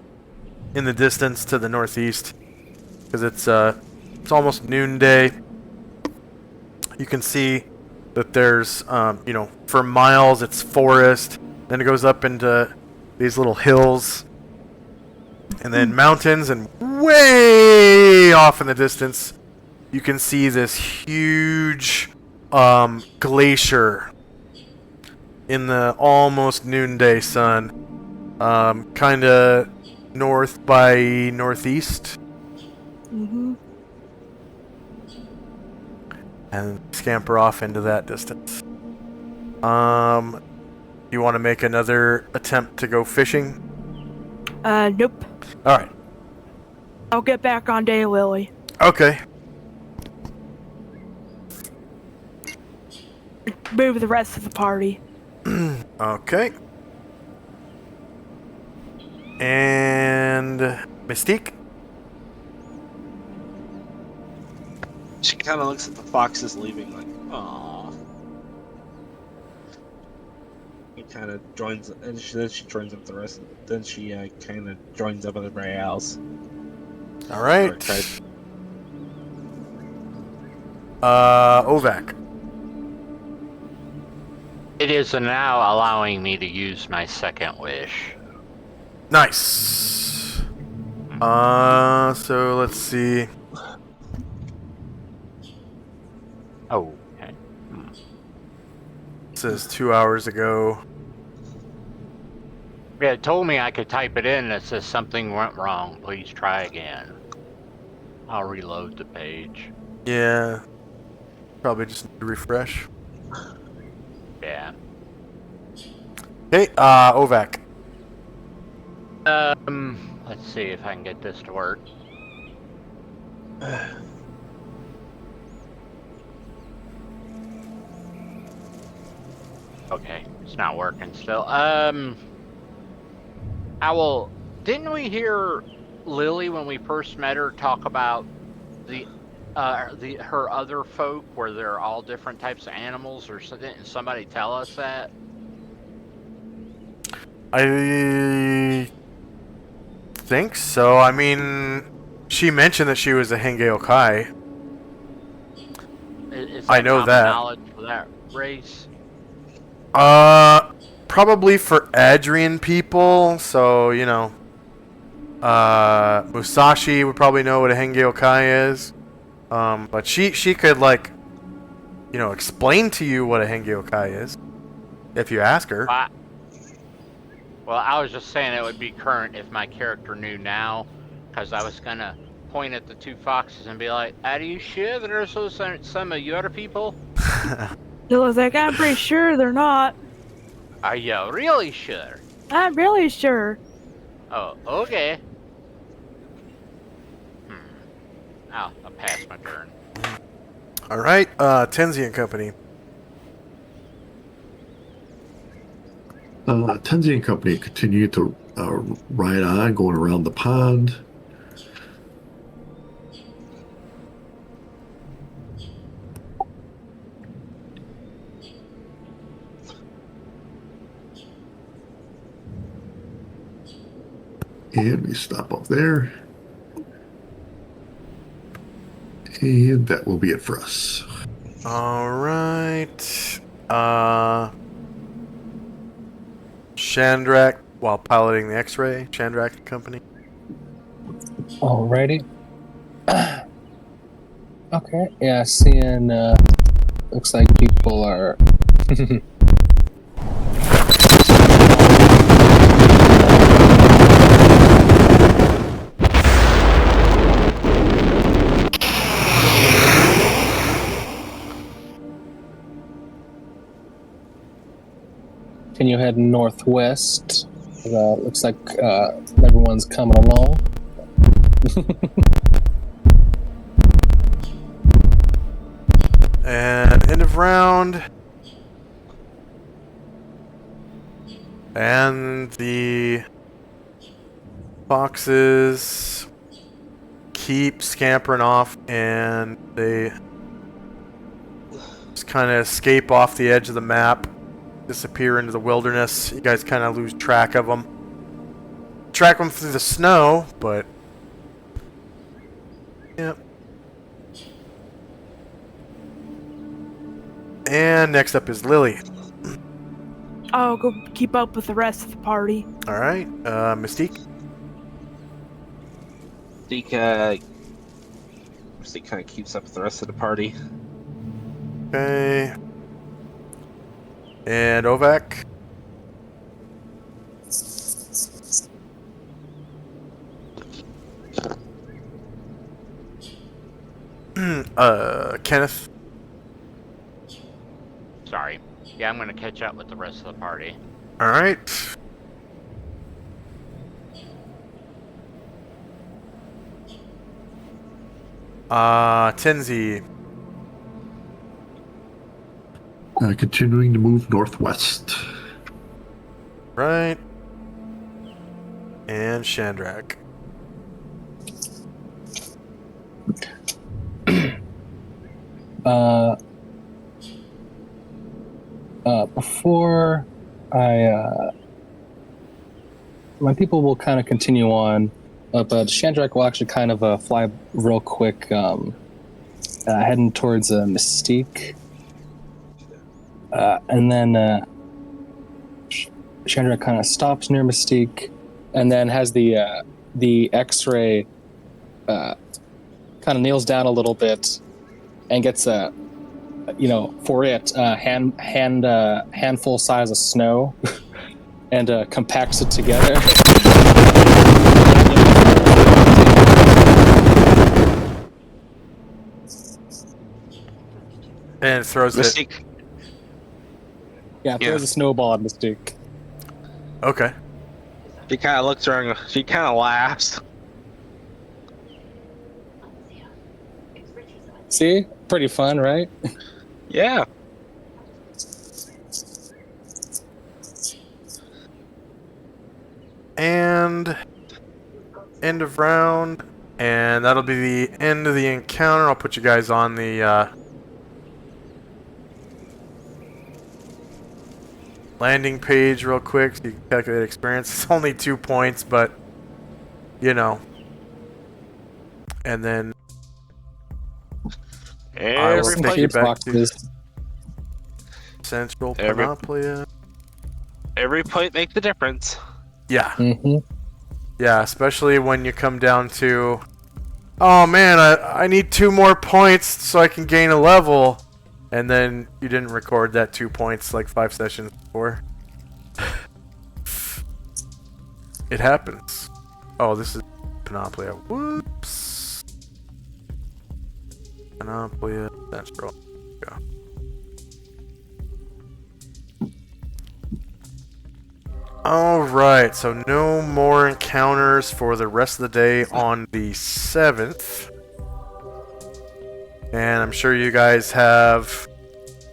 A: in the distance to the northeast because it's almost noonday. You can see that there's for miles it's forest, then it goes up into these little hills and then mountains, and way off in the distance you can see this huge glacier in the almost noonday sun, kind of north by northeast.
D: Mm-hmm.
A: And scamper off into that distance. You want to make another attempt to go fishing?
D: Nope.
A: Alright.
D: I'll get back on Daylily.
A: Okay.
D: Move the rest of the party.
A: Okay. And Mystique?
C: She kind of looks at the foxes leaving, like, aww. He kind of joins, and then she joins up the rest. Then she kind of joins up with everybody else.
A: All right. Ovac.
B: It is now allowing me to use my second wish.
A: Nice. So let's see.
B: Oh, okay.
A: It says 2 hours ago.
B: Yeah, it told me I could type it in. It says something went wrong. Please try again. I'll reload the page.
A: Yeah. Probably just need to refresh.
B: Yeah.
A: Hey, Ovac.
B: Let's see if I can get this to work. Okay, it's not working still. Owl, didn't we hear Lily when we first met her talk about her other folk where they're all different types of animals, or didn't somebody tell us that?
A: I think so. I mean, she mentioned that she was a Hengeokai.
B: Is
A: I know
B: common
A: that.
B: knowledge for that race?
A: Probably for Adrian people. So, Musashi would probably know what a Hengeokai is. But she could, explain to you what a Hengeokai is. If you ask her.
B: Well, I was just saying it would be current if my character knew now, because I was going to point at the two foxes and be like, are you sure there's also some of your people?
D: It was like, I'm pretty sure they're not.
B: Are you really sure?
D: I'm really sure.
B: Oh, okay. I'll pass my turn.
A: Alright, Tenzi and Company.
F: Tenzi and Company continue to ride on, going around the pond. And we stop up there. And that will be it for us.
A: Alright. Chandrak, while piloting the X-Ray, Chandrak and Company.
E: Alrighty. Okay, yeah, seeing, looks like people are... can you head northwest? Looks like everyone's coming along.
A: And end of round. And the foxes keep scampering off, and they just kind of escape off the edge of the map, disappear into the wilderness. You guys kind of lose track of them. Track them through the snow, but yep. And next up is Lily.
D: I'll go keep up with the rest of the party.
A: All right, Mystique.
H: Mystique kind of keeps up with the rest of the party.
A: Okay. And Ovak. Kenneth.
B: Sorry. Yeah, I'm gonna catch up with the rest of the party.
A: All right. Tenzi.
F: Continuing to move northwest.
A: Right. And Shandrak.
E: Before my people will kind of continue on, but Shandrak will actually kind of fly real quick, heading towards Mystique. And then Chandra kind of stops near Mystique, and then has the X-ray kind of kneels down a little bit, and gets for it handful size of snow, and compacts it together.
A: And throws it.
H: Mystique.
E: Yeah, throws a snowball at Mystique.
A: Okay.
H: She kind of looks around. She kind of laughs.
E: See? Pretty fun, right?
H: Yeah.
A: And end of round. And that'll be the end of the encounter. I'll put you guys on the landing page real quick so you can calculate experience. It's only 2 points, but you know. And then I will take you back to Central Panoplia.
H: Every point makes a difference.
A: Yeah.
E: Mm-hmm.
A: Yeah, especially when you come down to, oh man, I need 2 more points so I can gain a level. And then you didn't record that 2 points like 5 sessions before. It happens. Oh, this is Panoplia. Whoops. Panoplia Central. Go. Alright, so no more encounters for the rest of the day on the 7th. And I'm sure you guys have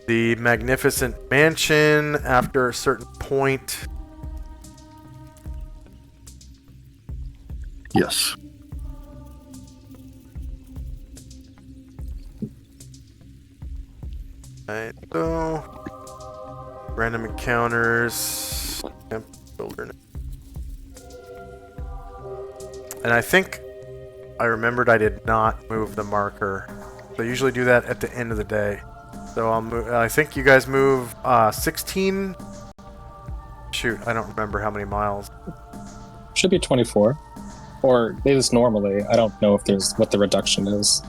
A: the Magnificent Mansion after a certain point.
F: Yes.
A: Alright, so random encounters. Wilderness. And I think I remembered I did not move the marker. So I usually do that at the end of the day. So I'll move. I think you guys move 16. Shoot, I don't remember how many miles.
E: Should be 24, or at least normally. I don't know if there's what the reduction is.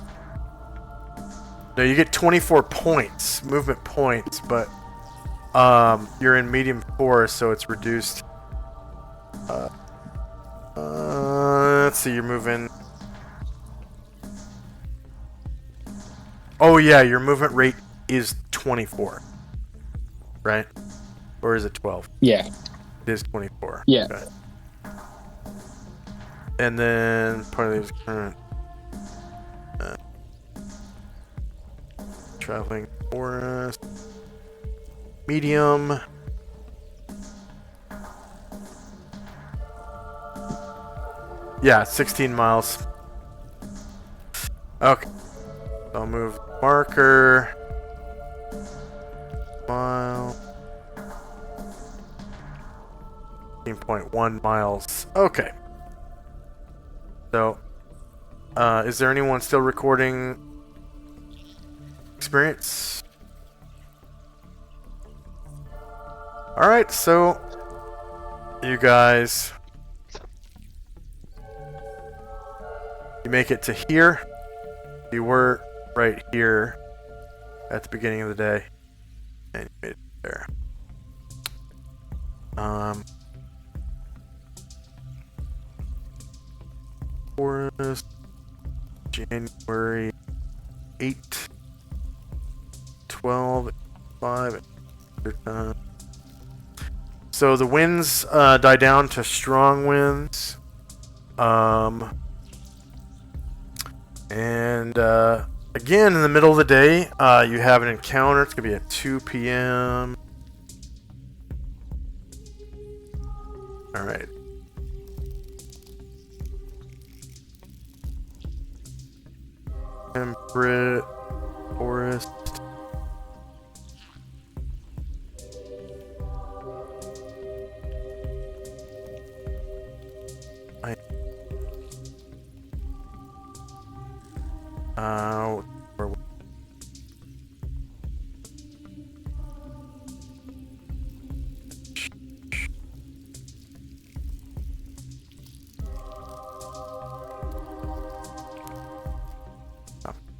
A: No, you get 24 points, movement points, but you're in medium forest, so it's reduced. Let's see, you're moving. Oh yeah, your movement rate is 24, right? Or is it 12?
E: Yeah.
A: It is 24.
E: Yeah.
A: Okay. And then part of these current traveling forest. Medium. Yeah, 16 miles. Okay. So I'll move marker. Mile. 15.1 miles. Okay. So, is there anyone still recording experience? Alright, so you guys, you make it to here. You were right here at the beginning of the day, and you made it there. Forest, January 8, 12, 5. So the winds die down to strong winds. And again, in the middle of the day, you have an encounter. It's going to be at 2 p.m. Alright. Temperate forest. Where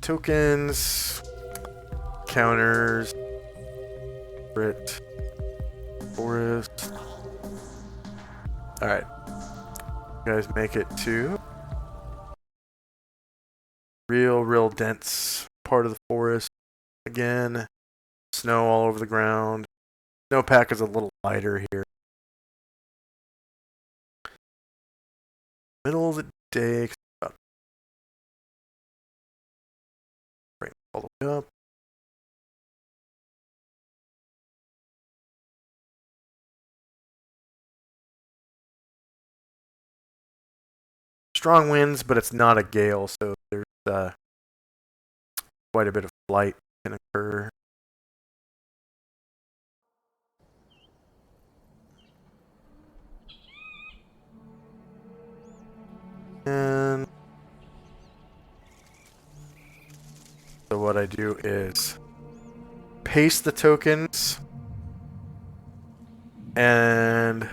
A: tokens, counters, Brit, forest. Alright. You guys make it to real dense part of the forest. Again, snow all over the ground. Snowpack is a little lighter here. Middle of the day. Bring it all the way up. Strong winds, but it's not a gale, so there's quite a bit of flight can occur. And so what I do is paste the tokens, and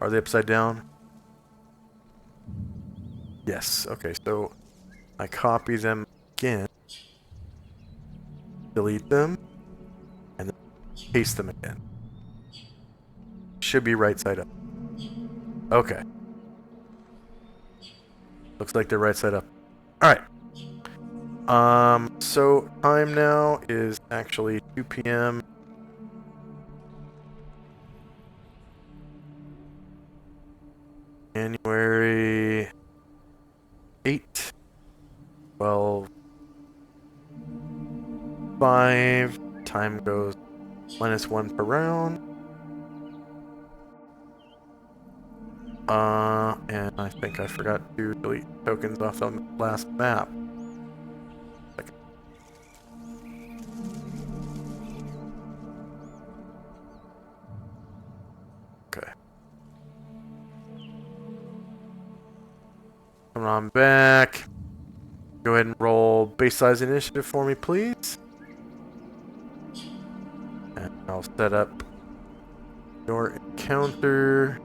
A: are they upside down? Yes. Okay, so I copy them again, delete them, and then paste them again. Should be right side up. Okay. Looks like they're right side up. Alright. So time now is actually 2 p.m. January 8, 12, 5. Time goes -1 per round. And I think I forgot to delete tokens off the last map. Okay. Come on back. Go ahead and roll base size initiative for me, please. And I'll set up your encounter.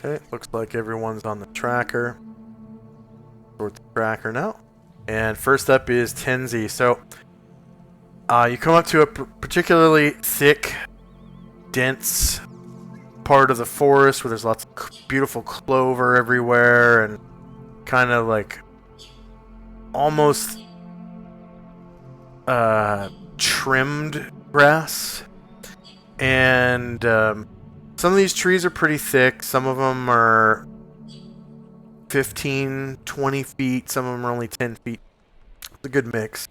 A: Okay, looks like everyone's on the tracker. Sort the tracker now. And first up is Tenzi. So, you come up to a particularly thick, dense part of the forest where there's lots of beautiful clover everywhere and kind of like almost trimmed grass. And some of these trees are pretty thick. Some of them are 15, 20 feet. Some of them are only 10 feet. It's a good mix.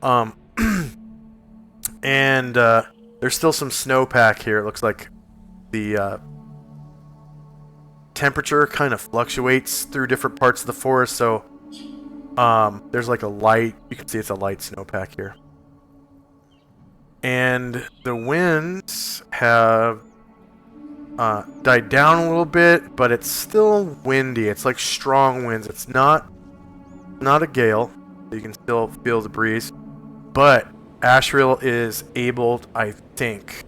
A: And there's still some snowpack here. It looks like the temperature kind of fluctuates through different parts of the forest. So there's like a light. You can see it's a light snowpack here. And the winds have died down a little bit, but it's still windy. It's like strong winds. It's not a gale. You can still feel the breeze. But Ashriel is able, I think,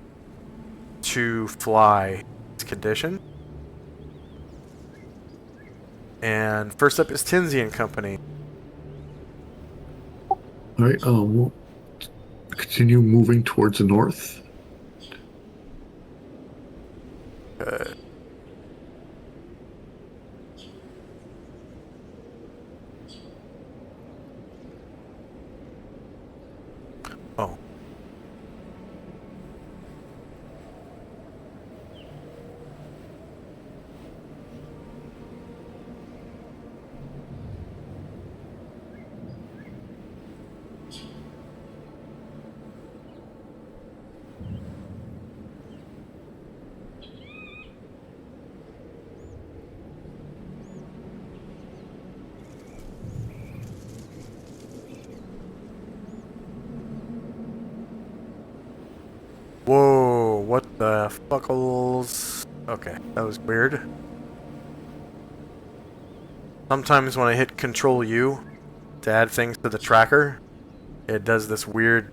A: to fly its condition. And first up is Tinsy and Company.
F: All right. We'll continue moving towards the north.
A: Okay. Oh. Whoa, what the fuckles? Okay, that was weird. Sometimes when I hit Control U to add things to the tracker, it does this weird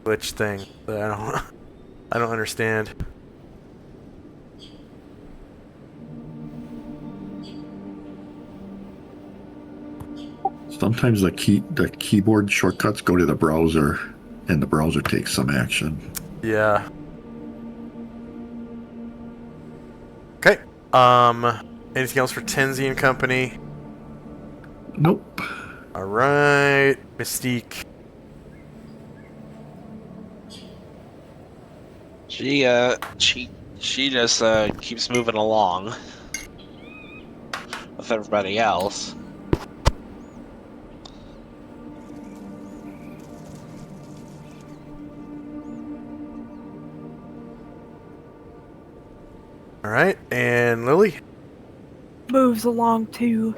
A: glitch thing that I don't understand.
F: Sometimes the keyboard shortcuts go to the browser, and the browser takes some action.
A: Yeah. Okay. Anything else for Tenzi and Company?
F: Nope.
A: All right, Mystique.
C: She just keeps moving along with everybody else.
A: All right, and Lily.
D: Moves along too.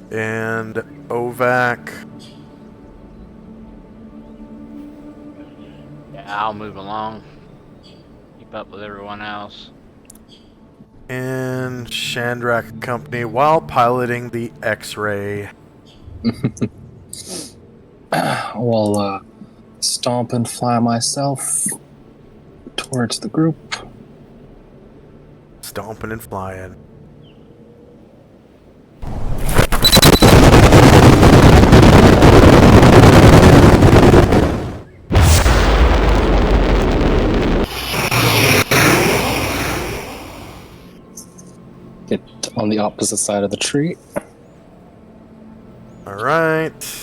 A: And Ovac.
B: Yeah, I'll move along. Keep up with everyone else.
A: And Shandrak Company while piloting the X-Ray.
E: We'll stomp and fly myself towards the group.
A: Stomping and flying.
E: Get on the opposite side of the tree.
A: All right.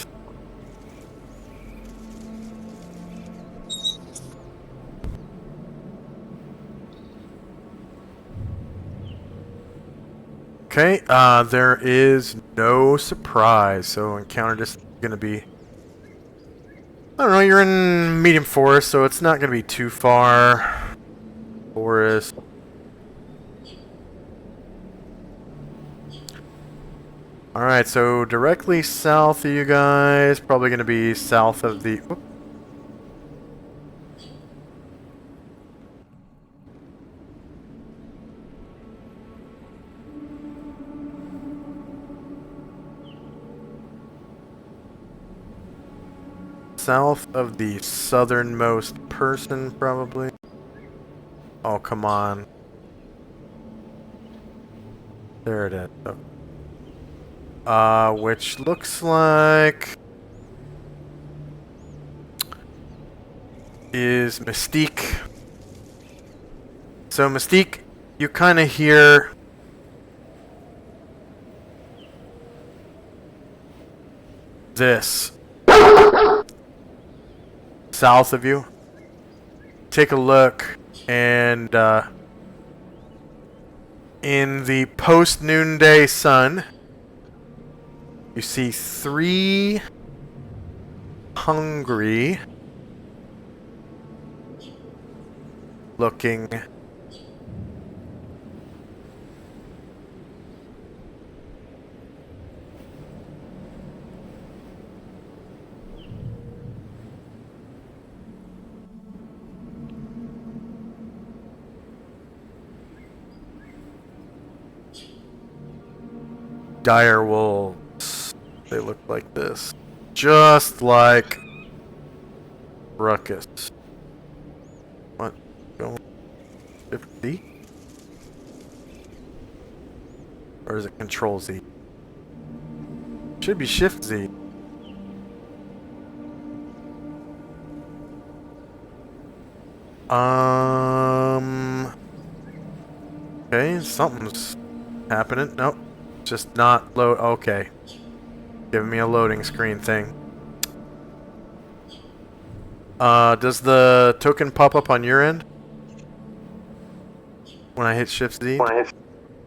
A: Okay, there is no surprise, so encounter just gonna be, I don't know, you're in medium forest, so it's not gonna be too far. Forest. Alright, so directly south of you guys, probably gonna be south of the, whoop. South of the southernmost person, probably. Oh, come on. There it is. Which looks like is Mystique. So Mystique, you kind of hear this south of you. Take a look, and in the post-noonday sun, you see 3 hungry looking dire wolves. They look like this. Just like Ruckus. What? Going 50? Or is it Control Z? Should be Shift Z. Okay, something's happening. Nope. Just not load. Okay. Giving me a loading screen thing. Does the token pop up on your end? When I hit Shift Z?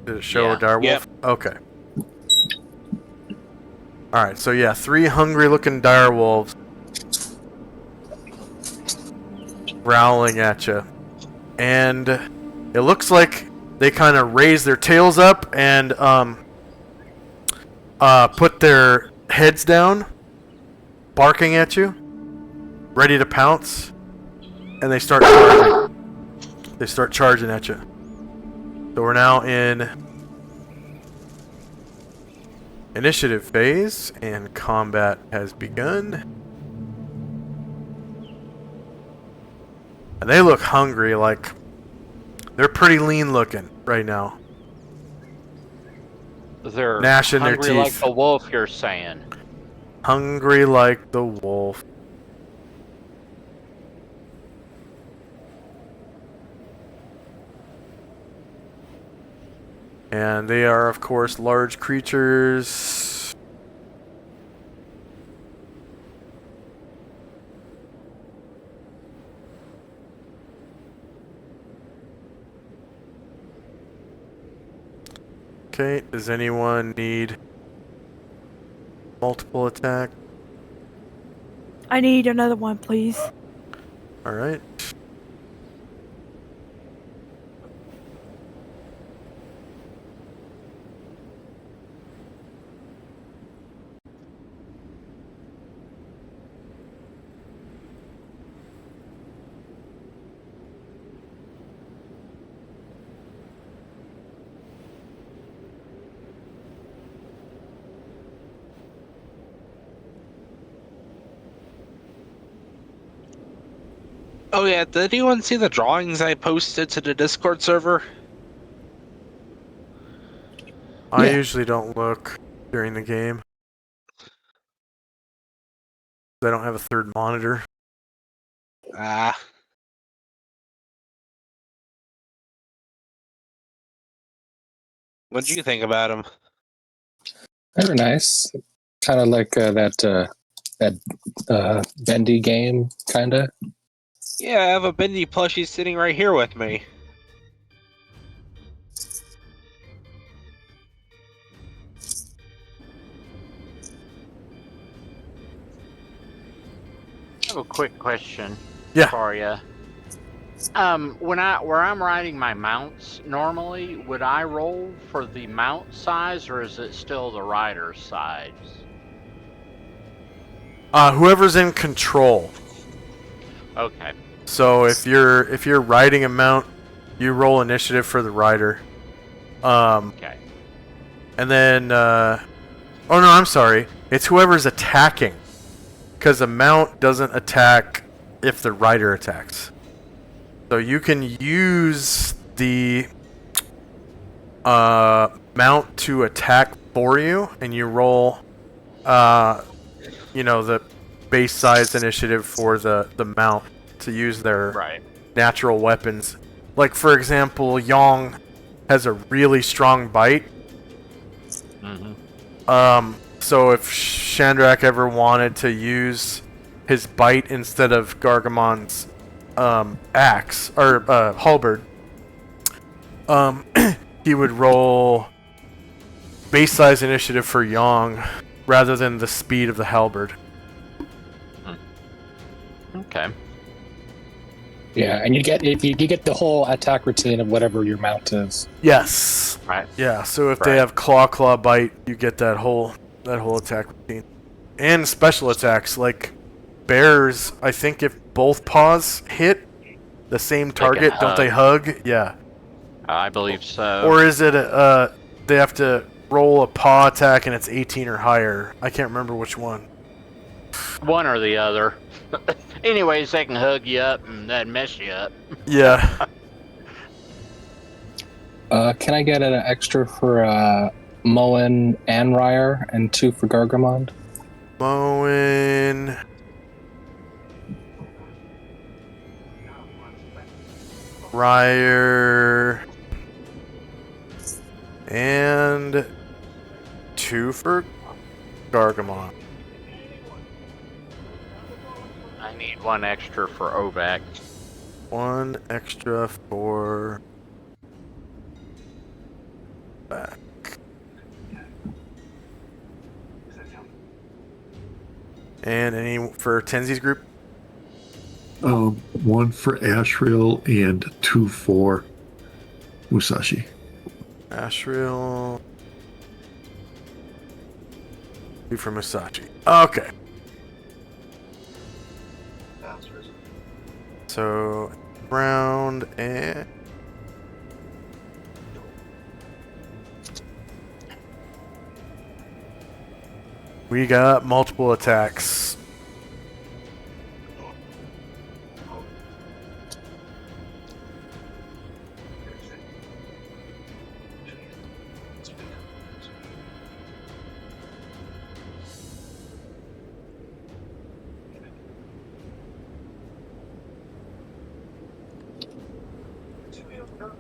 A: Did it show a direwolf?
C: Yep.
A: Okay. Alright, so yeah, 3 hungry looking direwolves growling at you. And it looks like they kind of raise their tails up and put their heads down, barking at you, ready to pounce, and they start charging. They start charging at you. So we're now in initiative phase, and combat has begun. And they look hungry, like they're pretty lean looking right now.
B: They're
A: Gnashing their
B: hungry like
A: teeth.
B: the wolf, you're saying.
A: Hungry like the wolf. And they are, of course, large creatures. Okay, does anyone need multiple attack?
D: I need another one, please.
A: Alright.
C: Oh yeah, did anyone see the drawings I posted to the Discord server?
A: I
E: Yeah.
A: usually don't look during the game. I don't have a third monitor.
C: Ah. What do you think about them?
E: They're nice. Kind of like that bendy game, kind of.
C: Yeah, I have a bendy plushie sitting right here with me.
B: I have a quick question
A: Yeah.
B: for you. Where I'm riding my mounts normally, would I roll for the mount size, or is it still the rider size?
A: Whoever's in control.
B: Okay.
A: So if you're riding a mount, you roll initiative for the rider.
B: Okay.
A: And then oh no, I'm sorry. It's whoever's attacking. Because a mount doesn't attack if the rider attacks. So you can use the mount to attack for you, and you roll, the base size initiative for the mount to use their
B: Right.
A: natural weapons. Like, for example, Yong has a really strong bite.
B: Mm-hmm.
A: So if Shandrak ever wanted to use his bite instead of Gargamon's axe or halberd, he would roll base size initiative for Yong rather than the speed of the halberd.
B: Okay.
E: Yeah, and you get the whole attack routine of whatever your mount is.
A: Yes.
B: Right.
A: Yeah. So if they
B: Right.
A: have claw bite, you get that whole attack routine, and special attacks like bears. I think if both paws hit the same target, don't they hug? Yeah.
B: I believe so.
A: Or is it they have to roll a paw attack and it's 18 or higher? I can't remember which one.
B: One or the other. Anyways, they can hug you up and then mess you up.
A: Yeah.
E: Can I get an extra for Moen and Ryer, and 2 for Gargamond?
A: Moen. Ryer. And 2 for Gargamon.
B: I need 1 extra for Ovac.
A: 1 extra for back. And any for Tenzi's group?
F: 1 for Ashriel and 2 for Musashi.
A: Ashriel. 2 for Musashi. Okay. So, round and... we got multiple attacks.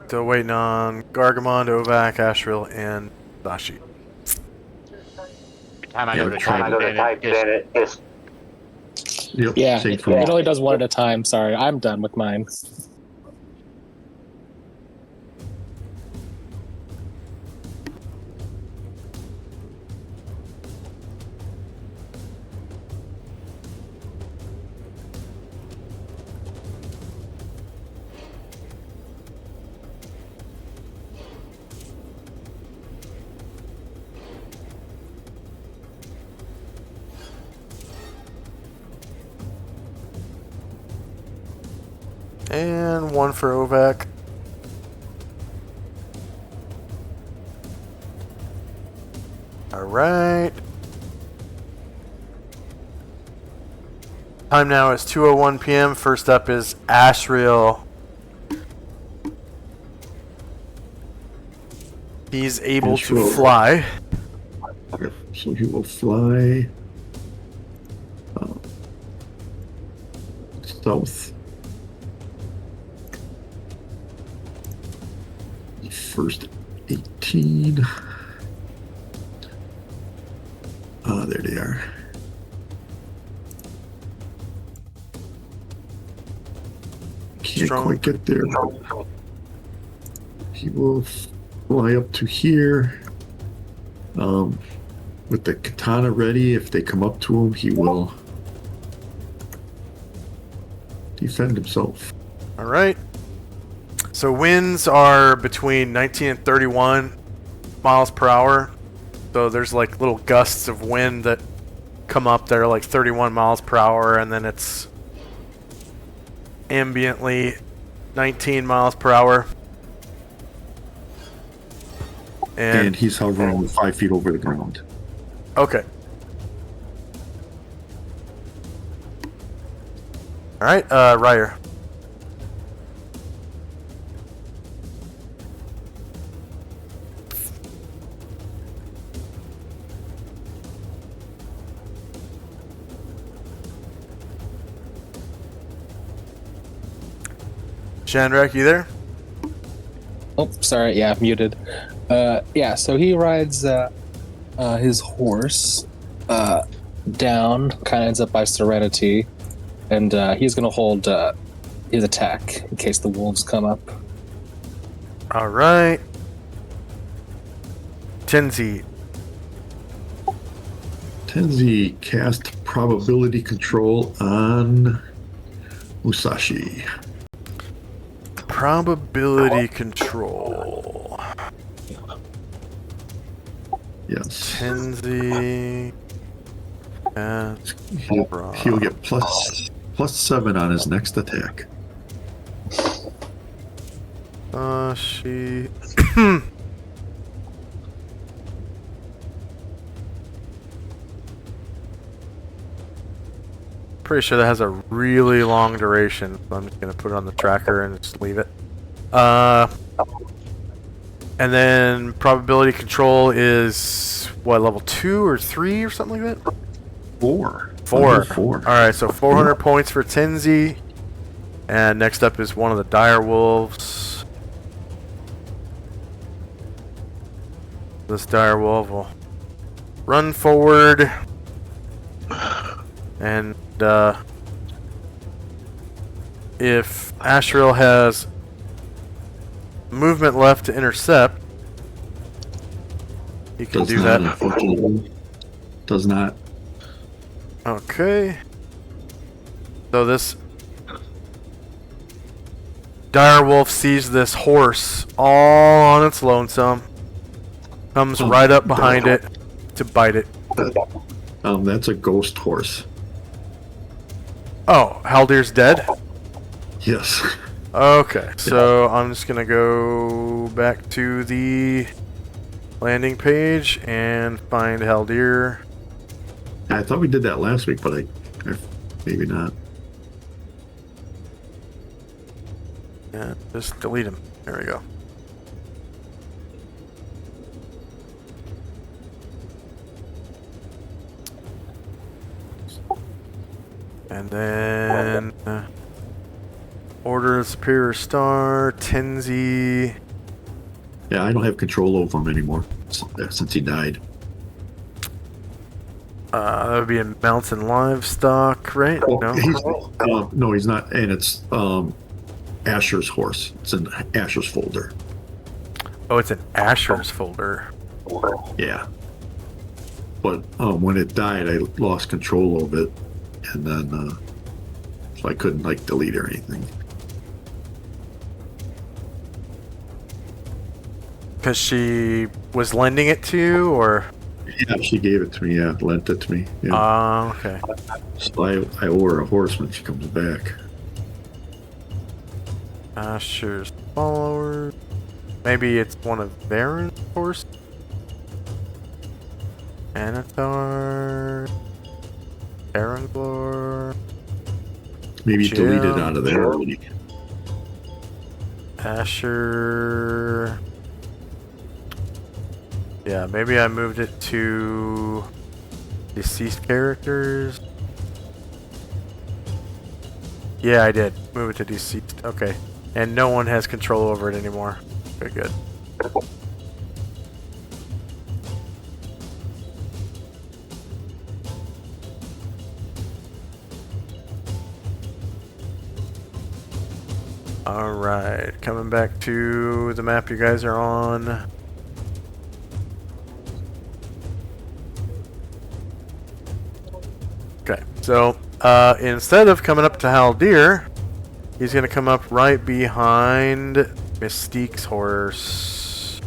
A: Still waiting on Gargamon, Ovac, Ashriel, and Dashi.
B: Every time I
F: Yeah,
B: go to
F: every
B: type in it, just
F: Yep,
E: Yeah,
F: same
E: it
F: for me.
E: only does 1 at a time. Sorry, I'm done with mine.
A: And 1 for Ovac. Alright. Time now is 2:01 p.m. First up is Ashriel. He's able to
F: Ashriel.
A: fly.
F: So he will fly south. First 18. There they are. Can't
A: Strong.
F: quite get there. He will fly up to here. With the katana ready, if they come up to him, he will defend himself.
A: Alright. So winds are between 19 and 31 miles per hour. So there's like little gusts of wind that come up there like 31 miles per hour, and then it's ambiently 19 miles per hour.
F: And he's hovering 5 feet over the ground.
A: Okay. Alright, Ryer. Chandrak, you there?
E: Oh, sorry. Yeah, muted. Yeah, so he rides his horse down, kind of ends up by Serenity, and he's going to hold his attack in case the wolves come up.
A: All right. Tenzi.
F: Tenzi cast probability control on Musashi.
A: Probability control.
F: Yes.
A: Tenzi.
F: He'll get +7 on his next attack.
A: She. Pretty sure that has a really long duration, so I'm just gonna put it on the tracker and just leave it. And then probability control is what, level 2 or 3 or something like that?
F: 4.
A: 4.
F: 4.
A: All right, so 400 points for Tenzi, and next up is one of the dire wolves. This dire wolf will run forward, and if Asriel has movement left to intercept, he can do that.
F: Unfortunately. Does not.
A: Okay. So this dire wolf sees this horse all on its lonesome, comes right up behind it to bite it.
F: That's a ghost horse.
A: Oh, Haldir's dead?
F: Yes.
A: Okay, so I'm just gonna go back to the landing page and find Haldir.
F: I thought we did that last week, but I maybe not.
A: Yeah, just delete him. There we go. And then Order of Superior Star, Tenzi.
F: Yeah, I don't have control over him anymore since he died.
A: That would be in Mountain Livestock, right? No?
F: No, he's not. And it's Asher's horse. It's in Asher's folder.
A: Oh, it's in Asher's folder.
F: Yeah. But when it died, I lost control of it. And then, so I couldn't, delete or anything.
A: Because she was lending it to you, or?
F: Yeah, she gave it to me. Yeah, lent it to me. Yeah.
A: Okay.
F: So I owe her a horse when she comes back.
A: Asher's followers. Maybe it's one of Varen's horses? Anatar. Aranglor.
F: Maybe
A: Jim.
F: delete it out of there already.
A: Asher. Yeah, maybe I moved it to deceased characters. Yeah, I did. Move it to deceased. Okay. And no one has control over it anymore. Okay, good. Alright, coming back to the map you guys are on. Okay, so instead of coming up to Haldir, he's going to come up right behind Mystique's horse.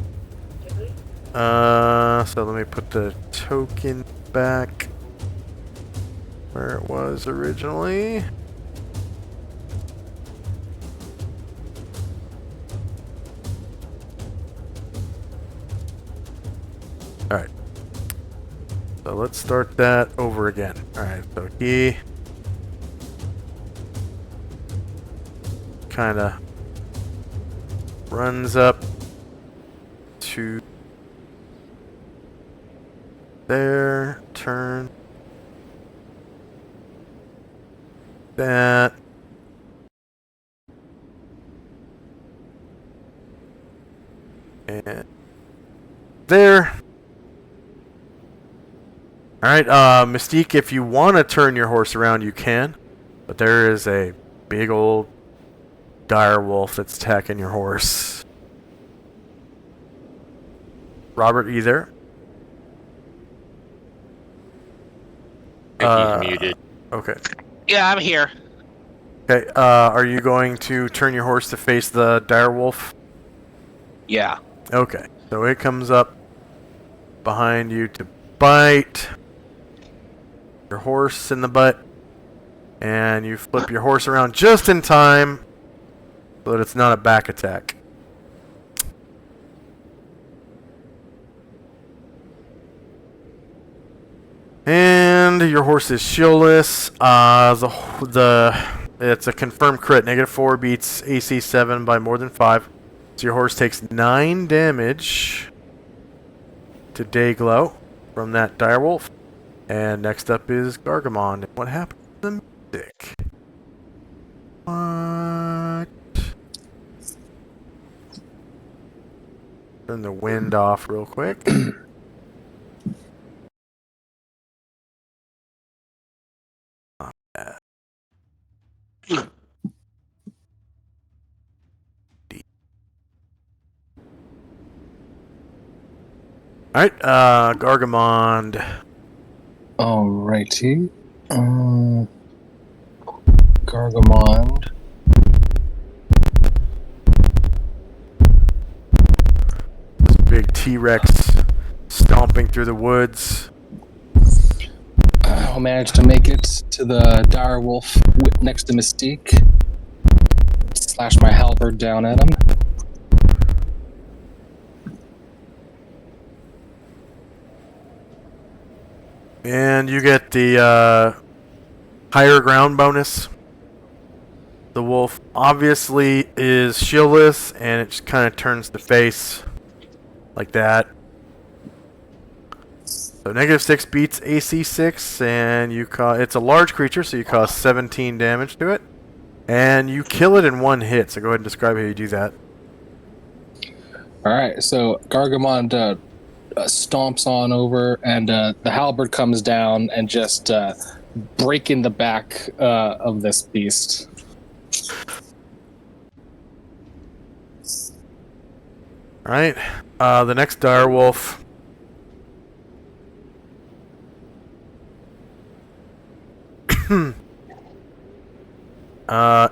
A: So let me put the token back where it was originally. Alright. So let's start that over again. Alright, so he kind of runs up to there, turn that, And there. Alright, Mystique, if you want to turn your horse around, you can. But there is a big old dire wolf that's attacking your horse. Robert, you there?
B: I think he's muted.
A: Okay.
C: Yeah, I'm here.
A: Okay, are you going to turn your horse to face the dire wolf?
C: Yeah.
A: Okay, so it comes up behind you to bite your horse in the butt, and you flip your horse around just in time so that it's not a back attack. And your horse is shieldless. It's a confirmed crit. -4 beats AC 7 by more than 5. So your horse takes 9 damage to Dayglow from that direwolf. And next up is Gargamon. What happened to the music? What? Turn the wind off real quick. Alright, Gargamond.
E: Alrighty. Gargamond.
A: This big T-Rex stomping through the woods.
E: I'll manage to make it to the direwolf next to Mystique. Slash my halberd down at him.
A: And you get the higher ground bonus. The wolf obviously is shieldless, and it just kind of turns to face like that. So -6 beats AC 6, and it's a large creature, so you cause 17 damage to it. And you kill it in one hit, so go ahead and describe how you do that.
E: Alright, so Gargamond stomps on over, and the halberd comes down and just break in the back of this beast.
A: Alright, the next direwolf.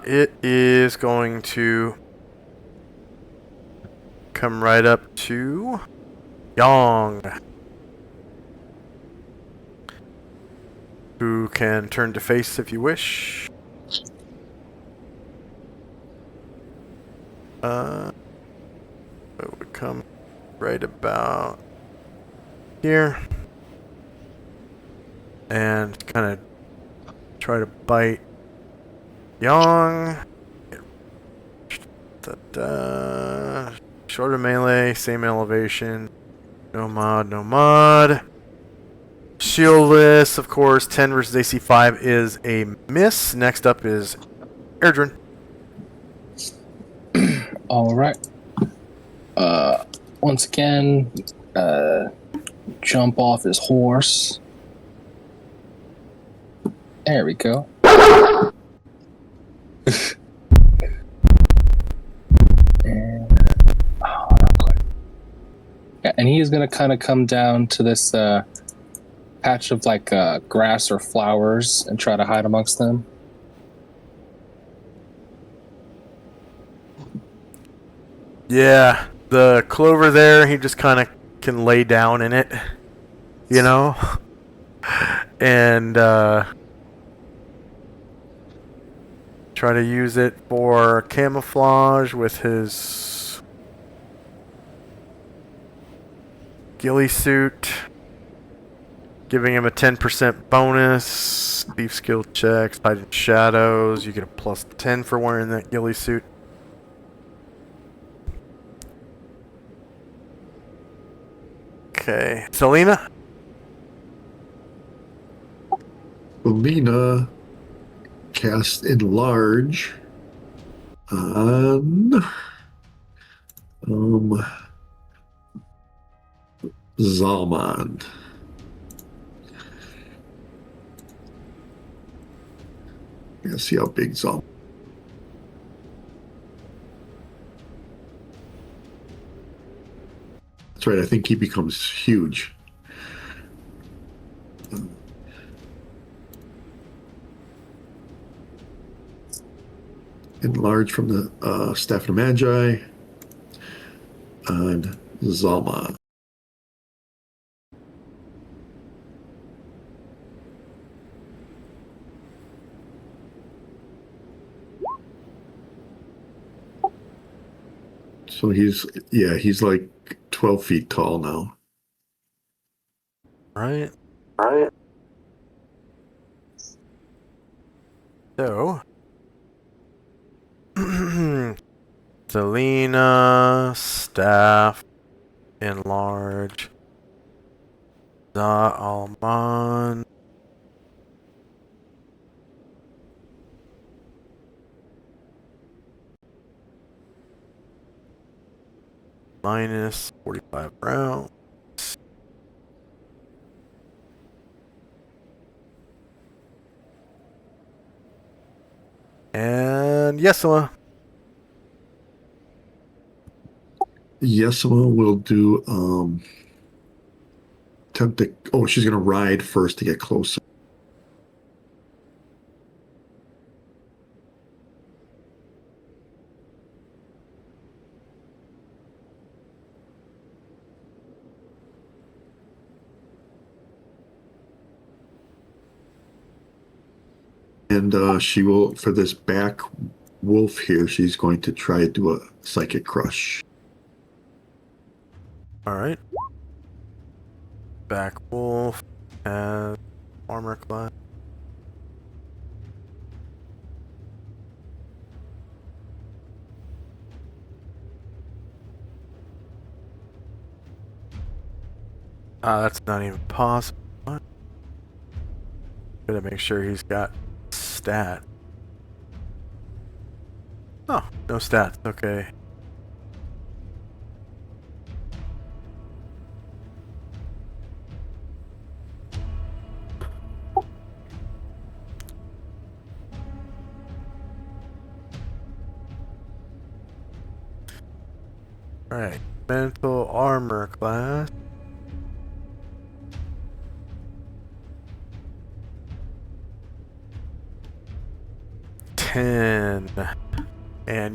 A: It is going to come right up to Yong, who can turn to face if you wish. It would come right about here and kind of try to bite Yong. Shorter melee, same elevation. No mod, no mod. Shieldless, of course. 10 versus AC 5 is a miss. Next up is Erdrin.
E: Alright. Once again, jump off his horse. There we go. Yeah, and he is going to kind of come down to this patch of like grass or flowers and try to hide amongst them.
A: Yeah, the clover there, he just kind of can lay down in it, you know? And try to use it for camouflage with his ghillie suit, giving him a 10% bonus. Thief skill checks, hide in shadows. You get a plus 10 for wearing that ghillie suit. Okay, Selena.
F: Selena cast enlarge on Zalman. Let's see how big Zalman. That's right. I think he becomes huge. Enlarge from the Staff of Magi on Zalman. So he's like 12 feet tall now.
A: Right. So, Selena, staff, enlarge, Alman. Minus 45 rounds. And Yesela.
F: Yesela will do attempt to. Oh, she's gonna ride first to get closer. And she will, for this back wolf here, she's going to try to do a psychic crush.
A: All right. Back wolf has armor class. That's not even possible. What? Gotta make sure he's got stat. Oh, no stats. Okay. Alright. Mental armor class. And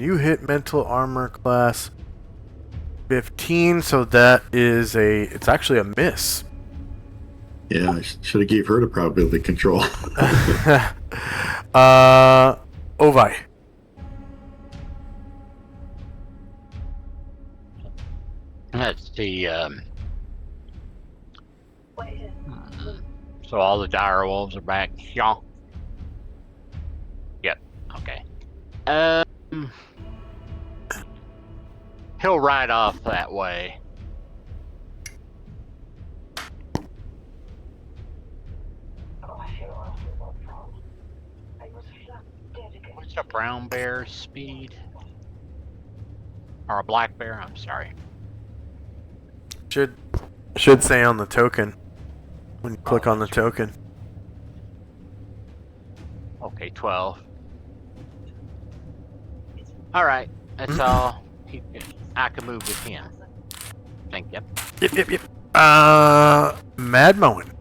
A: you hit mental armor class 15, so that is it's actually a miss.
F: Yeah, I should have gave her the probability control.
A: Ovi.
B: Let's see. So all the dire wolves are back. Yeah. Yep. Okay. He'll ride off that way. What's a brown bear's speed? Or a black bear? I'm sorry.
A: Should say on the token when you click on the token.
B: Okay, 12. All right, that's all. I can move with him. Thank you.
A: Yep. Mad Moen.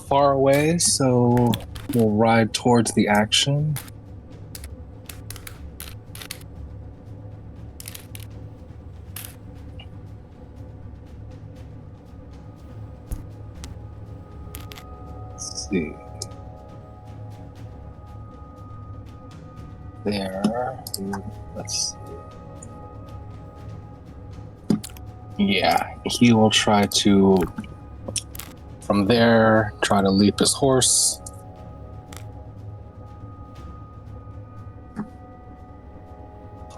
E: Far away, so we'll ride towards the action. Let's see. There. Let's see. Yeah, he will try to, from there, try to leap his horse.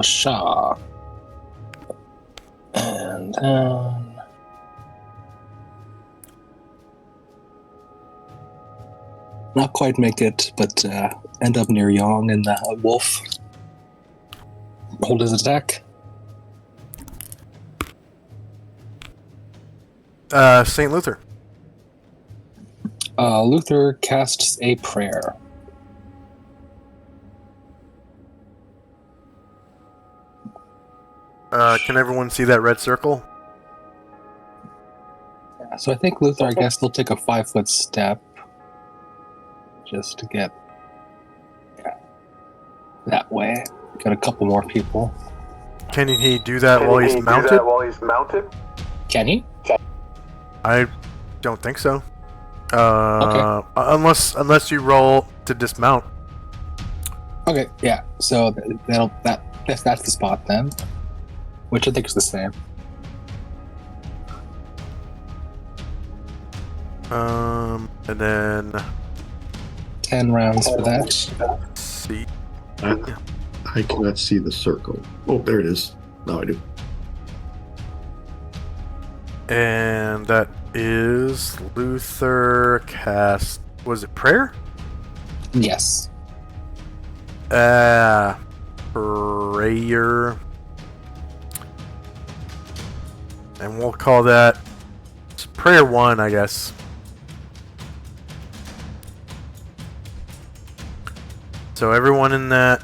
E: Pshaw. And then... not quite make it, but end up near Yong, and the wolf hold his attack.
A: Saint Luther.
E: Luther casts a prayer.
A: Can everyone see that red circle?
E: So I think Luther, I guess, will take a 5-foot step just to get that way. Get a couple more people.
A: Can he do that while he's mounted?
E: Can he?
A: I don't think so.
E: Okay.
A: Unless you roll to dismount.
E: Okay, yeah. So that's the spot then, which I think is the same.
A: And then
E: 10 rounds for that.
A: let's see.
F: I cannot see the circle. Oh, there it is. Now I do.
A: And that is Luther cast. Was it prayer?
E: Yes.
A: Prayer. And we'll call that prayer 1, I guess. So everyone in that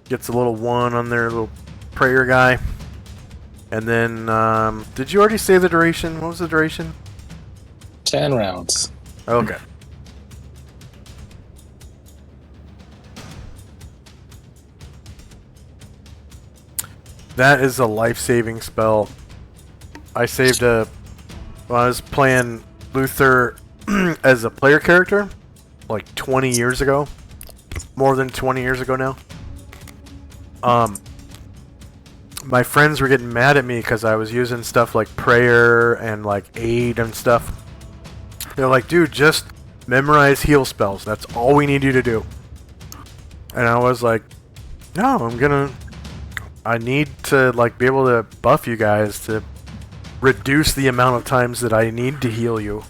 A: gets a little 1 on their little prayer guy. And then, did you already say the duration? What was the duration?
E: 10 rounds.
A: Okay. That is a life-saving spell. I saved when I was playing Luther as a player character, like 20 years ago. More than 20 years ago now. My friends were getting mad at me because I was using stuff like prayer and like aid and stuff. They're like, dude, just memorize heal spells. That's all we need you to do. And I was like, no, I need to like be able to buff you guys to reduce the amount of times that I need to heal you.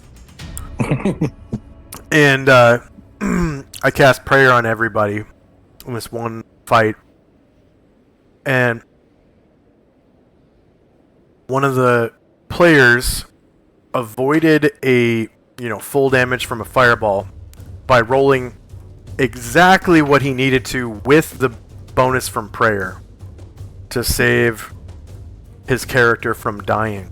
A: And I cast prayer on everybody in this one fight. And one of the players avoided a, full damage from a fireball by rolling exactly what he needed to with the bonus from prayer to save his character from dying.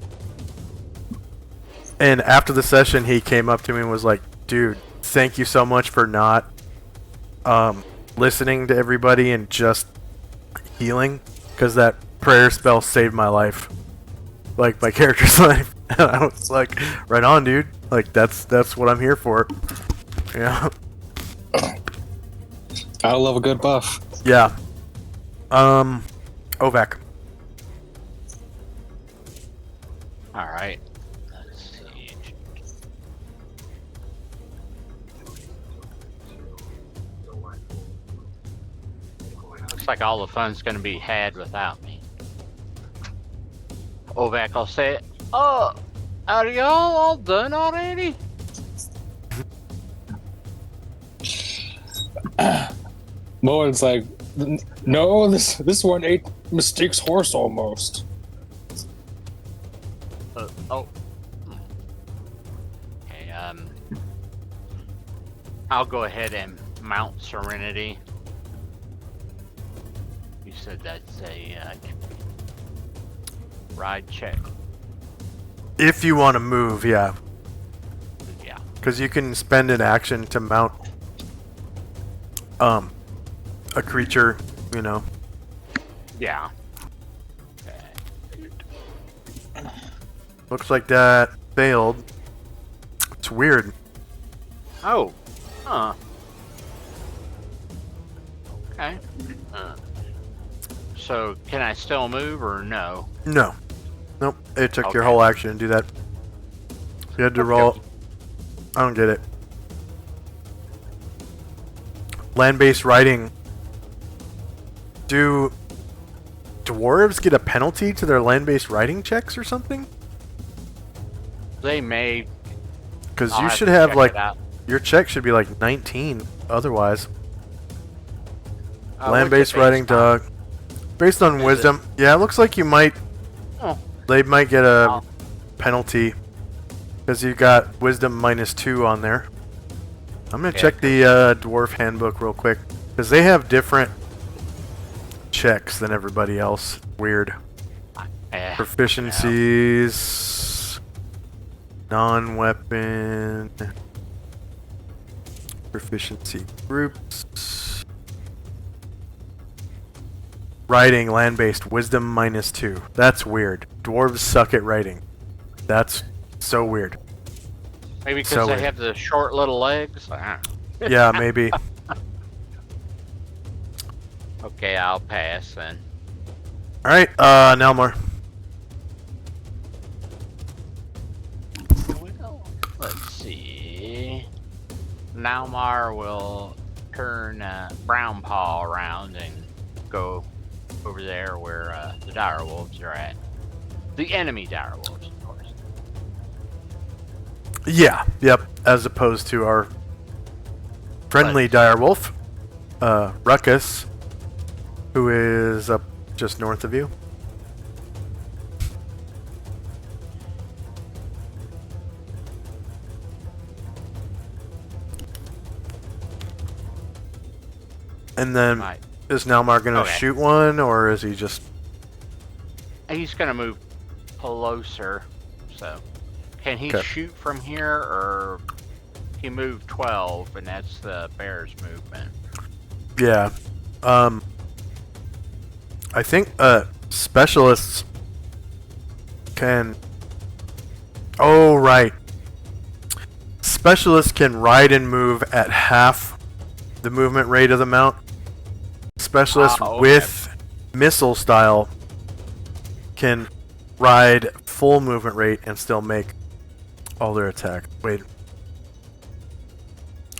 A: And after the session, he came up to me and was like, dude, thank you so much for not listening to everybody and just healing, because that prayer spell saved my life. Like, my character's life. And I was like, right on, dude. Like, that's what I'm here for. Yeah.
E: I love a good buff.
A: Yeah. Ovak.
B: Alright. Let's see. Looks like all the fun's gonna be had without me. Ovak, I'll say it. Oh, are y'all all done already?
E: Moen's like, no, this one ate Mystique's horse almost.
B: Oh. Okay, I'll go ahead and mount Serenity. You said that's a ride check.
A: If you want to move, yeah.
B: Yeah.
A: Because you can spend an action to mount a creature,
B: Yeah.
A: Looks like that failed. It's weird.
B: Oh. Huh. Okay. So, can I still move or no?
A: No. Nope. It took your
B: Okay.
A: whole action to do that. You had to roll. I don't get it. Land-based riding. Do dwarves get a penalty to their land-based riding checks or something?
B: They may.
A: Because
B: I'll
A: you
B: have
A: should
B: to
A: have
B: check
A: like
B: it out.
A: your check should be like 19 otherwise.
B: What's
A: Land-based
B: the
A: riding
B: base time?
A: dog. Based on
B: Is
A: wisdom. Yeah, it looks like you might
B: Oh.
A: they might get a
B: Oh.
A: penalty. Because you got wisdom -2 on there. I'm gonna
B: Yeah,
A: check the dwarf handbook real quick because they have different checks than everybody else. Weird. Proficiencies, non-weapon, proficiency groups, writing, land-based, wisdom -2. That's weird. Dwarves suck at writing. That's so weird.
B: Maybe because
A: So
B: they
A: weird.
B: have the short little legs.
A: Yeah, maybe.
B: Okay, I'll pass then.
A: All right, Nelmar.
B: Here we go. Let's see. Nalmar will turn Brown Paw around and go over there where the dire wolves are at. The enemy dire wolves, of course.
A: Yeah, yep. As opposed to our friendly direwolf, Ruckus, who is up just north of you. And then,
B: Right.
A: is Nalmar going to
B: Okay.
A: shoot one, or is he just...
B: He's gonna move closer, so can he
A: Okay.
B: shoot from here, or he moved 12, and that's the bear's movement?
A: Yeah. I think specialists can... Oh, right. Specialists can ride and move at half the movement rate of the mount. Specialists
B: Okay.
A: with missile style can ride full movement rate and still make all their attack. Wait.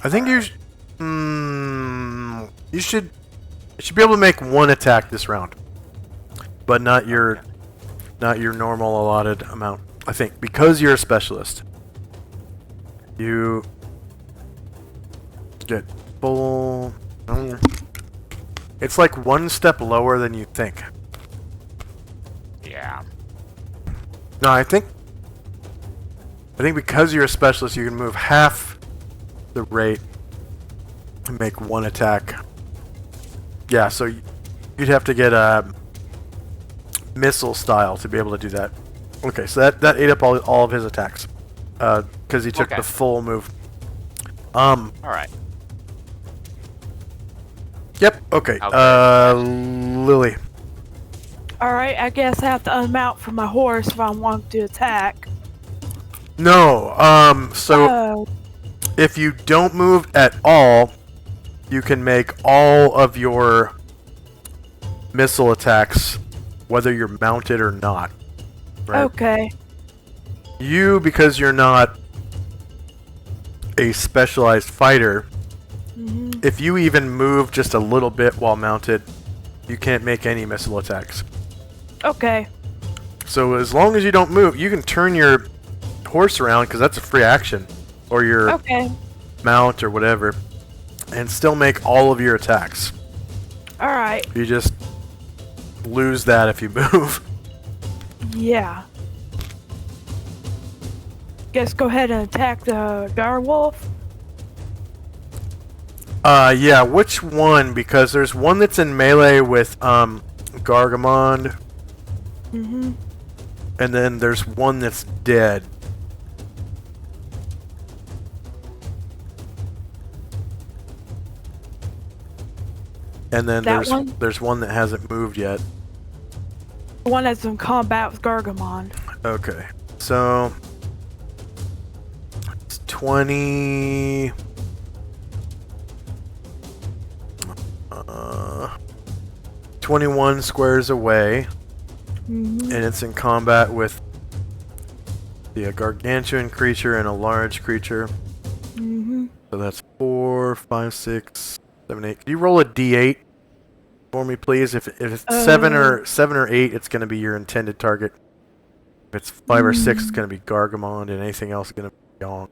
A: I think you should be able to make one attack this round, but not your normal allotted amount. I think because you're a specialist, you get full. It's like one step lower than you think.
B: Yeah.
A: No, I think because you're a specialist, you can move half the rate and make one attack. Yeah, so you'd have to get a missile style to be able to do that. Okay, so that ate up all of his attacks because he took
B: Okay.
A: the full move.
B: All right.
A: Yep. Okay.
B: Okay.
A: Lily.
D: Alright, I guess I have to unmount from my horse if I want to attack.
A: No. So
D: Oh,
A: if you don't move at all, you can make all of your missile attacks, whether you're mounted or not. Right?
D: okay.
A: You, because you're not a specialized fighter,
D: hmm
A: if you even move just a little bit while mounted, you can't make any missile attacks.
D: Okay.
A: So as long as you don't move, you can turn your horse around because that's a free action, or your
D: Okay.
A: mount or whatever, and still make all of your attacks.
D: Alright.
A: You just lose that if you move.
D: Yeah. Guess go ahead and attack the direwolf.
A: Yeah, which one? Because there's one that's in melee with Gargamond,
D: Mm-hmm.
A: and then there's one that's dead. And then
D: That one?
A: there's one that hasn't moved yet.
D: The one that's in combat with Gargamon.
A: Okay, so it's 20. 21 squares away,
D: Mm-hmm.
A: and it's in combat with a gargantuan creature and a large creature.
D: Mm-hmm.
A: So that's 4, 5, 6, 7, 8. Can you roll a d8 for me, please? If it's 7 or 8, it's going to be your intended target. If it's 5 or 6, it's going to be Gargamon, and anything else is going to be Yong.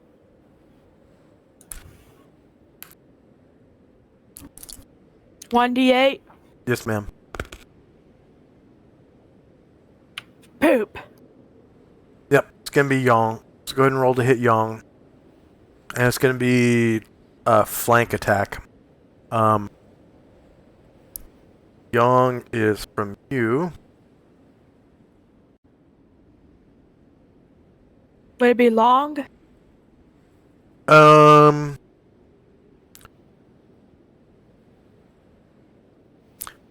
D: One d8.
A: Yes, ma'am.
D: Poop.
A: Yep, it's going to be Yong. It's go ahead and roll to hit Yong. And it's going to be a flank attack. Yong is from you.
D: Would it be long?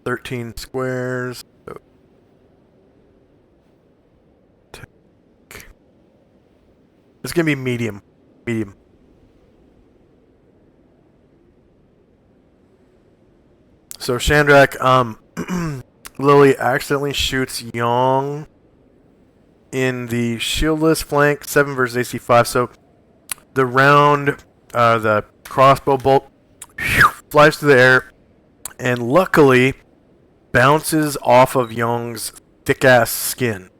A: 13 squares. So it's gonna be medium. Medium. So Shandrak, Lily accidentally shoots Yong in the shieldless flank, 7 versus AC 5. So the round, the crossbow bolt flies through the air, and luckily bounces off of Yong's thick ass skin.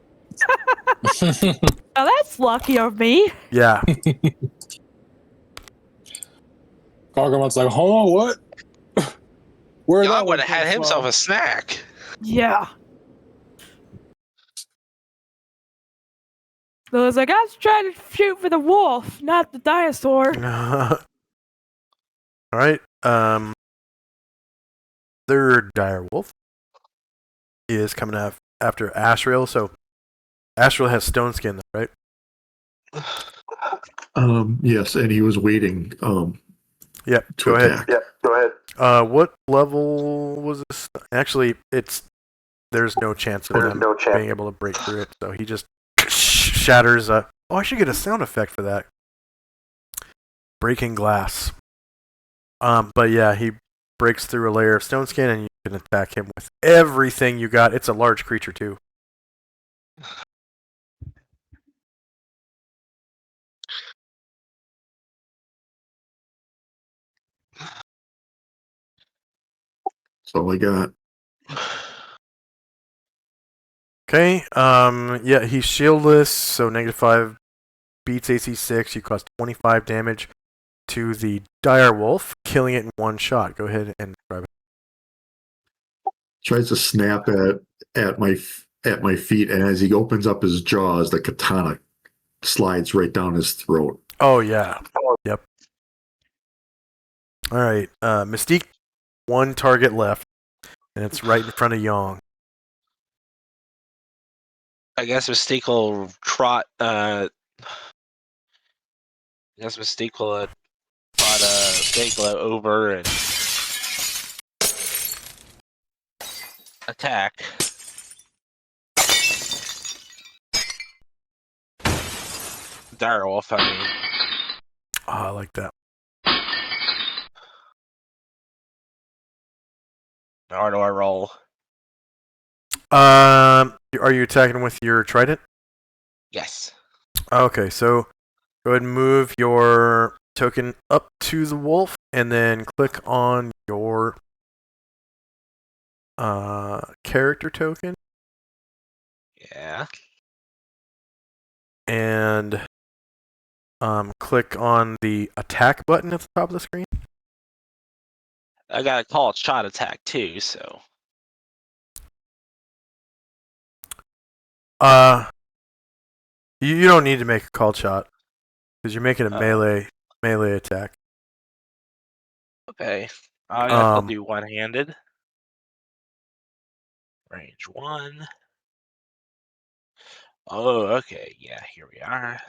D: Oh, that's lucky of me.
A: Yeah.
E: Gargamon's like, hold on, what? Where that
C: Yong
E: one
C: would have
E: come
C: had himself
E: from?
C: a snack.
D: Yeah. So I was like, I was trying to shoot for the wolf, not the dinosaur.
A: All right. Third dire wolf is coming after Ashrael. So Ashrael has stone skin, right?
F: Yes, and he was waiting
A: Yep.
F: to
A: Go ahead.
F: attack.
G: Yeah, go ahead.
A: What level was this? Actually, there's no chance of
G: There's
A: them
G: no chance.
A: being able to break through it. So he just shatters. Oh, I should get a sound effect for that. Breaking glass. But yeah, he breaks through a layer of stone skin, and you can attack him with everything you got. It's a large creature too.
F: That's all I got.
A: Okay. Yeah, he's shieldless, so -5 beats AC 6. You cause 25 damage to the dire wolf, killing it in one shot. Go ahead and describe it.
F: Tries to snap at my feet, and as he opens up his jaws, the katana slides right down his throat.
A: Oh yeah. Yep. All right. Mystique, one target left, and it's right in front of Yong.
H: I guess Mystique will trot. I guess Mystique will trot Bagla over and attack. Direwolf, I mean.
A: Oh, I like that.
H: How do I roll?
A: Are you attacking with your trident?
H: Yes.
A: Okay, so go ahead and move your token up to the wolf, and then click on your character token,
H: Yeah.
A: and click on the attack button at the top of the screen.
H: I got a call it shot attack too, so.
A: You don't need to make a called shot because you're making a melee attack.
H: Okay. I guess I'll do one-handed. Range 1. Oh, okay. Yeah, here we are.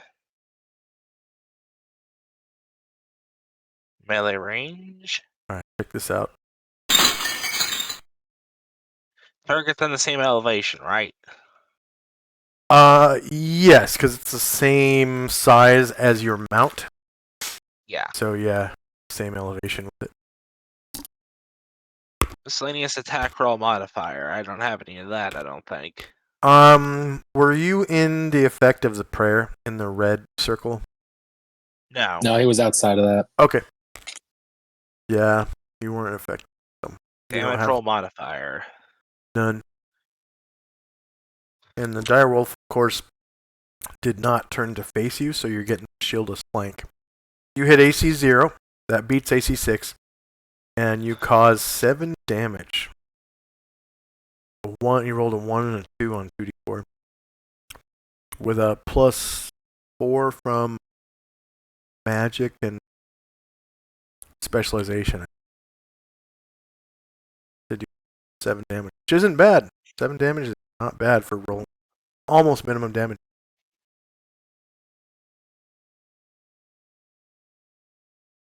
H: Melee range.
A: All right, check this out.
H: Target's on the same elevation, right?
A: Yes, because it's the same size as your mount.
H: Yeah.
A: So yeah, same elevation with it.
H: Miscellaneous attack roll modifier. I don't have any of that, I don't think.
A: Were you in the effect of the prayer in the red circle?
H: No.
E: No, he was outside of that.
A: Okay. Yeah, you weren't affected. So you don't
H: Damage
A: have
H: roll modifier.
A: none. And the direwolf, of course, did not turn to face you, so you're getting shieldless flank. You hit AC 0, that beats AC 6, and you cause 7 damage. You rolled a 1 and a 2 on 2d4. With a plus 4 from magic and specialization to do 7 damage, which isn't bad. 7 damage is not bad for rolling almost minimum damage.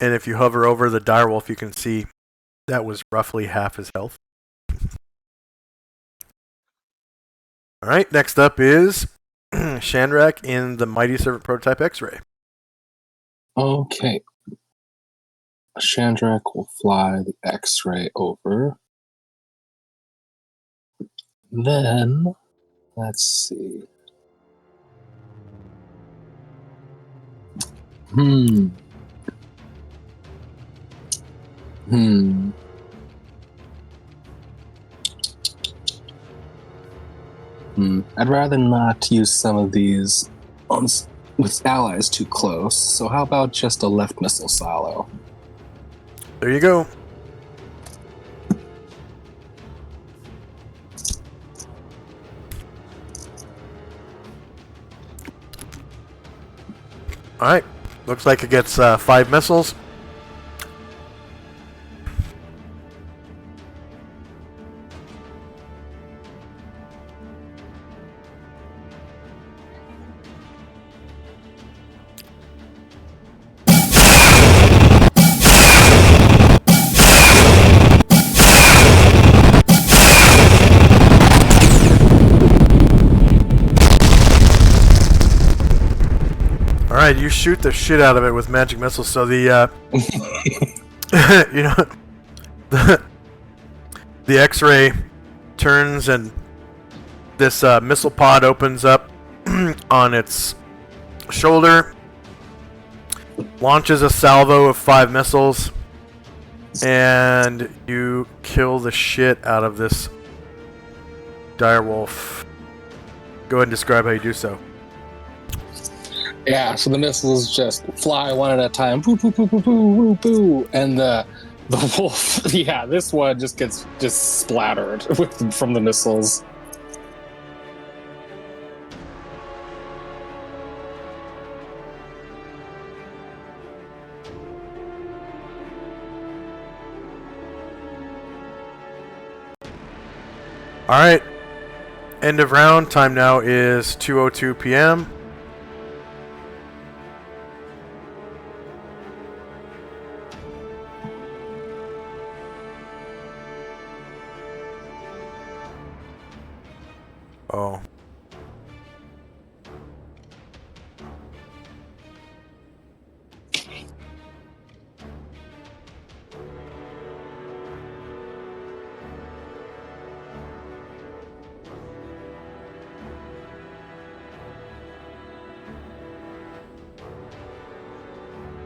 A: And if you hover over the direwolf, you can see that was roughly half his health. All right, next up is Shandrak in the Mighty Servant Prototype X-Ray.
E: Okay. Shandrak will fly the X-ray over. Then, let's see. I'd rather not use some of these with allies too close, so how about just a left missile silo?
A: There you go. Alright, looks like it gets 5 missiles. Alright, you shoot the shit out of it with magic missiles, so the, you know, the X-ray turns and this missile pod opens up on its shoulder, launches a salvo of 5 missiles, and you kill the shit out of this direwolf. Go ahead and describe how you do so.
E: Yeah, so the missiles just fly one at a time, boo, boo, boo, boo, boo, boo, boo, and the wolf, yeah, this one just gets splattered from the missiles.
A: Alright, end of round. Time now is 2:02 p.m. Oh.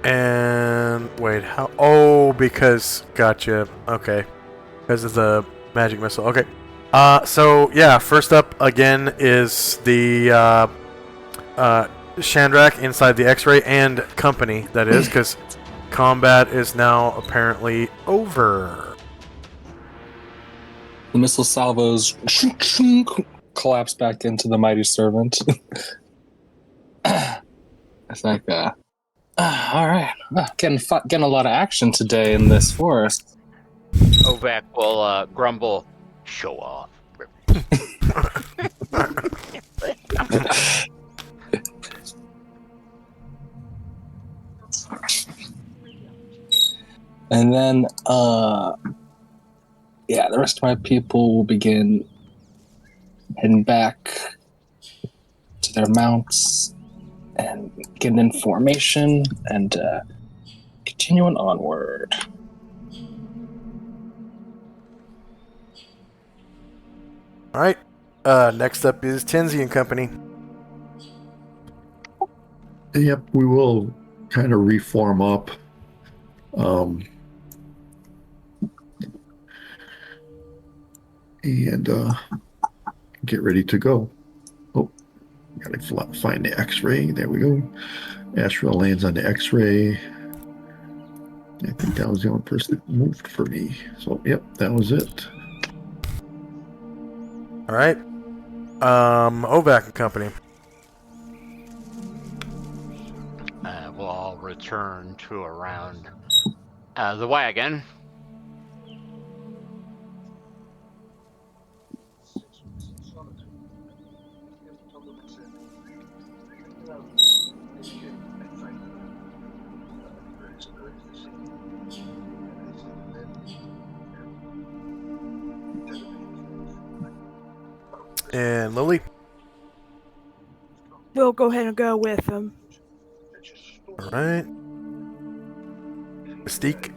A: And wait, how? Oh, because gotcha. Okay, because of the magic missile. Okay. So yeah, first up again is the Shandrak inside the X-ray and company. That is because combat is now apparently over.
E: The missile salvos collapse back into the mighty servant. It's like, all right, getting a lot of action today in this forest.
B: Ovak will grumble, show off.
E: And then, yeah, the rest of my people will begin heading back to their mounts and getting in formation and continuing onward.
A: All right. Next up is Tenzi and company.
F: Yep, we will kind of reform up. And get ready to go. Oh, gotta find the X-ray. There we go. Astral lands on the X-ray. I think that was the only person that moved for me. So, yep, that was it.
A: All right. Ovak and company.
B: return to around the wagon.
A: And Lily.
D: We'll go ahead and go with them.
A: All right. Mystique.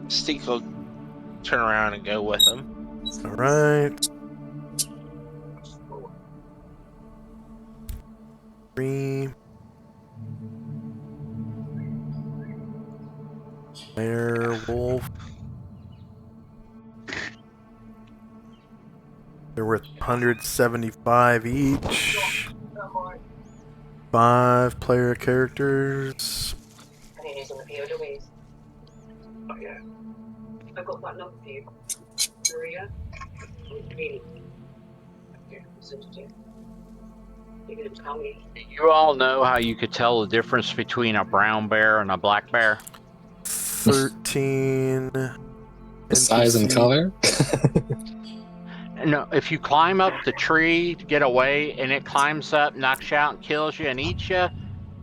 C: Mystique will turn around and go with him.
A: All right. 3. Werewolf. They're worth 175 each. 5 player characters.
I: And it is on the POWs. Oh, yeah. I've got that number for you. Maria? Really? Okay, send it to you. You're going to tell me.
B: You all know how you could tell the difference between a brown bear and a black bear?
A: 13.
E: Size and
A: NPC.
E: color?
B: No, if you climb up the tree to get away and it climbs up, knocks you out, and kills you and eats you,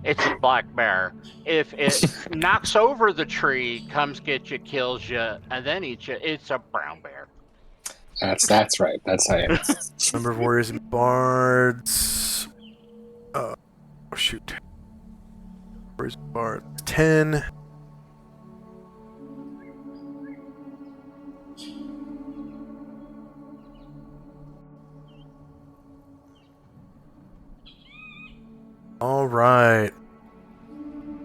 B: it's a black bear. If it knocks over the tree, comes get you, kills you, and then eats you, it's a brown bear.
E: That's right. That's how it is.
A: Number of warriors and bards. Oh shoot. Warriors and bards. 10. All right.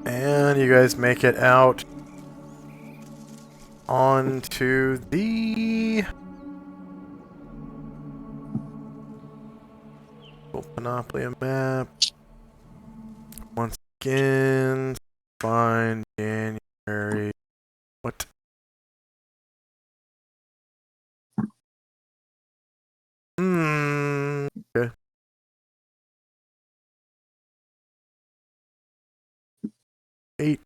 A: And you guys make it out onto the Monopoly map. Once again, find January. What? Okay. Eight.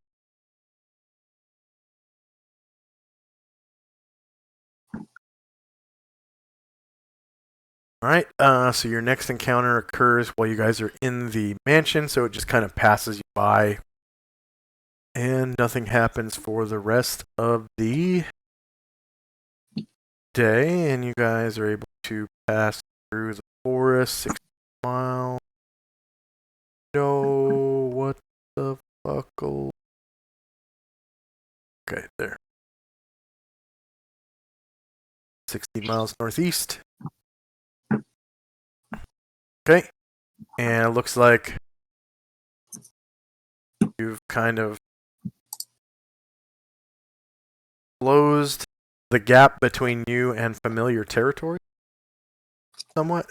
A: Alright, so your next encounter occurs while you guys are in the mansion, so it just kind of passes you by. And nothing happens for the rest of the day, and you guys are able to pass through the forest, 60 miles. No, what the fuck? Okay, there. 60 miles northeast. Okay, and it looks like you've kind of closed the gap between you and familiar territory somewhat.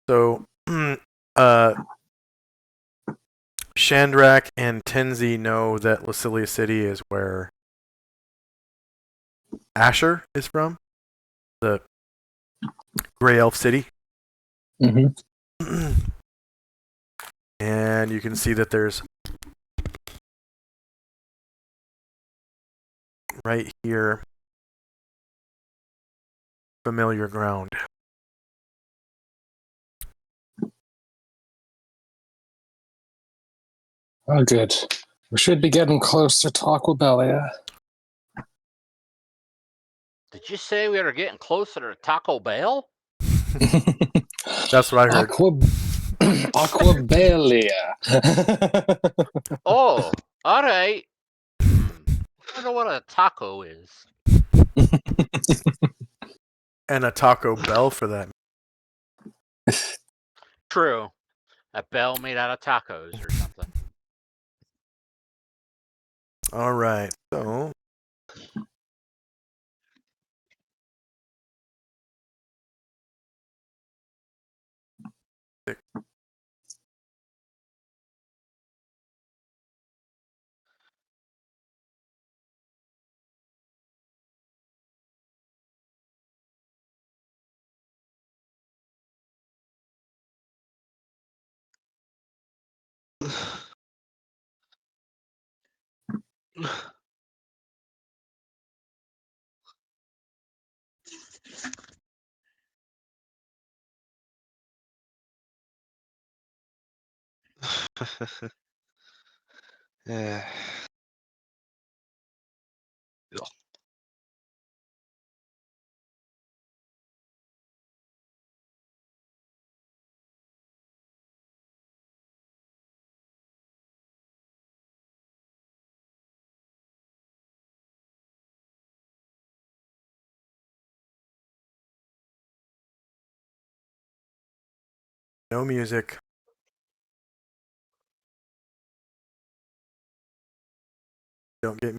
A: So, Shandrak and Tenzi know that Lacilia City is where Asher is from, the Grey Elf City.
E: Mm-hmm.
A: And you can see that there's right here familiar ground.
E: Oh, good. We should be getting closer to Taco Bell, yeah?
B: Did you say we were getting closer to Taco Bell?
A: That's what I heard.
E: Aquabelia.
B: Oh, all right. I don't know what a taco is.
A: And a Taco Bell for that.
B: True. A bell made out of tacos or something.
A: All right, so
C: Yeah. Ugh.
A: No music. Don't get me.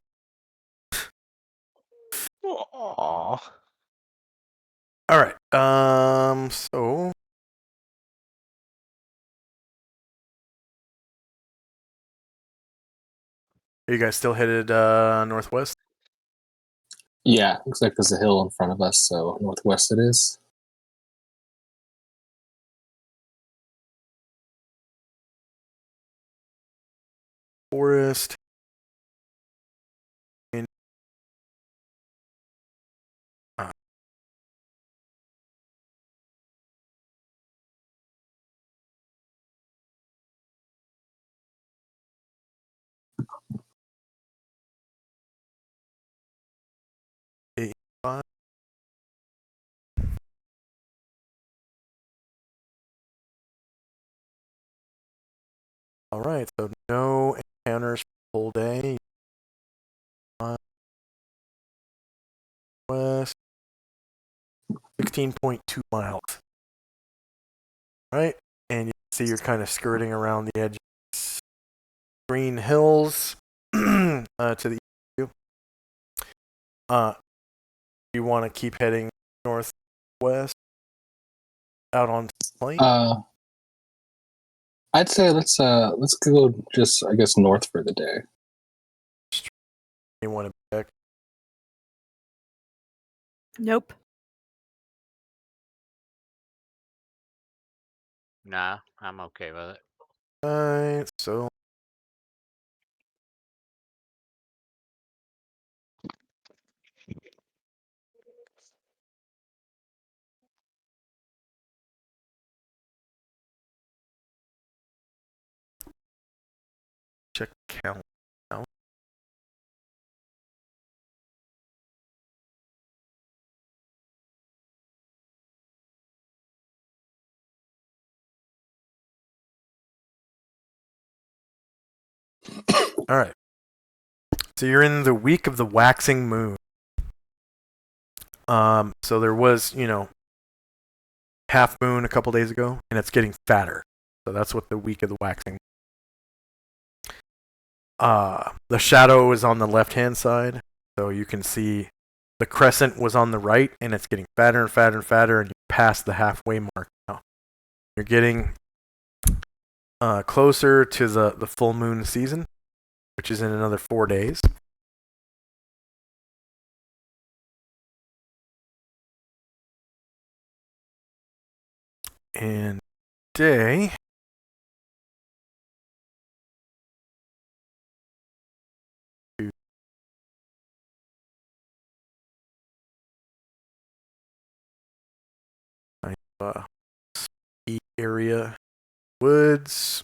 C: Aw.
A: All right. So are you guys still headed northwest?
E: Yeah, looks like there's a hill in front of us, so northwest it is.
A: Forest. And, uh, eight, five. All right. So no encounters for the whole day. West. 16.2 miles. Right? And you can see you're kind of skirting around the edge of green hills to the east of you. You want to keep heading northwest out on the plain?
E: I'd say let's go just I guess north for the day.
A: You want to back?
D: Nope.
B: Nah, I'm okay with it.
A: Alright, so check count out. All right. So you're in the week of the waxing moon. So there was, half moon a couple days ago, and it's getting fatter. So that's what the week of the waxing. The shadow is on the left-hand side, so you can see the crescent was on the right, and it's getting fatter and fatter and fatter, and you pass the halfway mark now. You're getting closer to the full moon season, which is in another 4 days. And day. Area woods.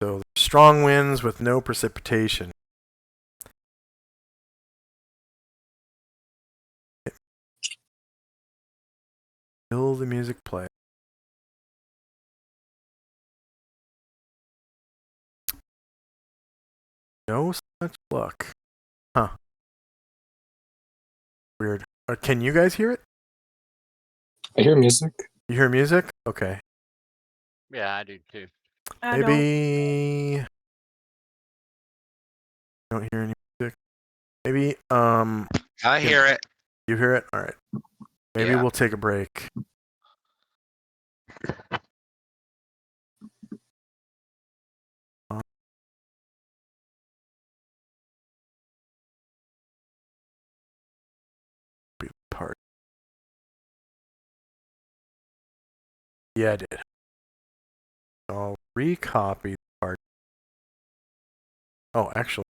A: So strong winds with no precipitation. Will the music play? No such luck. Huh. Weird. Can you guys hear it?
E: I hear music.
A: You hear music? Okay.
B: Yeah, I do too.
D: I don't.
A: Maybe don't hear any music. Maybe
C: I hear it.
A: you hear it? All right. Maybe
C: Yeah.
A: we'll take a break. Be part. Yeah, I did. I'll recopy the part. Oh, actually,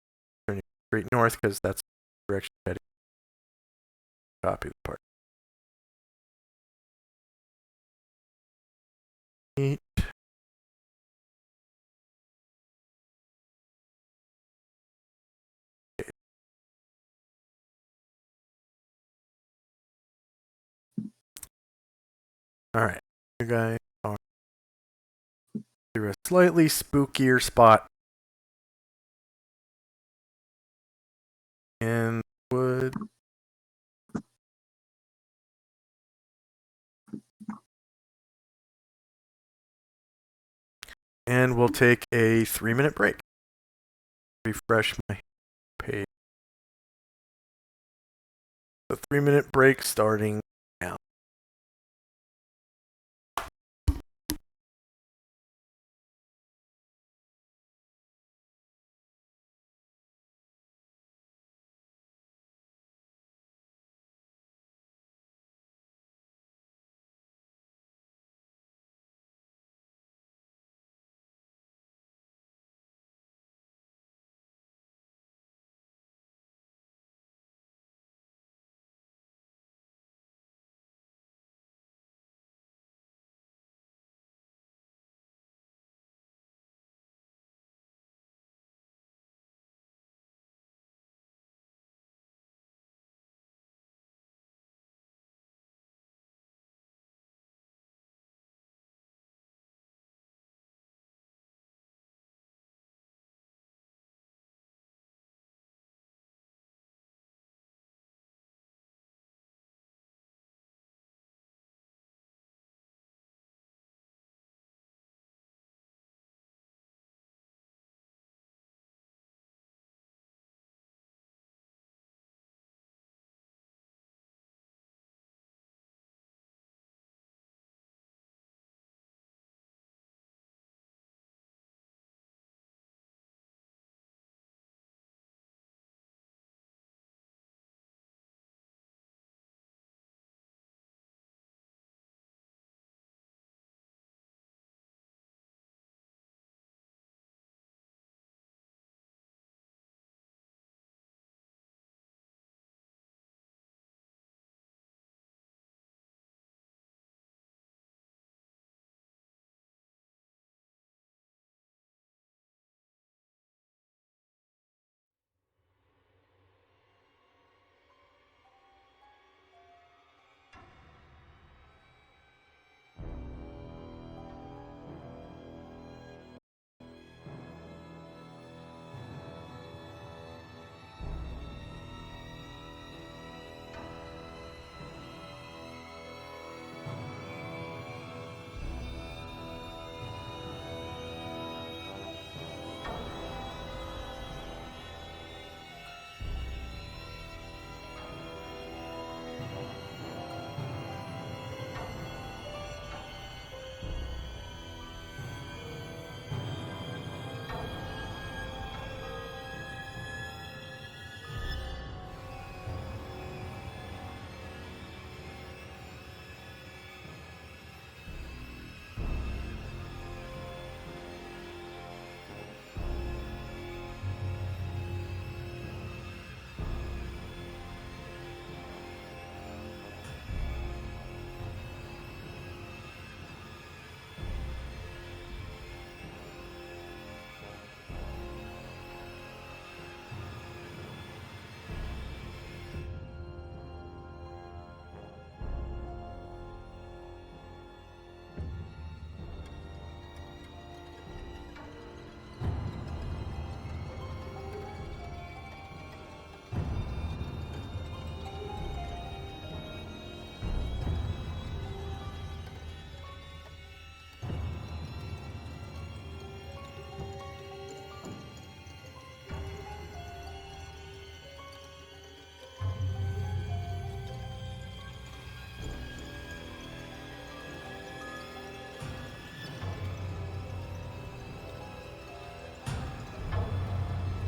A: turning straight north because that's the direction I'm heading. Copy the part. Neat. Okay. All right, you guys are through a slightly spookier spot in the wood. And we'll take a 3-minute break. Refresh my page. The 3-minute break starting now.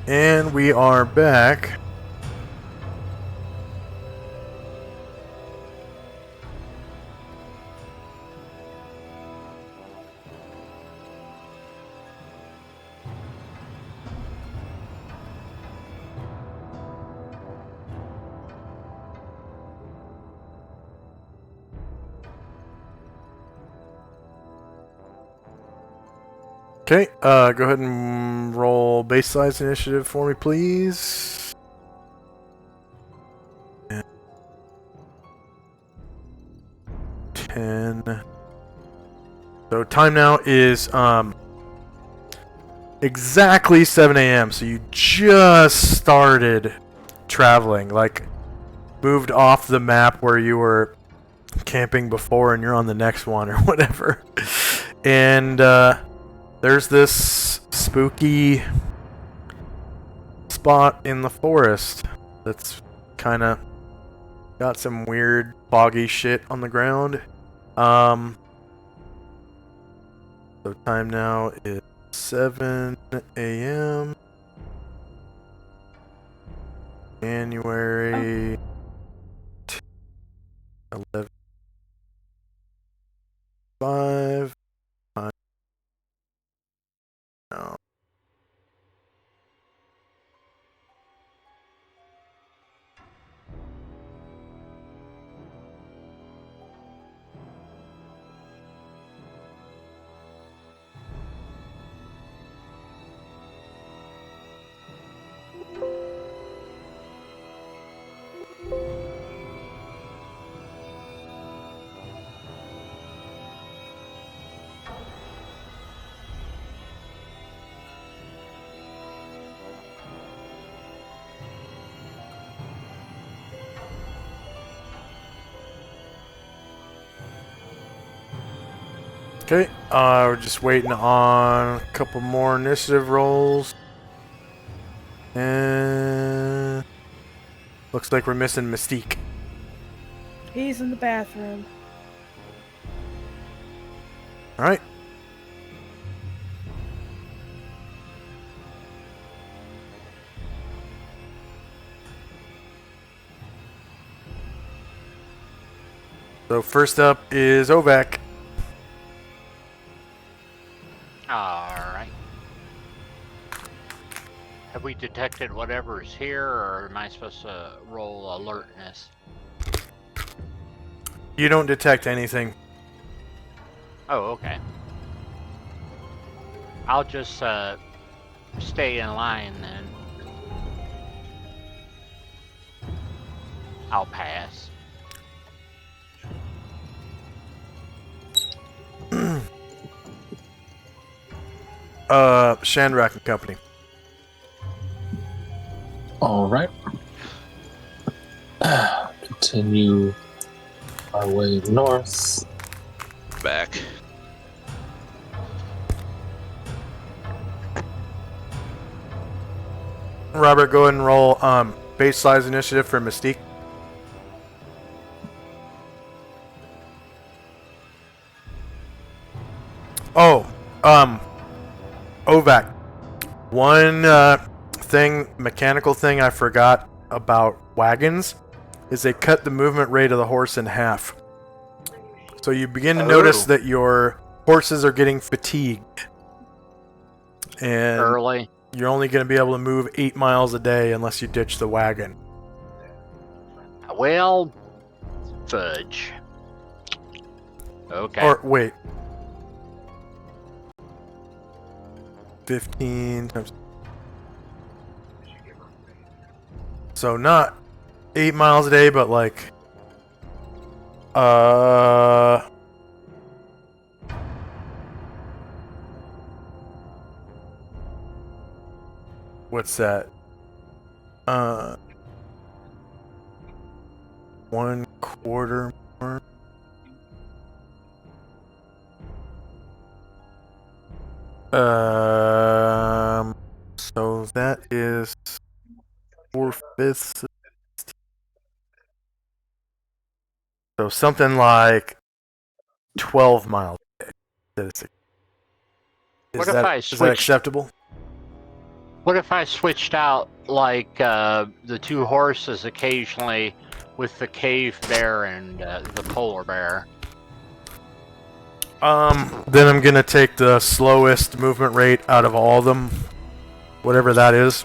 A: And we are back. Okay, go ahead and roll base size initiative for me, please. And 10. So time now is exactly 7 a.m. So you just started traveling, like moved off the map where you were camping before, and you're on the next one or whatever. And there's this spooky spot in the forest that's kind of got some weird foggy shit on the ground. So time now is 7 a.m. January 11. 5. No. Okay, we're just waiting on a couple more initiative rolls. And looks like we're missing Mystique.
D: He's in the bathroom.
A: Alright. So first up is Ovak.
B: Alright. Have we detected whatever's here, or am I supposed to roll alertness?
A: You don't detect anything.
B: Oh, okay. I'll just stay in line then. I'll pass.
A: Shandrak and Company.
E: All right. Continue our way north.
C: Back.
A: Robert, go ahead and roll base size initiative for Mystique. Oh, Ovak. One mechanical thing I forgot about wagons is they cut the movement rate of the horse in half. So you begin to notice that your horses are getting fatigued. And
B: Early.
A: you're only going to be able to move 8 miles a day unless you ditch the wagon.
B: Well, fudge. Okay.
A: Or, wait. 15 times... So not 8 miles a day, but like... What's that? 1/4 more. So that is 4/5. So something like 12 miles. Is
B: What if
A: that,
B: I
A: is that
B: switched?
A: acceptable?
B: What if I switched out like the two horses occasionally with the cave bear and the polar bear?
A: Then I'm gonna take the slowest movement rate out of all of them, whatever that is.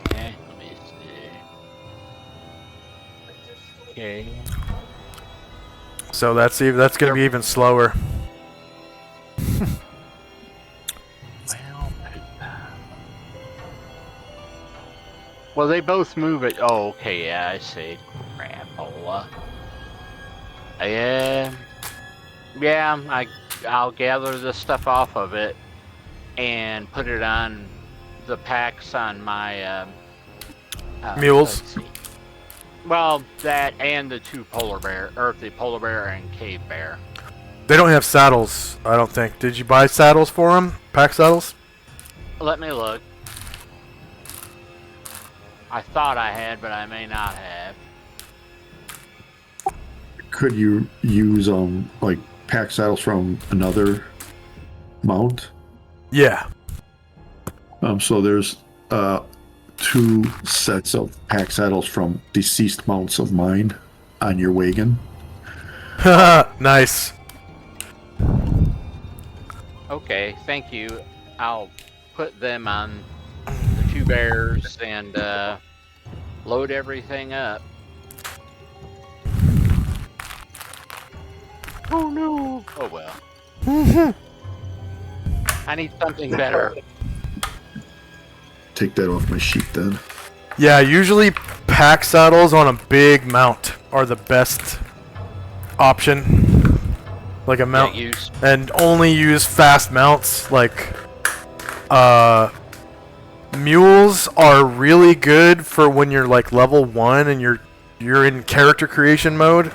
B: Okay, let me see. Okay.
A: So that's gonna be even slower.
B: Well, they both move it. Oh, okay, yeah, I see. Crapola. I'll gather the stuff off of it and put it on the packs on my
A: Mules.
B: let's see. Well, that and the two polar bear, or the polar bear and cave bear.
A: They don't have saddles, I don't think. Did you buy saddles for them? Pack saddles?
B: Let me look. I thought I had, but I may not have.
F: Could you use like pack saddles from another mount?
A: Yeah.
F: So there's 2 sets of pack saddles from deceased mounts of mine on your wagon.
A: Nice.
B: Okay, thank you. I'll put them on the 2 bears and load everything up. Oh no! Oh well. I need something better.
F: Take that off my sheet then.
A: Yeah, usually pack saddles on a big mount are the best option. Like a mount.
B: Yeah, use.
A: And only use fast mounts. Like, mules are really good for when you're like level 1 and you're in character creation mode.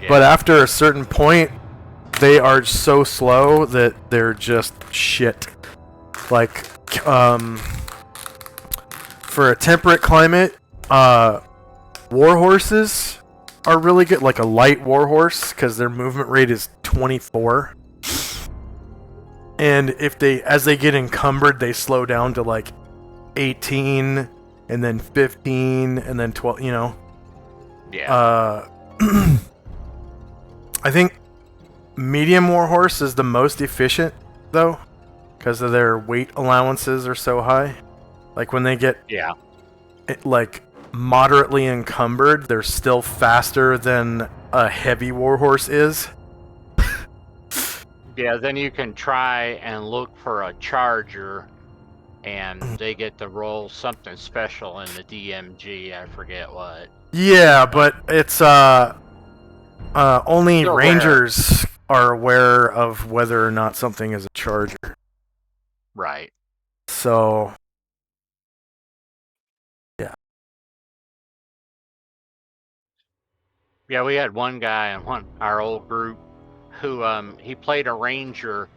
B: Yeah.
A: But after a certain point, they are so slow that they're just shit. Like, for a temperate climate, war horses are really good. Like a light war horse, because their movement rate is 24. And if as they get encumbered, they slow down to like 18, and then 15, and then 12. You know.
B: Yeah.
A: I think medium warhorse is the most efficient, though, because of their weight allowances are so high. Like when they get like moderately encumbered, they're still faster than a heavy warhorse is.
B: Yeah, then you can try and look for a charger, and they get to roll something special in the DMG. I forget what.
A: Yeah, but it's only
B: Still
A: rangers are aware of whether or not something is a charger.
B: Right.
A: So, yeah.
B: Yeah, we had one guy in our old group who he played a ranger,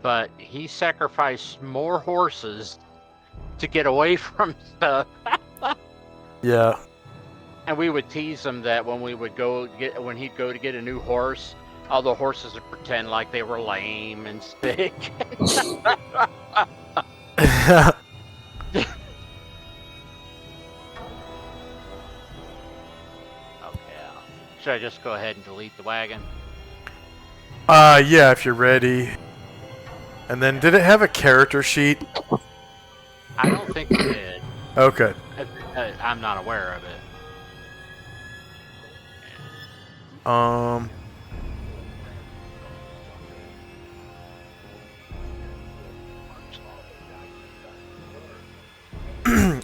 B: but he sacrificed more horses to get away from stuff.
A: Yeah.
B: And we would tease him that when he'd go to get a new horse, all the horses would pretend like they were lame and sick. Should I just go ahead and delete the wagon?
A: Yeah, if you're ready. And then, did it have a character sheet?
B: I don't think it did.
A: Okay.
B: I'm not aware of it.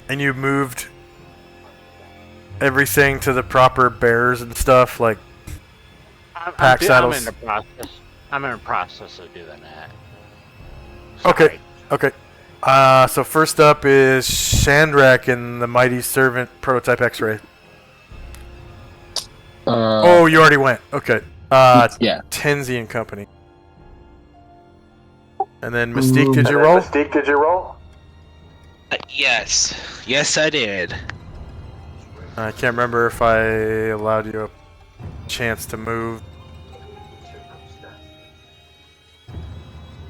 A: And you moved everything to the proper bears and stuff, like pack saddles.
B: I'm in the process of doing that.
A: Okay. Okay. So first up is Shandrak and the Mighty Servant Prototype X-Ray. Oh, you already went. Okay.
E: Yeah.
A: Tenzi and Company. And then Mystique, did you roll?
H: Yes. Yes, I did.
A: I can't remember if I allowed you a chance to move.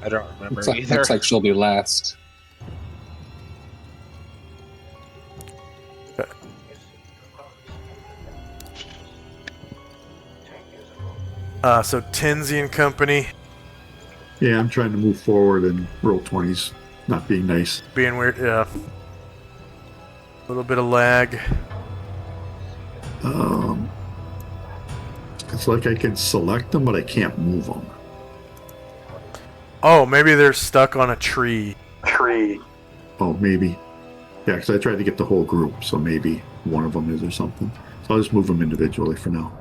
H: I don't remember
E: Looks
H: either.
E: like she'll be last.
A: So Tenzi and Company.
F: Yeah, I'm trying to move forward and roll 20s, not being nice.
A: Being weird, yeah. A little bit of lag.
F: It's like I can select them, but I can't move them.
A: Oh, maybe they're stuck on a tree.
F: Oh, maybe. Yeah, because I tried to get the whole group, so maybe one of them is or something. So I'll just move them individually for now.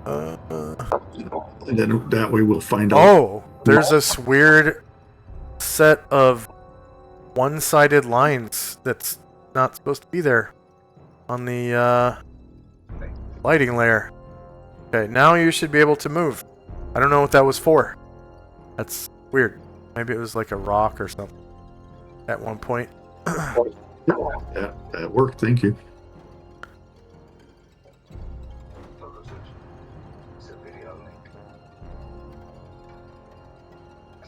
F: And then that way we'll find out.
A: Oh, there's this weird set of one-sided lines that's not supposed to be there on the lighting layer. Okay, now you should be able to move. I don't know what that was for. That's weird. Maybe it was like a rock or something at one point.
F: Yeah, that worked. Thank you.
G: It's a video link. I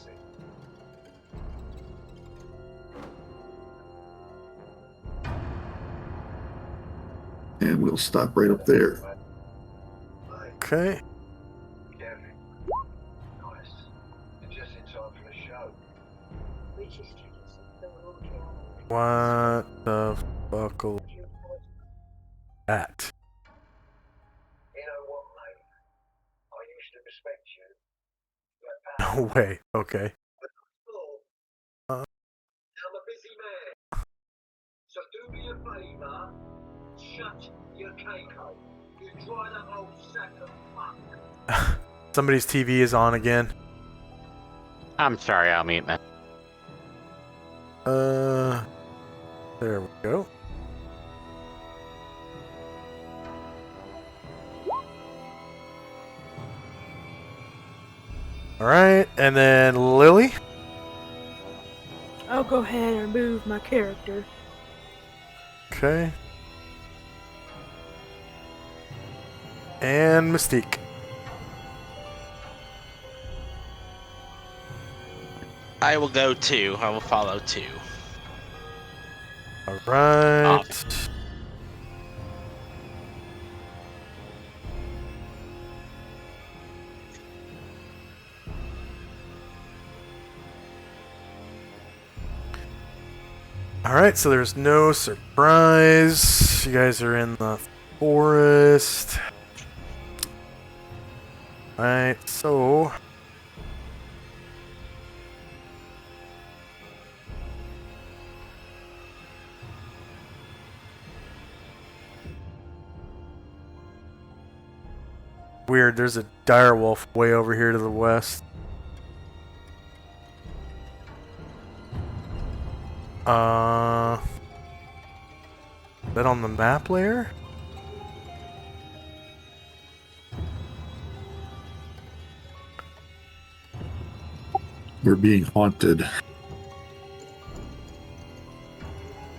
G: see.
F: And we'll stop right up there.
A: Okay.
G: Kevin. Nice. You're just in time for the show.
I: Which is tricky. The road
A: What the buckle at?
G: You know what, mate? I used to respect you. But
A: No way. Okay.
G: I'm a busy man. So do me a favour. Shut your cake-o. You dried up old sack of fuck.
A: Somebody's TV is on again.
B: I'm sorry, I'll mute man.
A: There we go. All right, and then Lily.
D: I'll go ahead and remove my character.
A: Okay. And Mystique.
H: I will go 2. I will follow 2.
A: All right. All right, so there's no surprise. You guys are in the forest. All right, so weird. There's a direwolf way over here to the west. Is that on the map layer?
F: We're being haunted.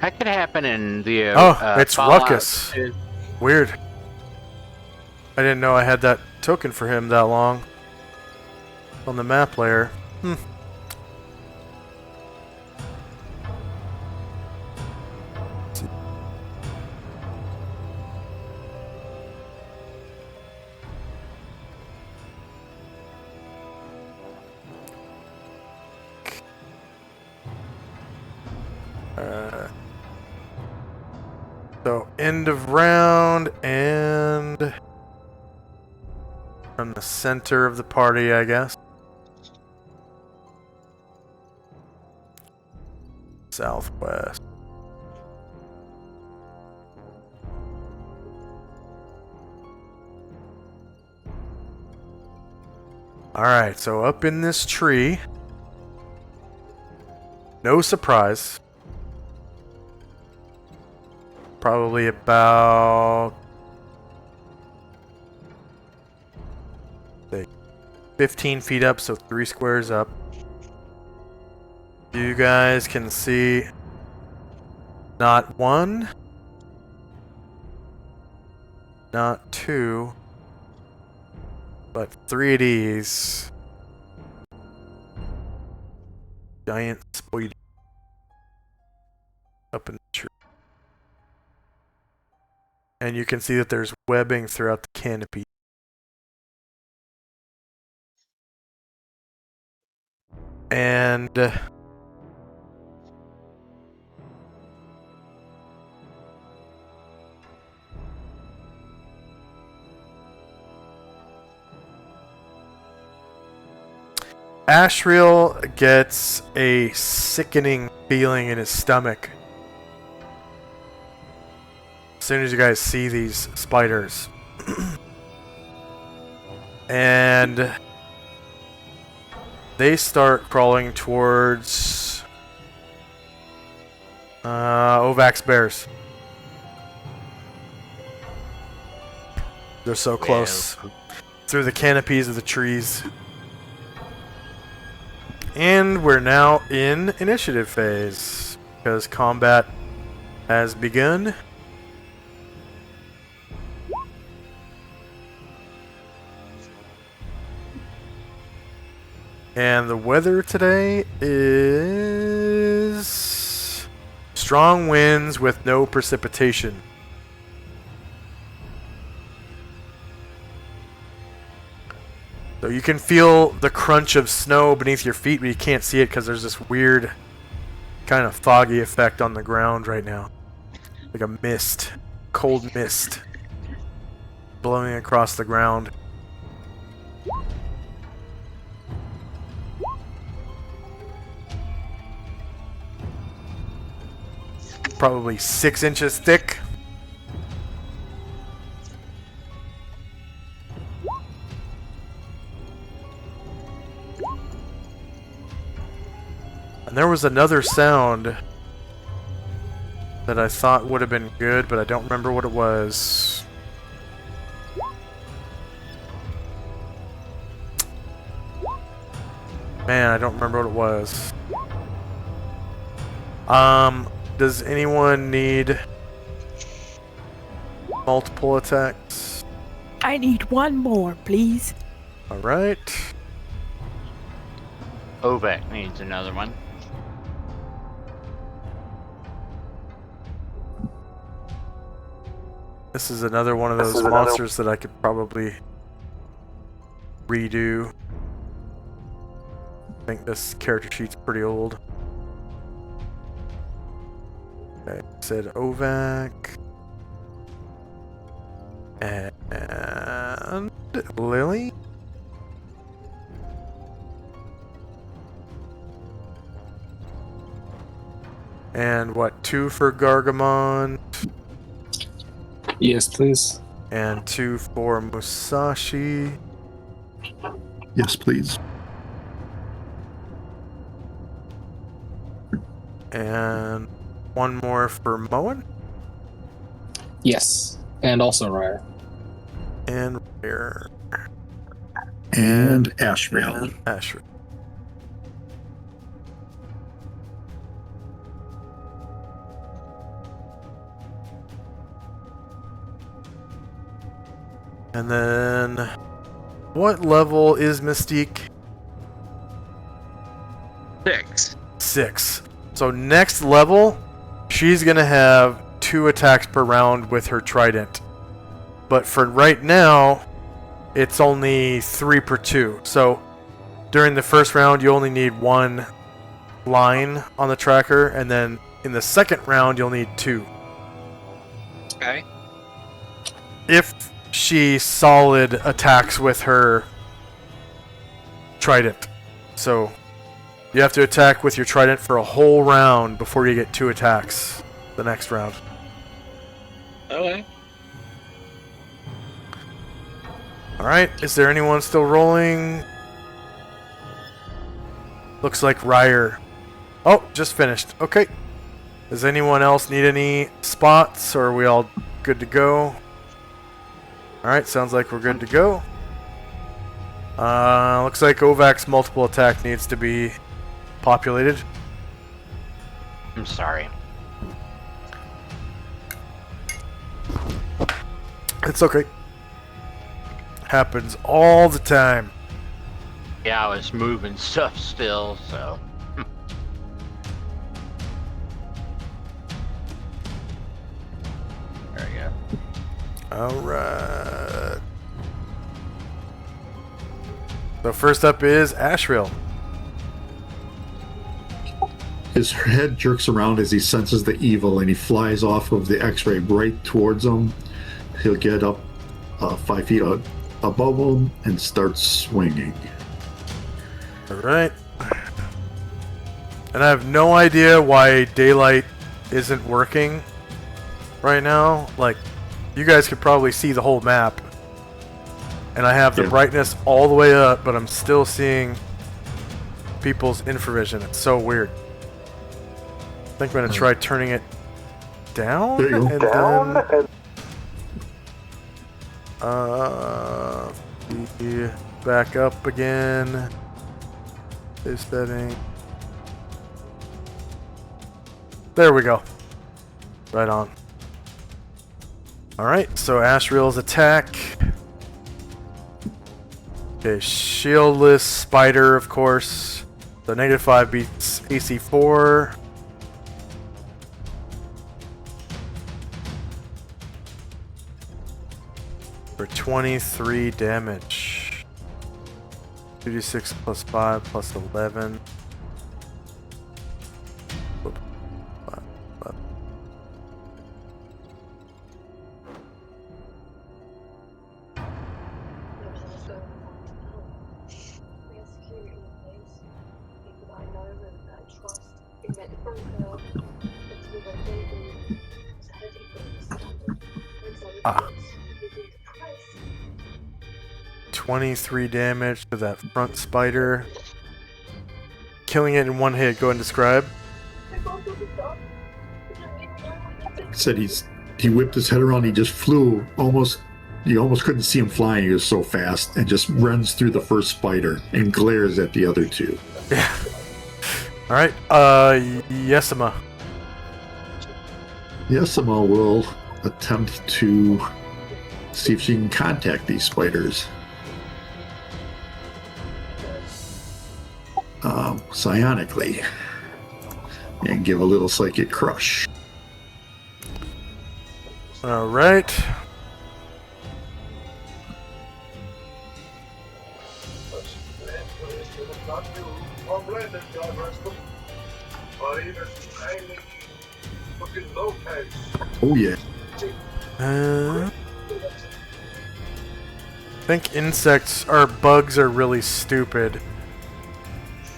B: That could happen in the.
A: It's
B: Fallout
A: Ruckus.
B: 2.
A: Weird. I didn't know I had that token for him that long. On the map layer. So end of round and from the center of the party, I guess. Southwest. Alright, so up in this tree. No surprise. Probably about 15 feet up, so 3 squares up. You guys can see not 1, not 2, but 3 of these giant spiders up in the tree. And you can see that there's webbing throughout the canopy. And Ashriel gets a sickening feeling in his stomach soon as you guys see these spiders. And they start crawling towards Ovac's bears. They're so close. Through the canopies of the trees. And we're now in initiative phase, because combat has begun. And the weather today is strong winds with no precipitation. So you can feel the crunch of snow beneath your feet, but you can't see it because there's this weird kind of foggy effect on the ground right now. Like a mist, cold mist blowing across the ground. Probably 6 inches thick. And there was another sound that I thought would have been good, but I don't remember what it was. Man, I don't remember what it was. Does anyone need multiple attacks?
D: I need one more, please.
A: Alright.
B: Ovac needs another one.
A: This is another one of those monsters that I could probably redo. I think this character sheet's pretty old. Okay, said Ovac. And Lily. And what, 2 for Gargamon?
E: Yes, please.
A: And 2 for Musashi.
F: Yes, please.
A: And 1 more for Moen.
E: Yes. And also Ryer.
A: And Rare.
F: And Ashrail.
A: Ashrail. And then, what level is Mystique?
H: 6.
A: 6. So next level, she's gonna have 2 attacks per round with her trident. But for right now, it's only 3 per 2. So during the first round, you only need 1 line on the tracker, and then in the second round, you'll need 2.
H: Okay.
A: If she solid attacks with her trident. So you have to attack with your trident for a whole round before you get 2 attacks the next round.
H: Okay.
A: Alright, is there anyone still rolling? Looks like Ryer. Oh, just finished. Okay. Does anyone else need any spots, or are we all good to go? Alright, sounds like we're good to go. Looks like Ovac's multiple attack needs to be populated.
B: I'm sorry.
A: It's okay. Happens all the time.
B: Yeah, I was moving stuff still, so. There we go.
A: Alright. So first up is Ashrail.
F: His head jerks around as he senses the evil, and he flies off of the X-ray right towards him. He'll get up 5 feet above him and start swinging.
A: Alright. And I have no idea why daylight isn't working right now. Like, you guys could probably see the whole map. And I have the
F: Yeah.
A: brightness all the way up, but I'm still seeing people's infravision. It's so weird. I think I'm going to try turning it down.
F: There you go.
A: And then back up again. Save setting. There we go. Right on. Alright, so Ashriel's attack. Okay, shieldless spider, of course. The -5 beats AC 4. For 23 damage. 2d6 plus 5 plus 11. Whoop. 5, 5.
I: We have security in place. People I know and I trust. We met the broker. It's with our baby. It's heavy, but it's standard. It's on the goods. We do the price.
A: 23 damage to that front spider. Killing it in one hit. Go ahead and describe.
I: I got to the top. We don't even know what it is.
F: Said he whipped his head around. He just flew almost. You almost couldn't see him flying. He was so fast, and just runs through the first spider and glares at the other two.
A: Yeah. All right. Yesima.
F: Yesima will attempt to see if she can contact these spiders. Psionically, and give a little psychic crush.
A: All right.
F: Oh yeah.
A: I think insects or bugs are really stupid.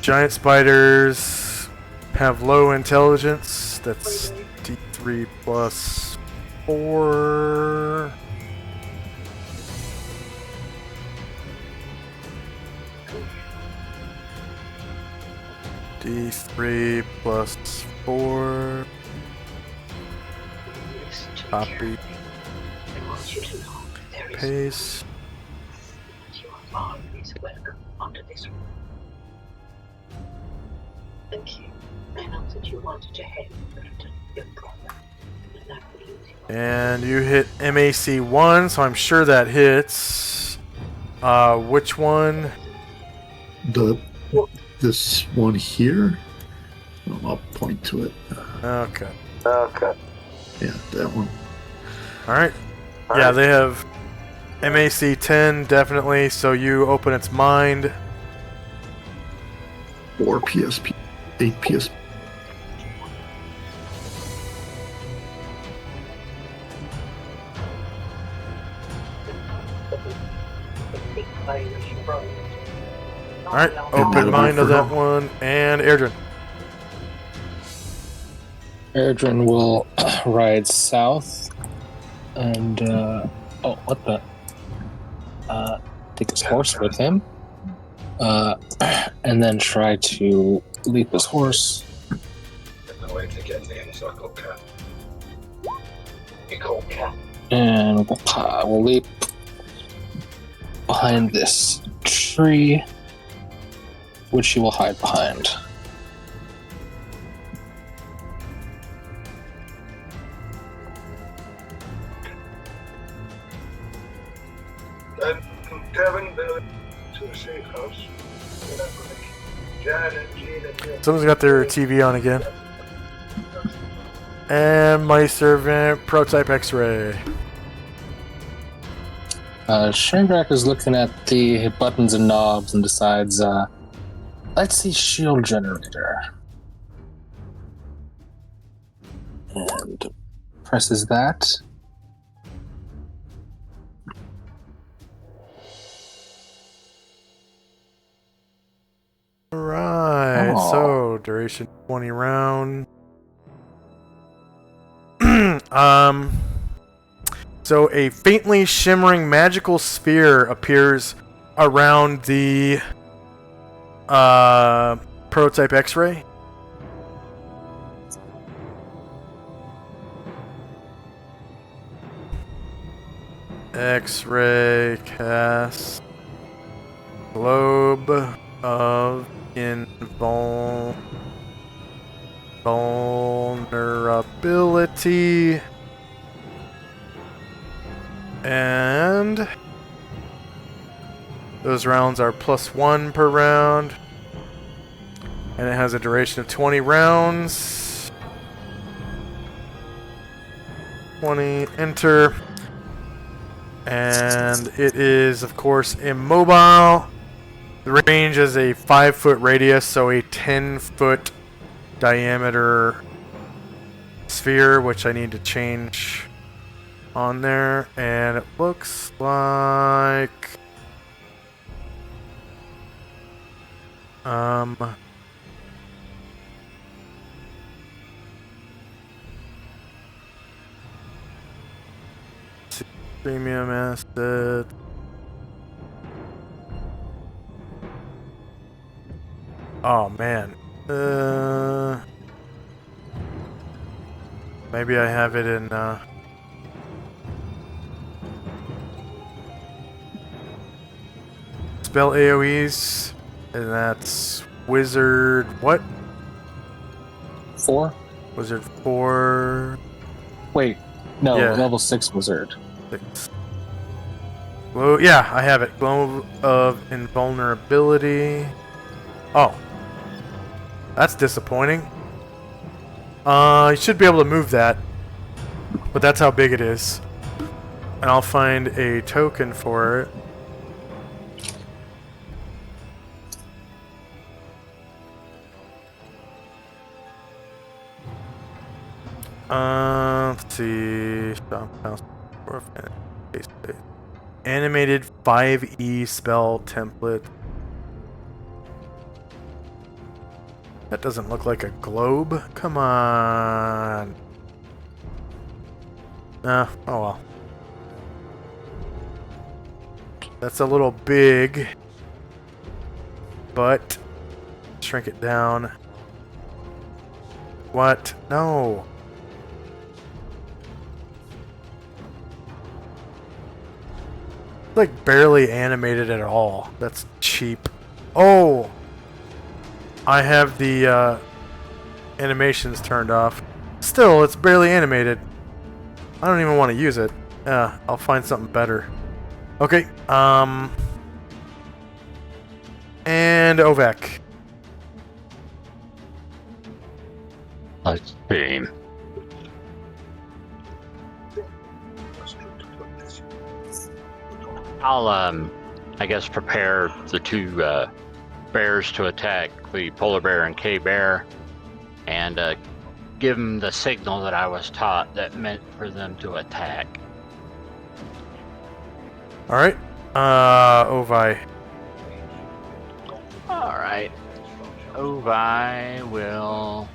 A: Giant spiders have low intelligence. That's D3 plus 4. D3 plus 4.
I: Listen to me
A: Copy.
I: carefully. I want you to know there is
A: Paste.
I: that you are always welcome under this roof. Thank you. I know that you wanted to help your brother. And that would lose you.
A: And you hit MAC 1, so I'm sure that hits. Which one?
F: This one here. I'll point to it.
A: Okay.
F: Yeah, that one.
A: Alright. Yeah, they have MAC 10, definitely, so you open its mind.
F: 4 PSP, 8 PSP.
A: Alright, open mind of that one. And Airdrin.
E: Erdrin will ride south and what the take his horse with him and then try to leap his horse.
G: No way to get to him, so I call Cat. You call Cat.
E: And we'll leap behind this tree, which he will hide behind.
G: Then Kevin, to the safe house. Jan and Jean and Jim.
A: Someone's got their TV on again. And my servant, Prototype X-Ray.
E: Shandrak is looking at the buttons and knobs and decides, let's see shield generator. And presses that.
A: Right,
E: Aw.
A: so duration 20 round. So a faintly shimmering magical sphere appears around the prototype X-ray. X-ray cast globe of invulnerability, and those rounds are +1 per round, and it has a duration of 20 rounds. 20, enter. And it is, of course, immobile. The range is a 5-foot radius, so a 10-foot diameter sphere, which I need to change on there. And it looks like... premium asset. Oh man. Maybe I have it in spell AoEs, and that's wizard what?
E: 4?
A: Wizard 4.
E: Wait, no,
A: Yeah.
E: level 6 wizard.
A: 6. Well, yeah, I have it. Globe of invulnerability. Oh. That's disappointing. You should be able to move that. But that's how big it is. And I'll find a token for it. Let's see. Animated 5e spell template. That doesn't look like a globe. Come on. Oh well. That's a little big. But shrink it down. What? No. Like barely animated at all. That's cheap. Oh! I have the animations turned off. Still, it's barely animated. I don't even want to use it. I'll find something better. Okay, and Ovek.
B: Let's see. I'll, I guess, prepare the two bears to attack, the polar bear and K-bear, and give them the signal that I was taught that meant for them to attack.
A: Alright, Ovi.
B: Alright. Ovi will...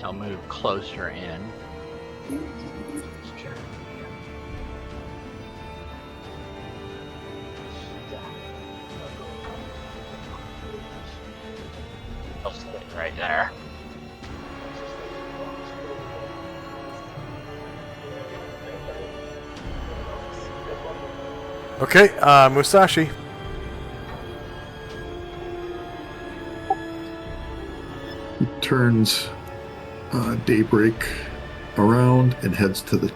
B: I'll move closer in. I'll sit right there.
A: Okay, Musashi.
F: He turns Daybreak around and heads to the...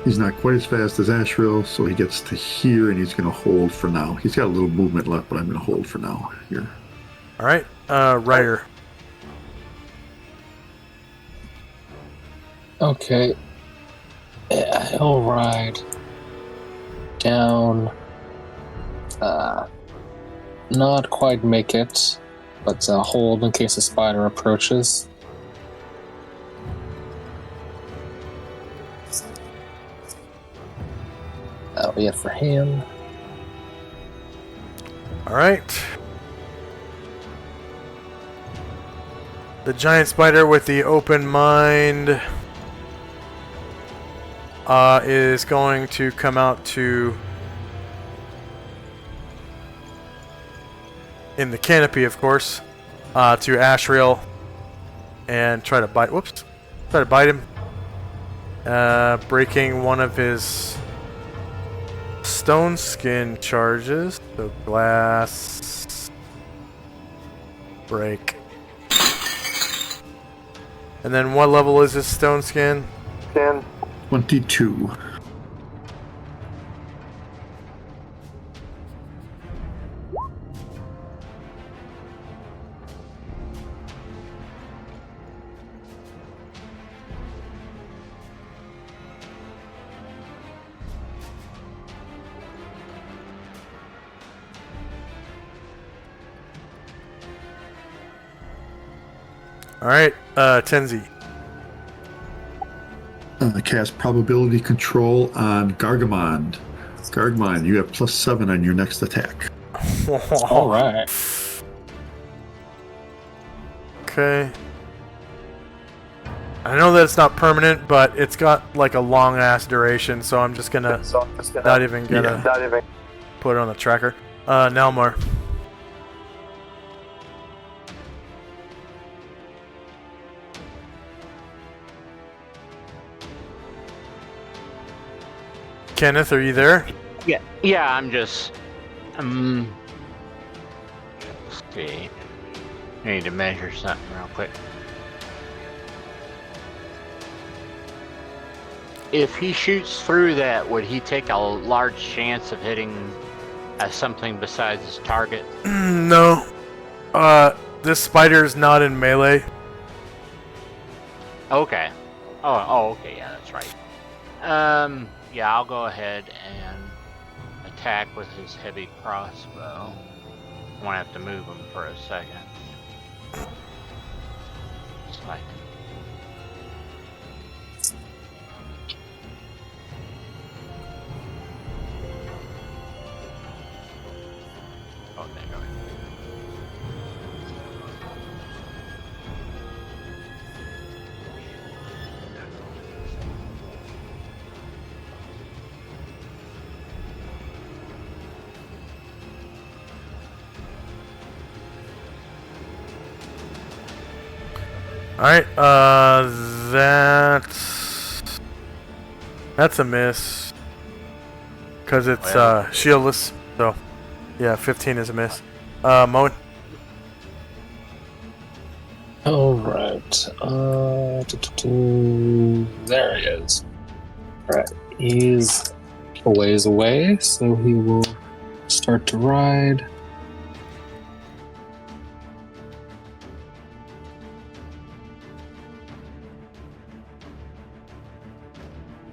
F: He's not quite as fast as Ashril, so he gets to here and he's going to hold for now. He's got a little movement left, but I'm going to hold for now here.
A: Alright, Ryder.
E: Okay. Yeah, he'll ride down. Not quite make it, but hold in case a spider approaches. that'll be it for him.
A: Alright. The giant spider with the open mind is going to come out to in the canopy, of course, to Ashriel and try to bite. Whoops! Try to bite him, breaking one of his stone skin charges. So glass break. And then what level is his stone skin?
F: 22.
A: Alright, Tenzi.
F: Cast probability control on Gargamond. Gargamond, you have +7 on your next attack.
E: All right.
A: Okay. I know that it's not permanent, but it's got like a long ass duration, so I'm just gonna not even put it on the tracker. Nelmar. Kenneth, are you there?
B: Yeah, I'm just let's see. I need to measure something real quick. If he shoots through that, would he take a large chance of hitting something besides his target?
A: No. This spider's not in melee.
B: Okay. Oh, okay, yeah, that's right. Yeah, I'll go ahead and attack with his heavy crossbow. I'm gonna have to move him for a second. Just like. Oh, there you go.
A: Alright, that's a miss. Because it's shieldless, so yeah, 15 is a miss. Moen.
E: Alright. There he is. Alright, he's a ways away, so he will start to ride.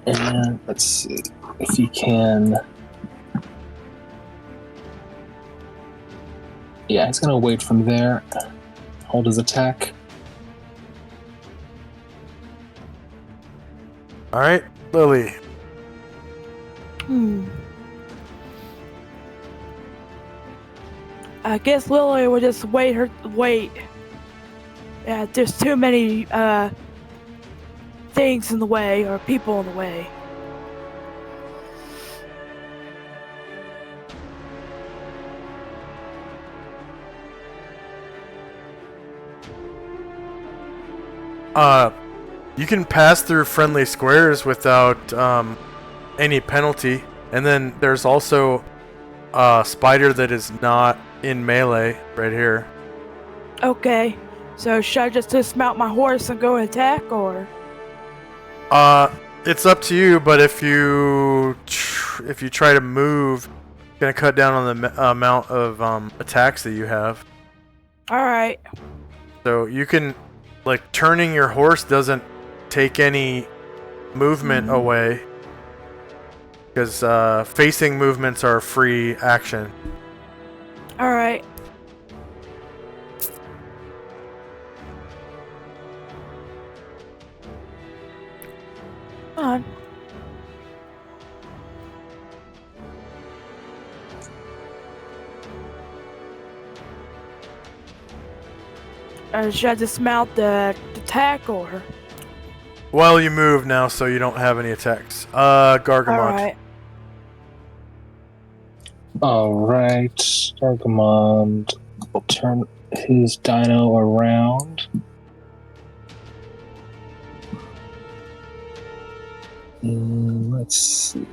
E: And let's see if he can. Yeah, he's gonna wait from there. Hold his attack.
A: Alright, Lily.
D: I guess Lily would just wait. Yeah, there's too many things in the way, or people in the way.
A: You can pass through friendly squares without any penalty, and then there's also a spider that is not in melee right here.
D: Okay, so should I just dismount my horse and go attack, or?
A: It's up to you, but if you try to move, it's gonna cut down on the amount of attacks that you have.
D: All right.
A: So you can, like, turning your horse doesn't take any movement away, because facing movements are a free action.
D: All right. Come on. should I dismount the tackle? Or...
A: Well, you move now, so you don't have any attacks. Gargamont.
D: Alright.
E: Alright, Gargamond will turn his dino around. Let's see.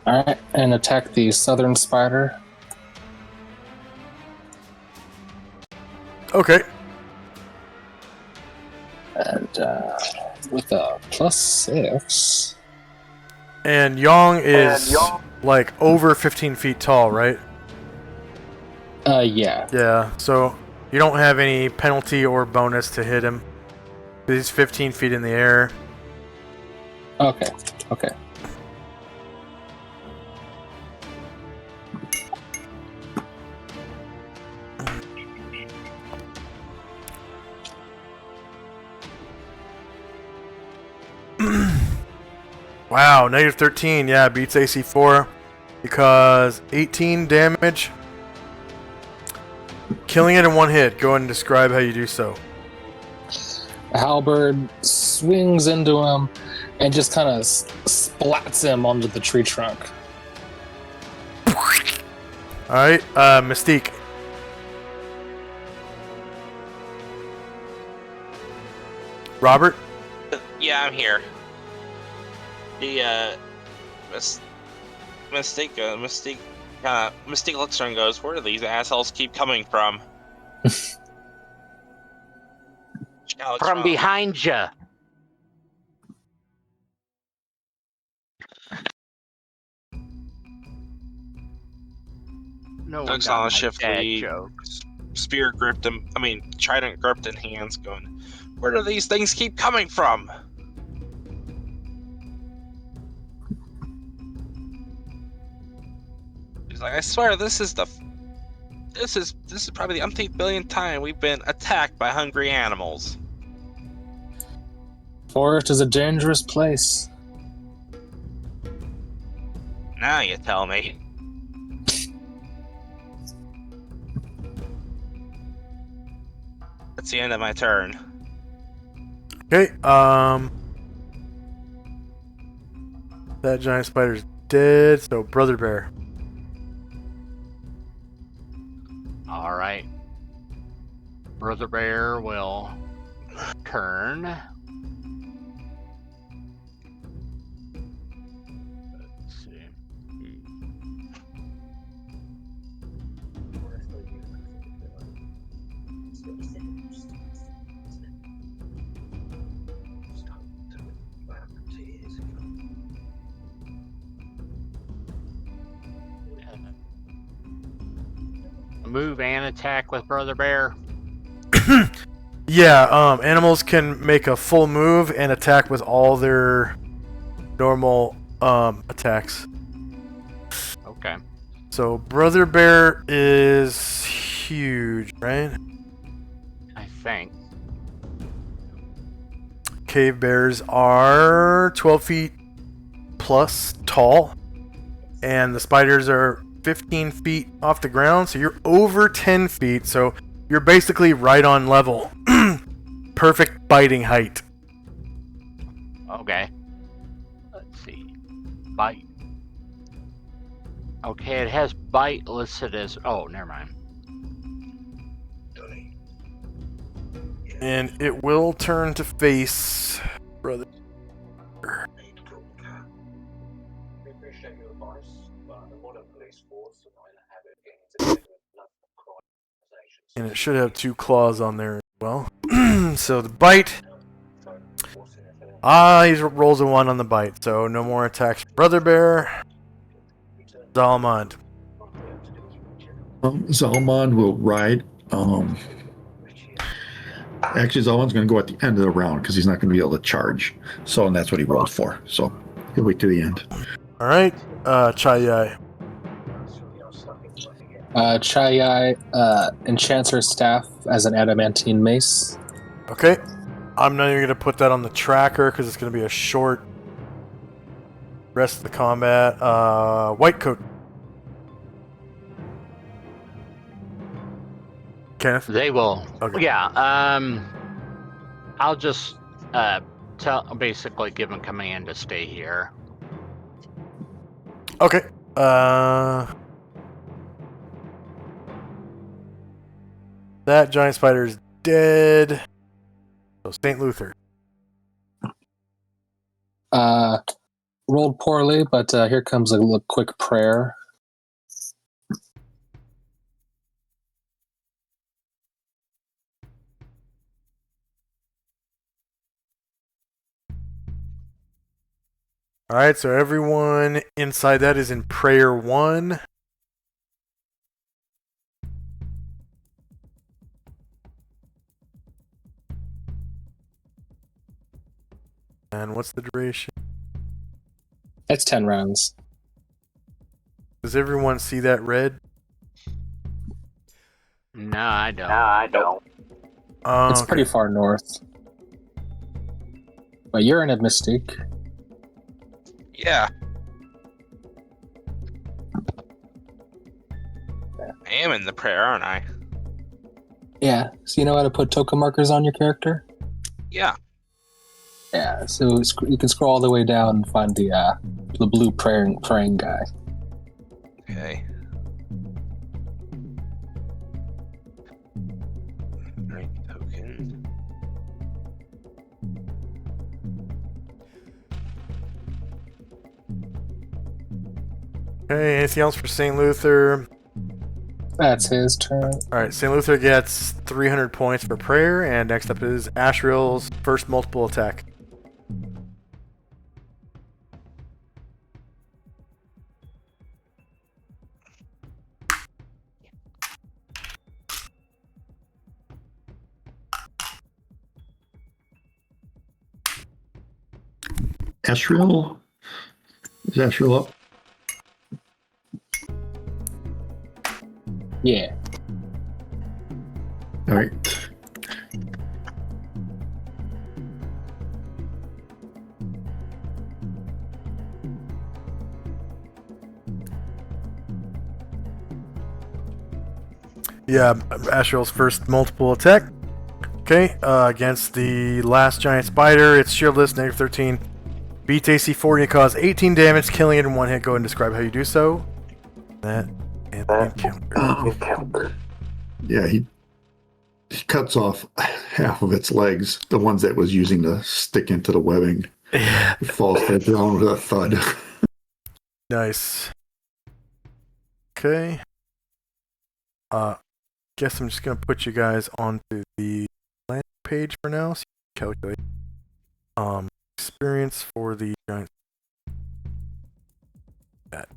E: Alright, and attack the southern spider.
A: Okay.
E: And with a +6.
A: And Yong is like over 15 feet tall, right?
E: Yeah.
A: Yeah, so you don't have any penalty or bonus to hit him. He's 15 feet in the air.
E: Okay.
A: Wow, -13, yeah, beats AC 4 because 18 damage. Killing it in one hit. Go ahead and describe how you do so.
E: Halberd swings into him and just kind of splats him onto the tree trunk.
A: Alright, Mystique. Robert?
C: Yeah, I'm here. The Mystique looks around and goes, "Where do these assholes keep coming from?"
B: From behind you. No one
C: Looks
B: got
C: on
B: my
C: a shift
B: dad
C: lead.
B: jokes.
C: Spear gripped him. Trident gripped in hands, going, "Where do these things keep coming from?" He's like, "I swear, this is probably the umpteenth billionth time we've been attacked by hungry animals."
E: Forest is a dangerous place.
C: Now you tell me. That's the end of my turn.
A: Okay, that giant spider's dead, so Brother Bear.
B: Alright. Brother Bear will turn. Let's see. Move and attack with Brother Bear.
A: Yeah, animals can make a full move and attack with all their normal attacks.
B: Okay.
A: So Brother Bear is huge, right?
B: I think.
A: Cave bears are 12 feet plus tall, and the spiders are 15 feet off the ground, so you're over 10 feet, so you're basically right on level. Perfect biting height.
B: Okay. Let's see. Bite. Okay, it has bite listed as... Oh, never mind.
A: And it will turn to face Brother.
G: We appreciate your advice, but the modern police force are not in the habit of getting together with local crime organizations.
A: And it should have 2 claws on there as well. So the bite. He rolls a 1 on the bite, so no more attacks from Brother Bear. Zalmond.
F: Zalmond will ride. Actually, Zalmond's going to go at the end of the round because he's not going to be able to charge. So, and that's what he rolled for. So he'll wait to the end.
A: Alright, Chai Yai.
E: Chai enchants her staff as an adamantine mace.
A: Okay. I'm not even going to put that on the tracker because it's going to be a short rest of the combat. White coat. Kenneth?
B: They will.
A: Okay.
B: Yeah. I'll just basically give them command to stay here.
A: Okay. That giant spider is dead. So St. Luther.
E: Rolled poorly, but here comes a little quick prayer.
A: Alright, so everyone inside that is in prayer 1. And what's the duration?
E: It's 10 rounds.
A: Does everyone see that red?
B: No, I don't.
E: It's
A: Okay.
E: pretty far north. But you're in a Mystique.
C: Yeah. I am in the prayer, aren't I?
E: Yeah, so you know how to put token markers on your character?
C: Yeah.
E: Yeah, so you can scroll all the way down and find the blue praying guy.
C: Okay. Right token.
A: Okay, anything else for St. Luther?
E: That's his turn.
A: Alright, St. Luther gets 300 points for prayer, and next up is Ashriel's first multiple attack.
F: Ashriel? Is Ashriel up?
E: Yeah.
F: All right.
A: Yeah, Ashriel's first multiple attack. Okay, against the last giant spider, it's shieldless, -13. Beats AC 4, you cause 18 damage, killing it in one hit. Go ahead and describe how you do so. That and the encounter.
F: Yeah, he cuts off half of its legs, the ones that was using to stick into the webbing.
A: Yeah.
F: It falls to the ground with a thud.
A: Nice. Okay. Guess I'm just gonna put you guys onto the landing page for now, so you can calculate. Experience for the giant. That.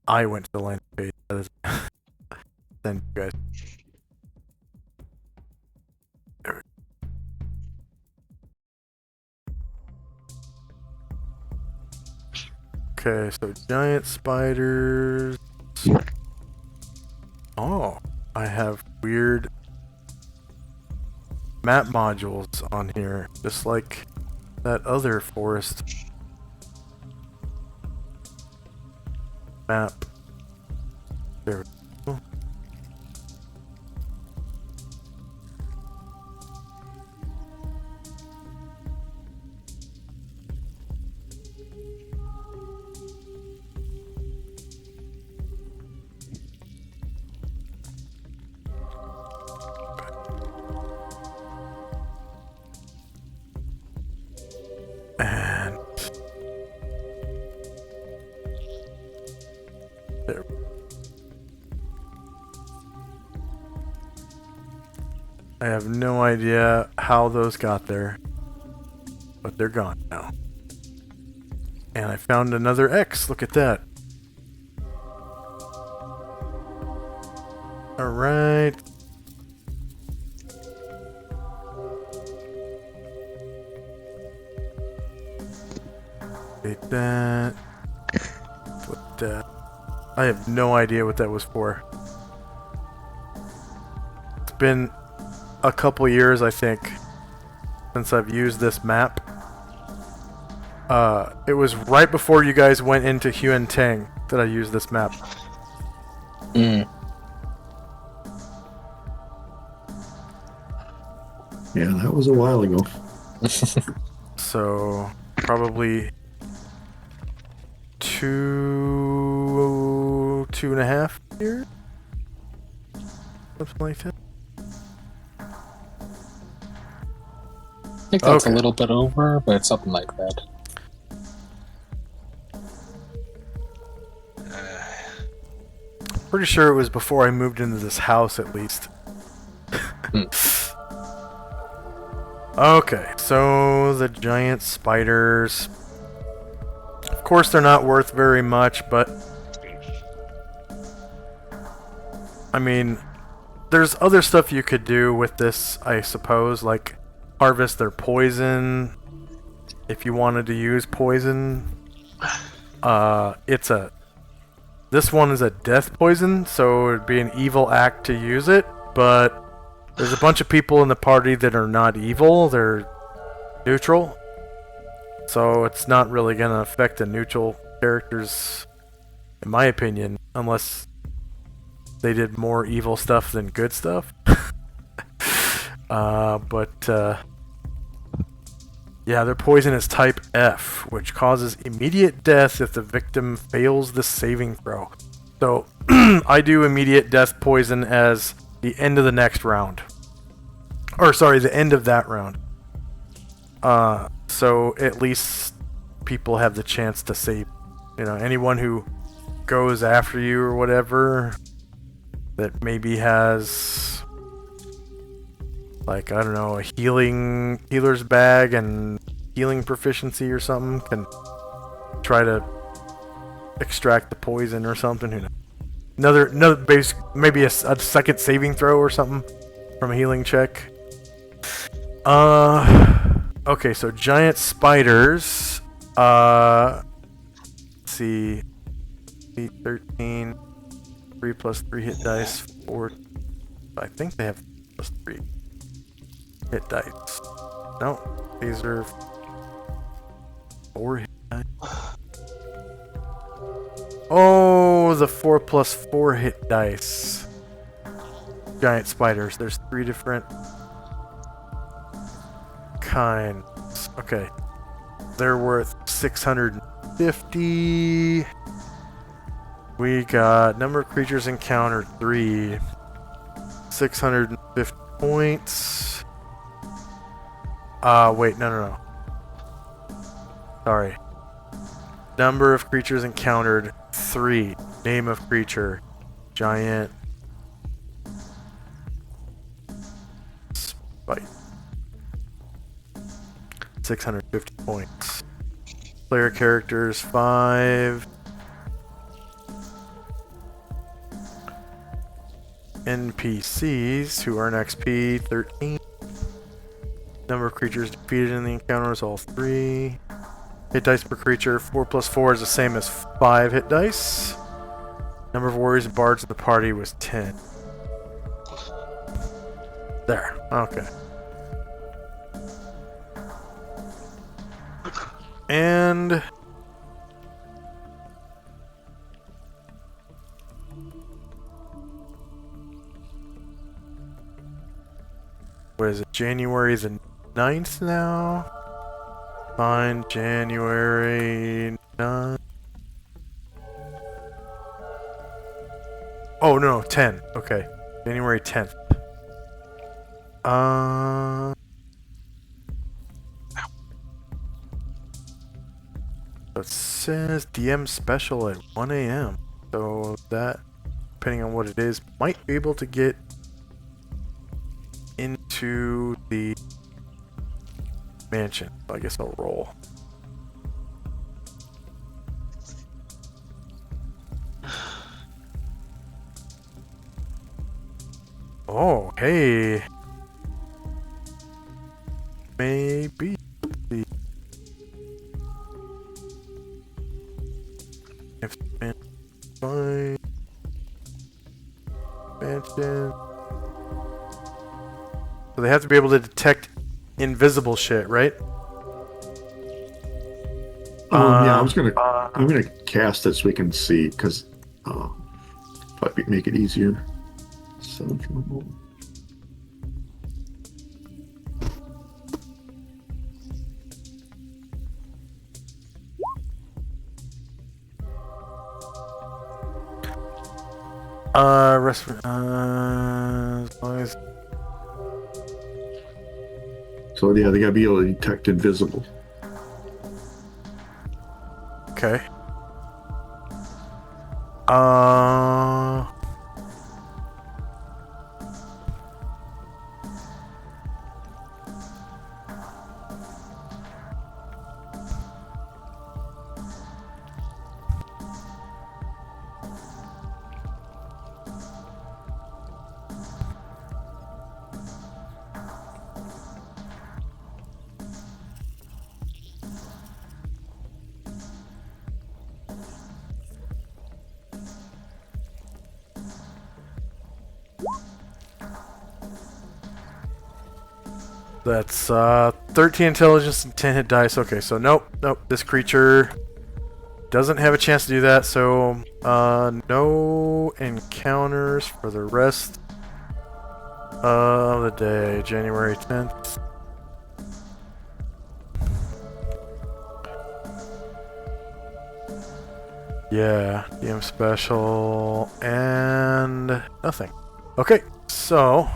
A: I went to the landing page. Then you guys. There we go. Okay, so giant spiders. Oh, I have weird map modules on here, just like that other forest map. There we go. And there. I have no idea how those got there, but they're gone now. And I found another X. Look at that. Alright. Take that. Put that I have no idea what that was for. It's been a couple years, I think, since I've used this map. It was right before you guys went into Huan Tang that I used this map.
E: Mm.
F: Yeah, that was a while ago.
A: So, probably 2.5 years? Something like that.
E: I think that's
A: Okay.
E: a little bit over, but it's something like that.
A: Pretty sure it was before I moved into this house, at least. Okay, so the giant spiders. Of course, they're not worth very much, but I mean, there's other stuff you could do with this, I suppose, like harvest their poison if you wanted to use poison. This one is a death poison, so it would be an evil act to use it, but there's a bunch of people in the party that are not evil, they're neutral. So it's not really going to affect the neutral characters, in my opinion, unless they did more evil stuff than good stuff. Yeah, their poison is type F, which causes immediate death if the victim fails the saving throw. So, I do immediate death poison as the end of the next round. Or, sorry, the end of that round. So at least people have the chance to save. You know, anyone who goes after you or whatever that maybe has, like, I don't know, a healer's bag and healing proficiency or something can try to extract the poison or something. Who knows? Another base, maybe a second saving throw or something from a healing check. Okay, so giant spiders. Let's see. 13. 3 plus 3 hit dice. 4. I think they have plus 3 hit dice. No, these are 4 hit dice. Oh, the 4 plus 4 hit dice. Giant spiders. There's 3 different kinds. Okay. They're worth 650. We got number of creatures encountered 3. 650 points. Wait, no. Sorry. Number of creatures encountered 3. Name of creature. Giant spider. 650 points. Player characters 5. NPCs who earn XP 13. Number of creatures defeated in the encounters all 3. Hit dice per creature 4 plus 4 is the same as 5 hit dice. Number of warriors and bards of the party was 10. There. Okay. And what is it? January the 9th now? Fine, January 9th. Oh no, 10. Okay. January 10th. It says DM special at 1 a.m. So that, depending on what it is, might be able to get into the mansion. I guess I'll roll. Oh, hey. Maybe. If fine. Expansion. So they have to be able to detect invisible shit, right?
F: Yeah, I'm gonna cast it so we can see, because probably make it easier. So
A: as long as
F: So yeah, they gotta be able to detect invisible.
A: okay. That's 13 intelligence and 10 hit dice. Okay, so nope. This creature doesn't have a chance to do that, so no encounters for the rest of the day, January 10th. Yeah, DM special and nothing. Okay, so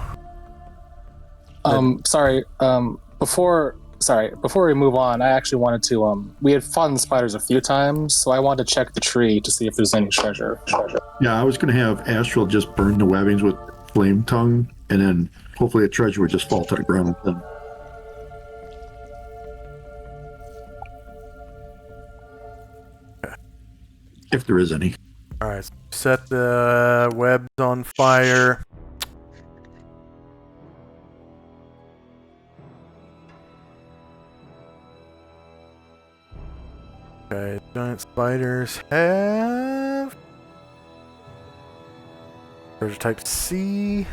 E: Before we move on, I actually wanted to we had fought the spiders a few times, so I wanted to check the tree to see if there's any treasure.
F: Yeah, I was gonna have Astral just burn the webbings with flame tongue, and then hopefully the treasure would just fall to the ground. Then. If there is any.
A: alright, set the webs on fire. Okay, giant spiders have treasure type C.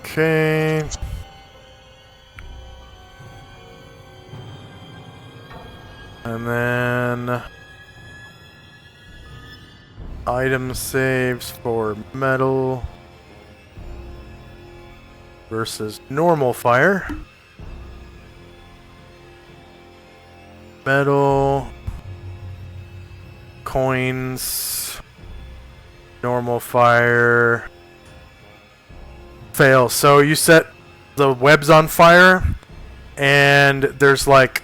A: Okay. And then item saves for metal versus normal fire. Metal, coins, normal fire. Fail. So you set the webs on fire, and there's like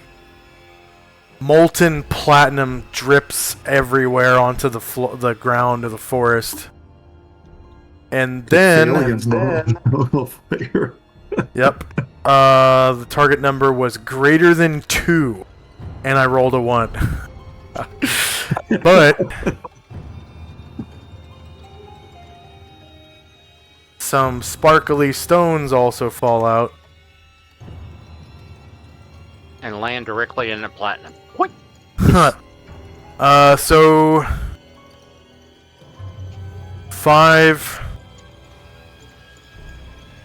A: molten platinum drips everywhere onto the ground of the forest. And then
F: Normal fire.
A: yep. The target number was greater than 2, and I rolled a 1. But some sparkly stones also fall out.
B: And land directly in the platinum.
A: So 5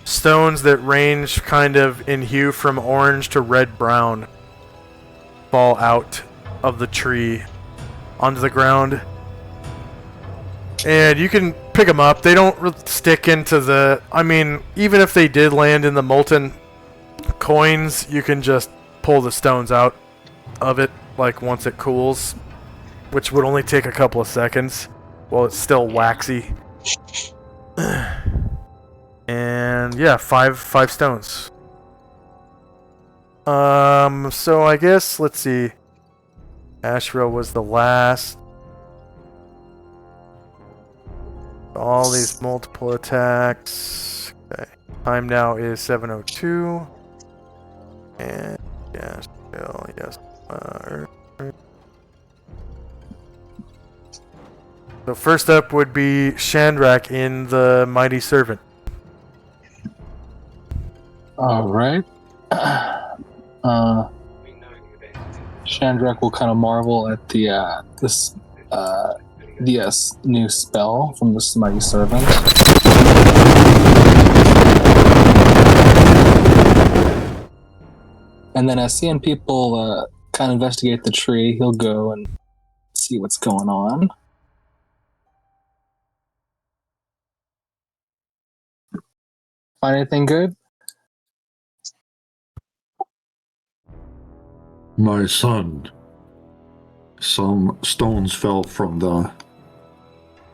A: stones that range kind of in hue from orange to red-brown fall out of the tree onto the ground. And you can pick them up. They don't stick into the... I mean, even if they did land in the molten coins, you can just pull the stones out of it, like, once it cools. Which would only take a couple of seconds while it's still waxy. And yeah, 5 stones. So I guess, let's see. Ashrael was the last. All these multiple attacks. Okay. Time now is 7:02. And yes, Bill, yes. So first up would be Shandrak in the Mighty Servant.
E: All right. Shandrak will kind of marvel at this new spell from this Mighty Servant. And then as seeing people kind of investigate the tree, he'll go and see what's going on. Find anything good?
F: My son, some stones fell from the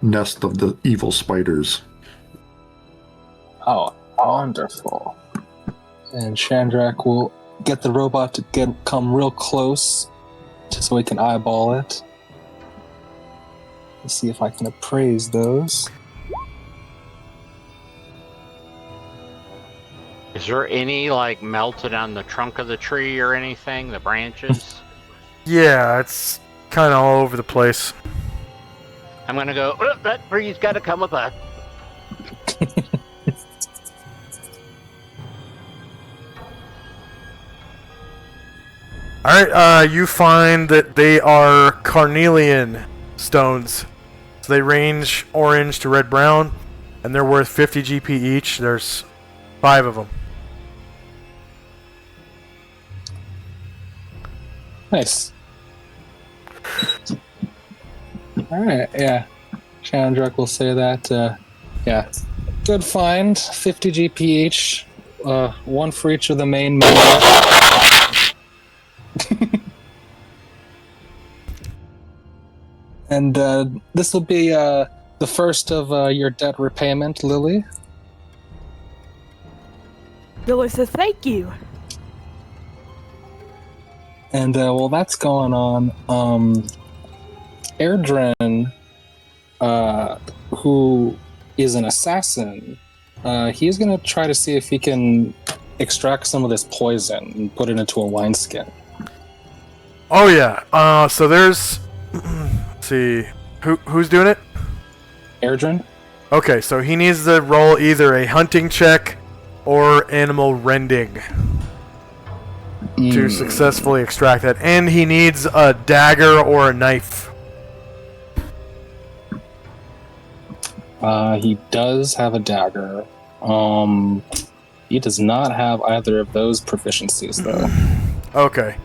F: nest of the evil spiders.
E: Oh, wonderful. And Shandrak will get the robot to come real close just so we can eyeball it. Let's see if I can appraise those.
B: Is there any, like, melted on the trunk of the tree or anything? The branches?
A: Yeah, it's kind of all over the place.
B: I'm gonna go, "Oh, that tree's gotta come with us."
A: Alright, you find that they are carnelian stones. So they range orange to red-brown, and they're worth 50 GP each. There's 5 of them.
E: Nice. Alright, yeah. Chandrak will say that, yeah. Good find, 50 GP each. 1 for each of the main members. And this will be the first of your debt repayment, Lily.
D: Billy says thank you.
E: And while that's going on, Airdrin, who is an assassin, he's going to try to see if he can extract some of this poison and put it into a wineskin.
A: Oh yeah. So there's let's see. Who's doing it?
E: Airdrin?
A: Okay, so he needs to roll either a hunting check or animal rending to successfully extract that, and he needs a dagger or a knife.
E: He does have a dagger. He does not have either of those proficiencies, though.
A: Okay.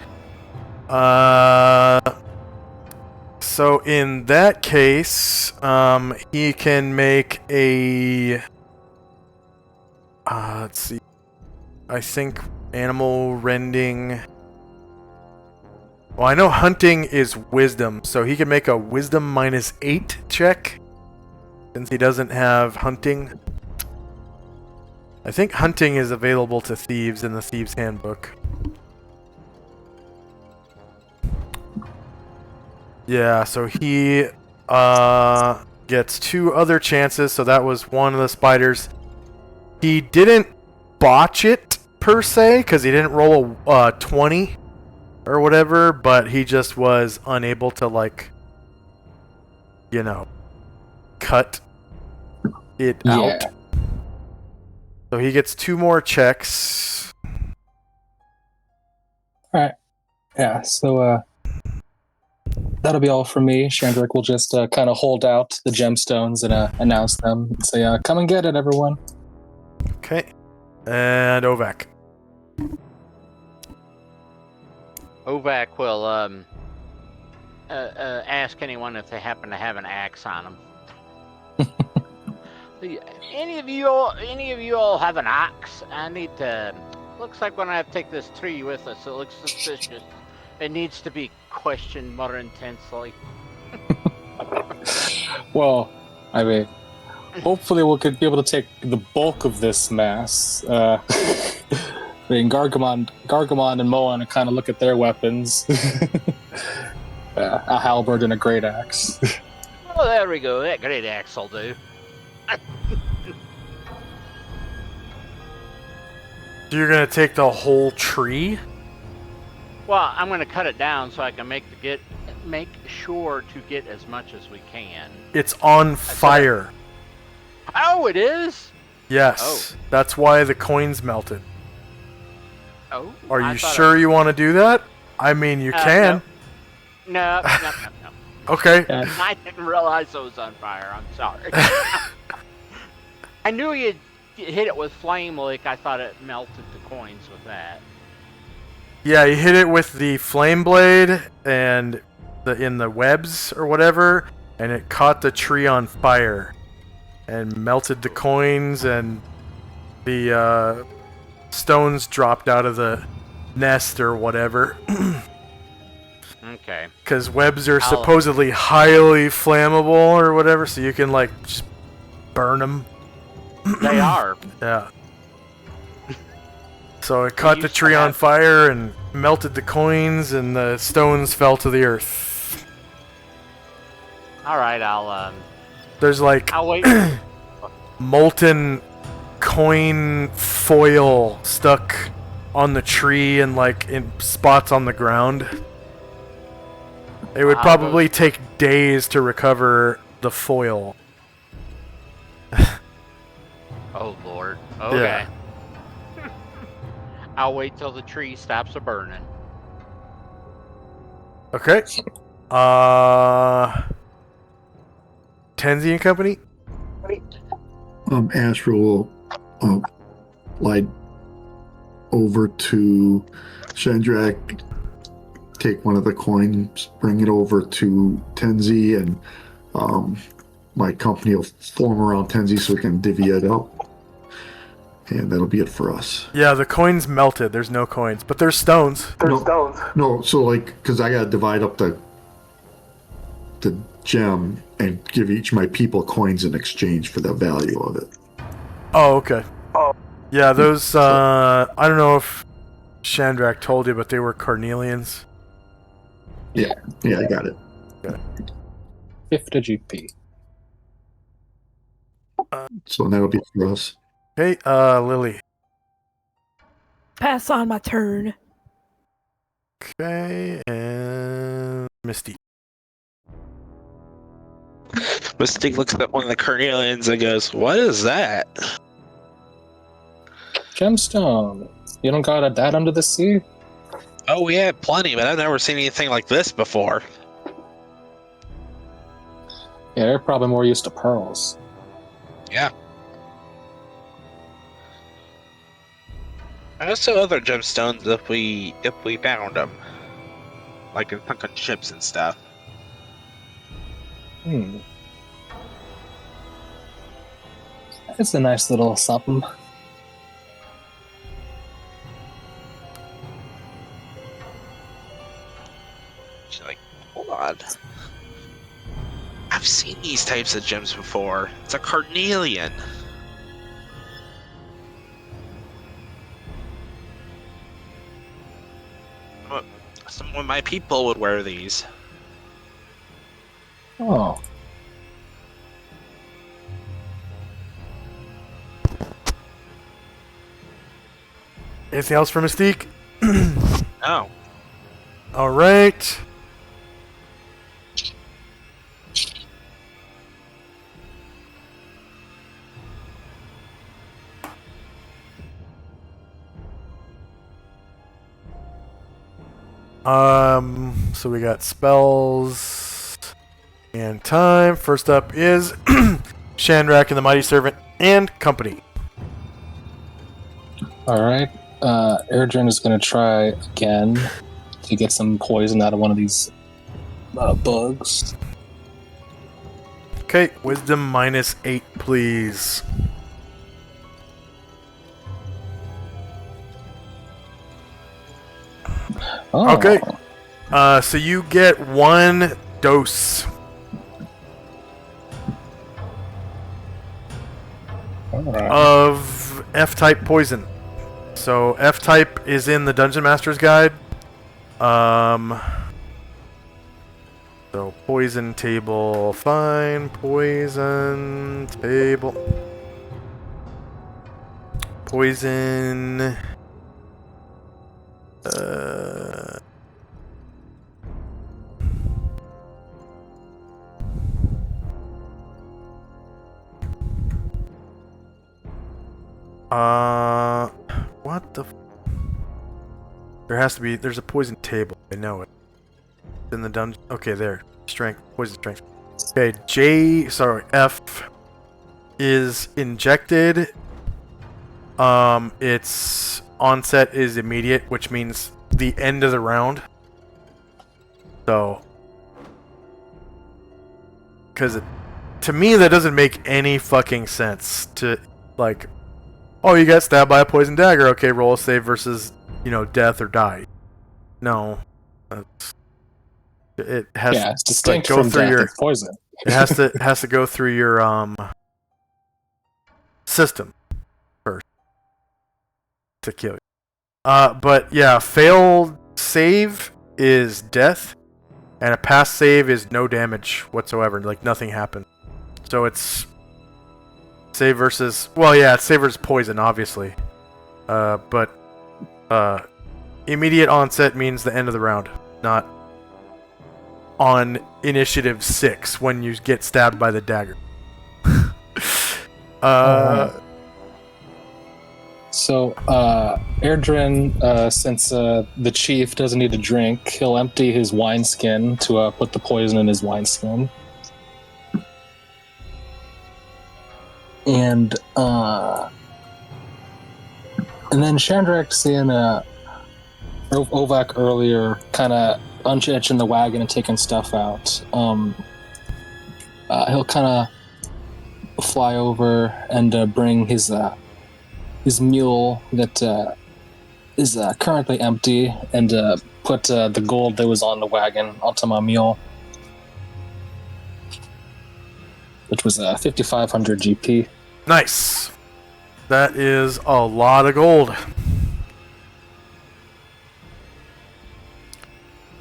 A: So in that case, he can make a... let's see. I think animal rending... Well, I know hunting is wisdom, so he can make a wisdom -8 check, since he doesn't have hunting. I think hunting is available to thieves in the Thieves' Handbook. Yeah, so he gets 2 other chances, so that was one of the spiders. He didn't botch it, per se, because he didn't roll a 20 or whatever, but he just was unable to, like, you know, cut it out. So he gets 2 more checks.
E: Alright. Yeah, so, that'll be all from me. Shandrik will just kind of hold out the gemstones and announce them and say, come and get it, everyone.
A: Okay. And Ovak.
B: Ovak will ask anyone if they happen to have an axe on them. Any of you all have an axe? I need to. Looks like we're gonna have to take this tree with us. It looks suspicious. It needs to be questioned more intensely.
E: Well, I mean, hopefully we could be able to take the bulk of this mass. I mean, Gargamon and Moan kind of look at their weapons. A halberd and a great axe.
B: Oh, there we go. That great axe will do.
A: So you're gonna take the whole tree?
B: Well, I'm gonna cut it down so I can make sure to get as much as we can.
A: It's on fire.
B: Oh, it is?
A: Yes. That's why the coins melted.
B: Oh.
A: Are you sure you want to do that? I mean, you can.
B: No.
A: Okay.
B: I didn't realize it was on fire. I'm sorry. I knew you'd hit it with flame lick. I thought it melted the coins with that.
A: Yeah, you hit it with the flame blade and in the webs or whatever, and it caught the tree on fire and melted the coins, and the stones dropped out of the nest or whatever.
B: Okay.
A: Because webs are supposedly highly flammable or whatever, so you can like just burn them.
B: They are.
A: Yeah. So it caught the tree on fire and melted the coins, and the stones fell to the earth.
B: All right, I'll
A: There's like
B: I'll wait.
A: molten coin foil stuck on the tree and like in spots on the ground. It would probably take days to recover the foil.
B: Oh Lord. Okay.
A: Yeah.
B: I'll wait till the tree stops a burning.
A: Okay. Tenzi and Company?
F: Astro will glide over to Shandrak, take one of the coins, bring it over to Tenzi, and my company will form around Tenzi so we can divvy it up. And that'll be it for us.
A: Yeah, the coins melted. There's no coins, but there's stones.
F: No, so like, because I gotta divide up the gem and give each of my people coins in exchange for the value of it.
A: Oh, okay. Yeah, those, I don't know if Shandrak told you, but they were carnelians.
F: Yeah, I got it.
A: Okay.
E: 50 GP.
F: So that'll be for us.
A: Hey, Lily.
D: Pass on my turn.
A: Okay, and Misty.
C: Mystique looks at one of the carnelians and goes, "What is that?"
E: Gemstone. You don't got a dad under the sea?
C: Oh, we had plenty, but I've never seen anything like this before.
E: Yeah, they're probably more used to pearls.
C: Yeah. I also other gemstones if we found them, like in sunken ships and stuff.
E: It's a nice little something.
C: She's like, hold on. I've seen these types of gems before. It's a carnelian. Some of my people would wear these.
E: Oh.
A: Anything else for Mystique?
C: Oh.
A: All right. So we got spells and time. First up is Shandrak and the Mighty Servant and Company.
E: Alright. Erdrin is going to try again to get some poison out of one of these bugs.
A: Okay, wisdom -8, please.
E: Oh.
A: Okay. So you get 1 dose.
E: Alright.
A: Of F-type poison. So F-type is in the Dungeon Master's Guide. So poison table, fine. Poison table. Poison. What the? There has to be. There's a poison table. I know it. It's in the dungeon. Okay, there. Strength. Poison strength. Okay, F is injected. Its onset is immediate, which means the end of the round. So, because to me that doesn't make any fucking sense. To like, oh, you got stabbed by a poison dagger. Okay, roll a save versus death or die. No, it has
E: it's
A: to
E: distinct
A: go
E: from
A: through
E: death.
A: your.
E: It's poison.
A: It has to go through your system first to kill you. But yeah, failed save is death, and a pass save is no damage whatsoever. Like nothing happened. So it's save versus it's save versus poison, obviously. But immediate onset means the end of the round, not on initiative 6 when you get stabbed by the dagger.
E: So, Erdrin, since the chief doesn't need to drink, he'll empty his wineskin to put the poison in his wineskin. And then Chandrak, seeing Ovak earlier, kind of unhitching the wagon and taking stuff out. He'll kind of fly over and bring his mule that is currently empty and put the gold that was on the wagon onto my mule, which was 5,500 GP.
A: Nice. That is a lot of gold.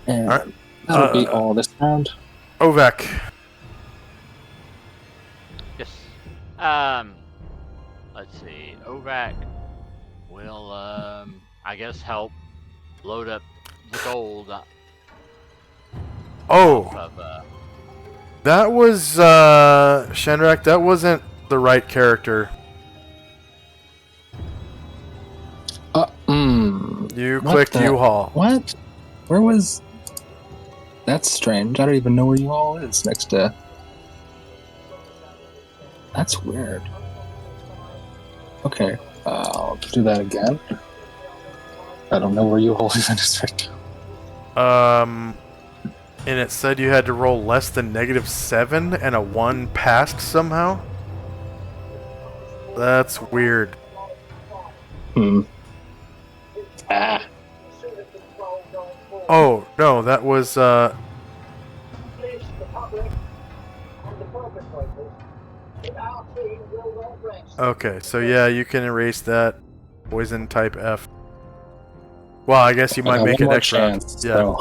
E: And
A: all right.
E: That'll be all this round.
A: Ovak.
B: Yes. Let's see. Ovak will, I guess, help load up the gold.
A: That was Shandrak. That wasn't the right character. You clicked U-Haul.
E: What? Where was? That's strange. I don't even know where U-Haul is next to. That's weird. Okay, I'll do that again. I don't know where U-Haul even is right now.
A: And it said you had to roll less than -7 and a 1 passed somehow? That's weird. Oh, no, that was, okay, so yeah, you can erase that. Poison type F. Well, I guess you might make it next round. Yeah.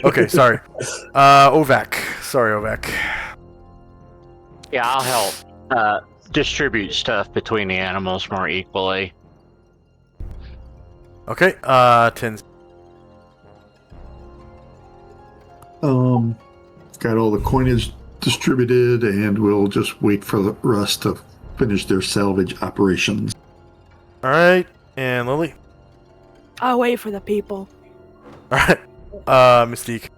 A: Okay, sorry. Ovak. Sorry, Ovak.
B: Yeah, I'll help distribute stuff between the animals more equally.
A: Okay, Tins.
F: Got all the coinage distributed, and we'll just wait for the rest to finish their salvage operations.
A: All right, and Lily.
D: I'll wait for the people.
A: All right, Mystique.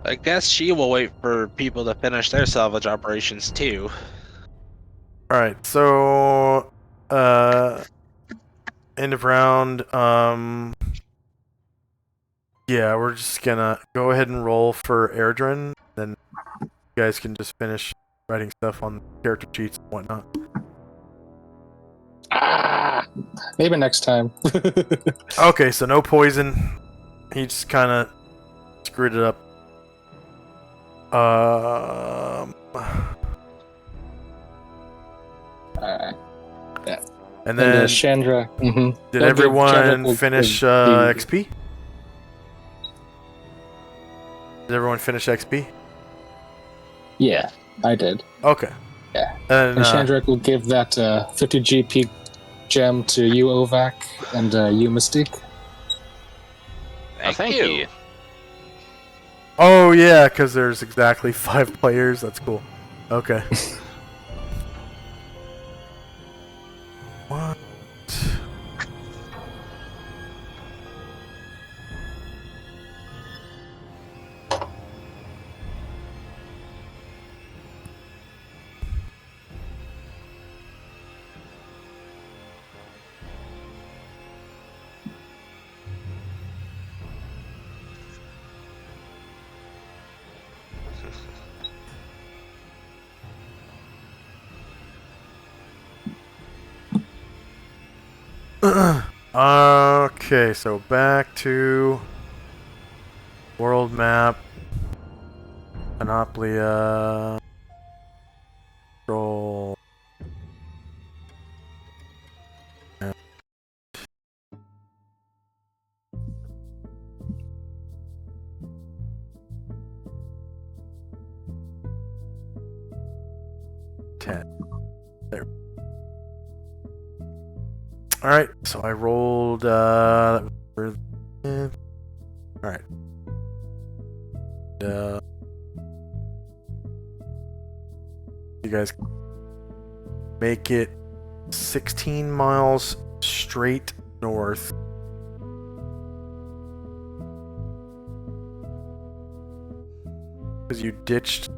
H: I guess she will wait for people to finish their salvage operations too.
A: All right, so end of round. Yeah, we're just gonna go ahead and roll for Erdrin, then you guys can just finish writing stuff on character sheets and whatnot.
E: Maybe next time.
A: Okay, so no poison. He just kind of screwed it up.
E: Yeah.
A: And then
E: Chandra.
A: Did everyone finish XP? Did everyone finish XP?
E: Yeah, I did.
A: Okay.
E: Yeah.
A: And
E: Chandrak will give that 50 GP gem to you, Ovak, and you, Mystique.
H: Thank you.
A: Oh yeah, because there's exactly 5 players. That's cool. Okay. Okay, so back to world map. Panoplia. Control. There. Alright, so I rolled alright. You guys make it 16 miles straight north. Because you ditched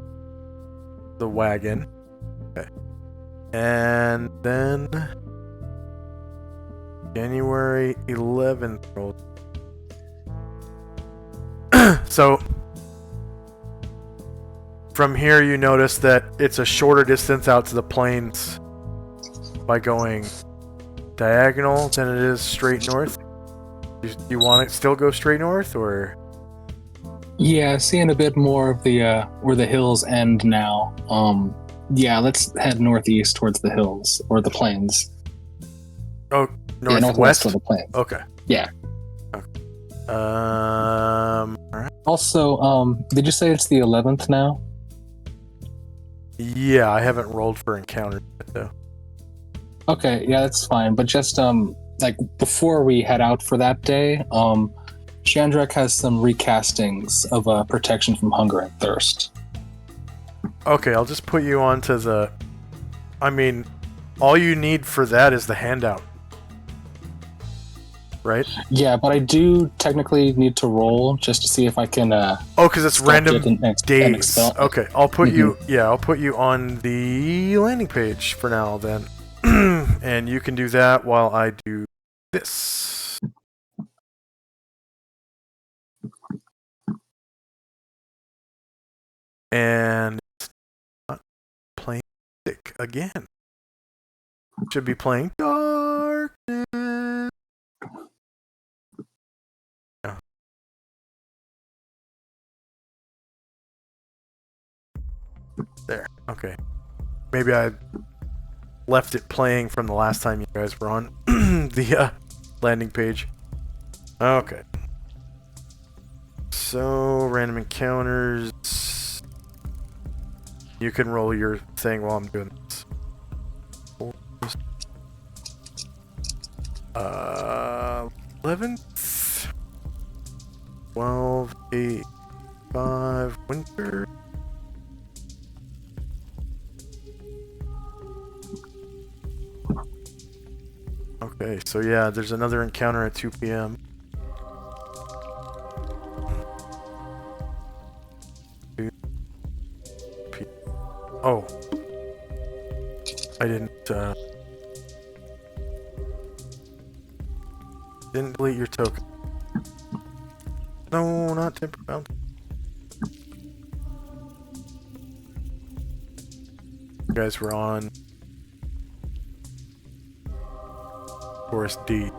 A: the wagon. Okay. And then January 11th rolled. So from here you notice that it's a shorter distance out to the plains by going diagonal than it is straight north. Do you want it still go straight north, or?
E: Yeah, seeing a bit more of the where the hills end now. Yeah, let's head northeast towards the hills or the plains.
A: Oh, northwest?
E: Yeah, northwest of the plains.
A: Okay.
E: Yeah.
A: Okay. Alright.
E: Also, did you say it's the 11th now?
A: Yeah, I haven't rolled for encounter yet, though.
E: Okay, yeah, that's fine. But just like before we head out for that day, Chandrak has some recastings of protection from hunger and thirst.
A: Okay, I'll just put you onto the... I mean, all you need for that is the handout. Right?
E: Yeah, but I do technically need to roll just to see if I can.
A: Oh, because it's random days. Okay, I'll put you. Yeah, I'll put you on the landing page for now. Then, and you can do that while I do this. And it's not playing music again. Should be playing Darkness. Yeah. There. Okay. Maybe I left it playing from the last time you guys were on the landing page. Okay. So, random encounters. You can roll your thing while I'm doing this. 11th. 12, 8, 5, winter. Okay, so yeah, there's another encounter at 2 p.m. Oh. I didn't delete your token. No, not temper bound. You guys were on Forest D.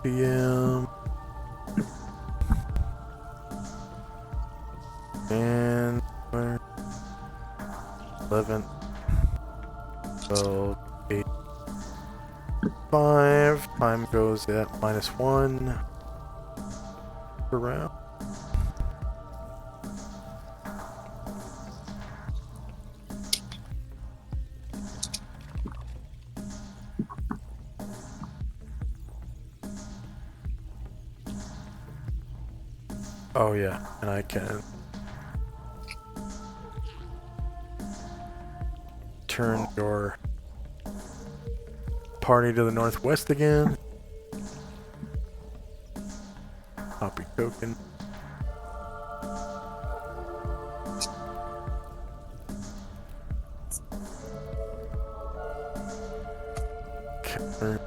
A: PM and 11, 12, 8, 5. Time goes at -1 per round. Oh yeah, and I can turn your party to the northwest again. Copy token. counter.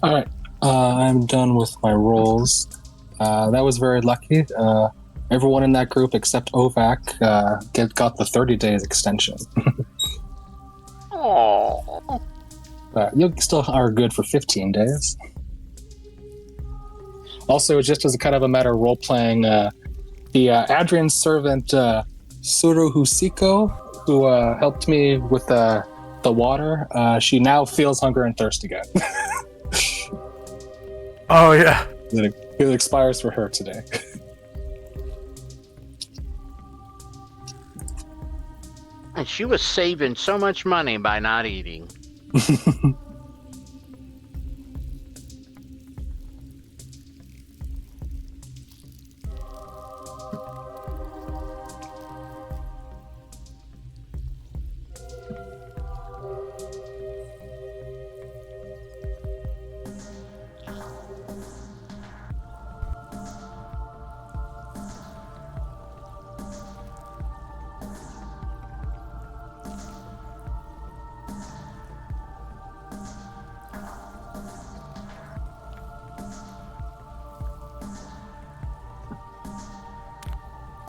E: All right, I'm done with my rolls. That was very lucky. Everyone in that group except Ovac got the 30 days extension.
B: Oh.
E: You still are good for 15 days. Also, just as a kind of a matter of role playing, the Adrian's servant Suruhusiko, who helped me with the water, she now feels hunger and thirst again.
A: Oh yeah.
E: It expires for her today.
B: And she was saving so much money by not eating.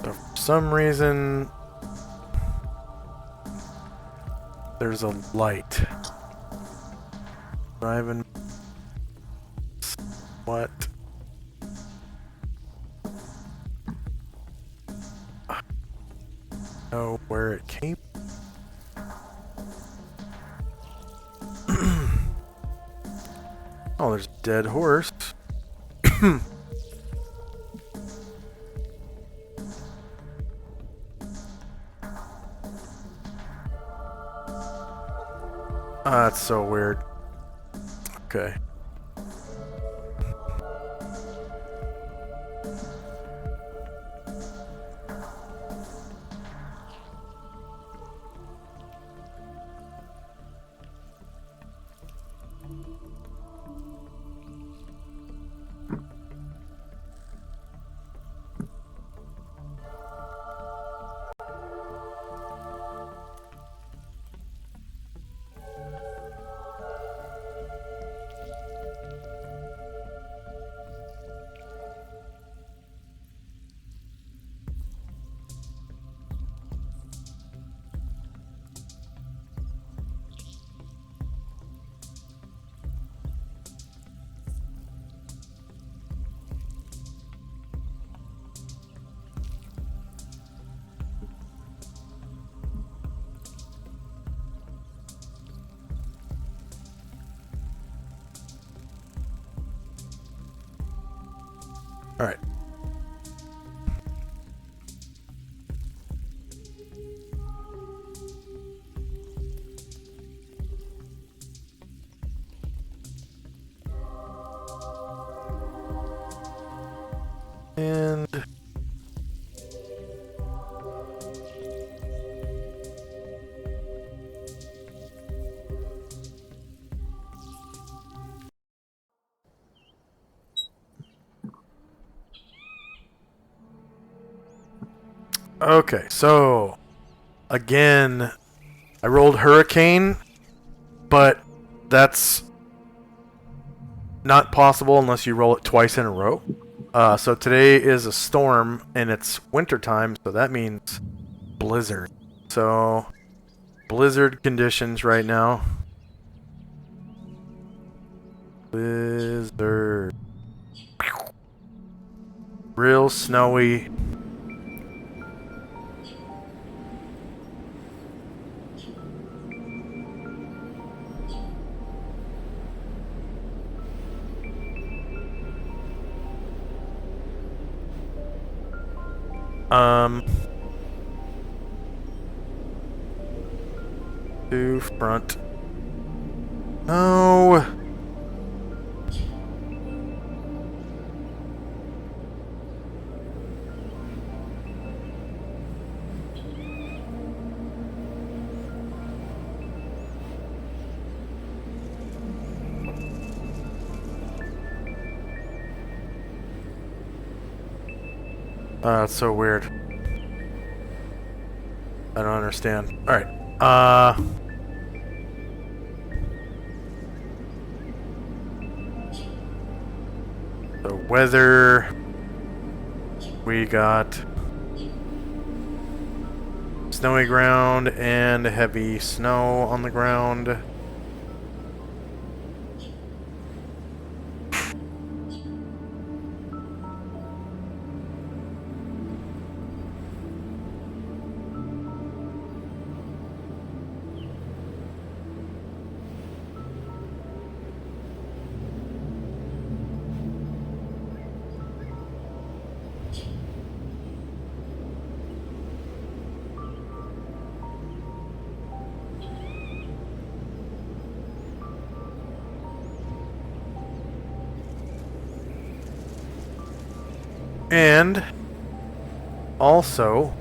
A: So for some reason, there's a light. Driving. What? I don't know where it came. Oh, there's a dead horse. That's so weird. Okay. All right. And okay, so again, I rolled Hurricane, but that's not possible unless you roll it twice in a row. So today is a storm and it's wintertime, so that means blizzard. So blizzard conditions right now. Blizzard. Real snowy. To front. No. That's so weird. I don't understand. Alright. So weather. We got snowy ground and heavy snow on the ground. And also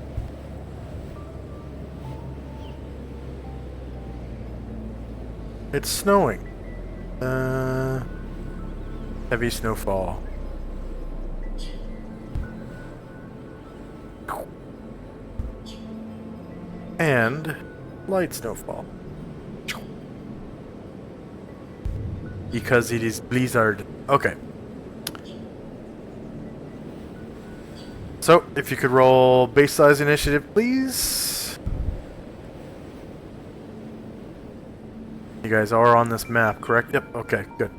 A: it's snowing. Heavy snowfall. And light snowfall. Because it is blizzard. Okay. So, if you could roll base size initiative, please. You guys are on this map, correct? Yep, okay, good.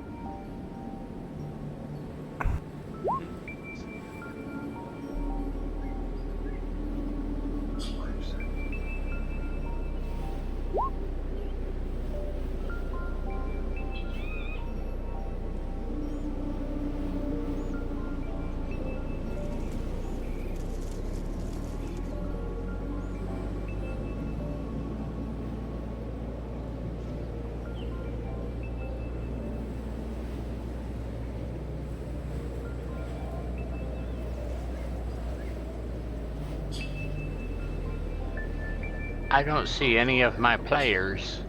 B: I don't see any of my players,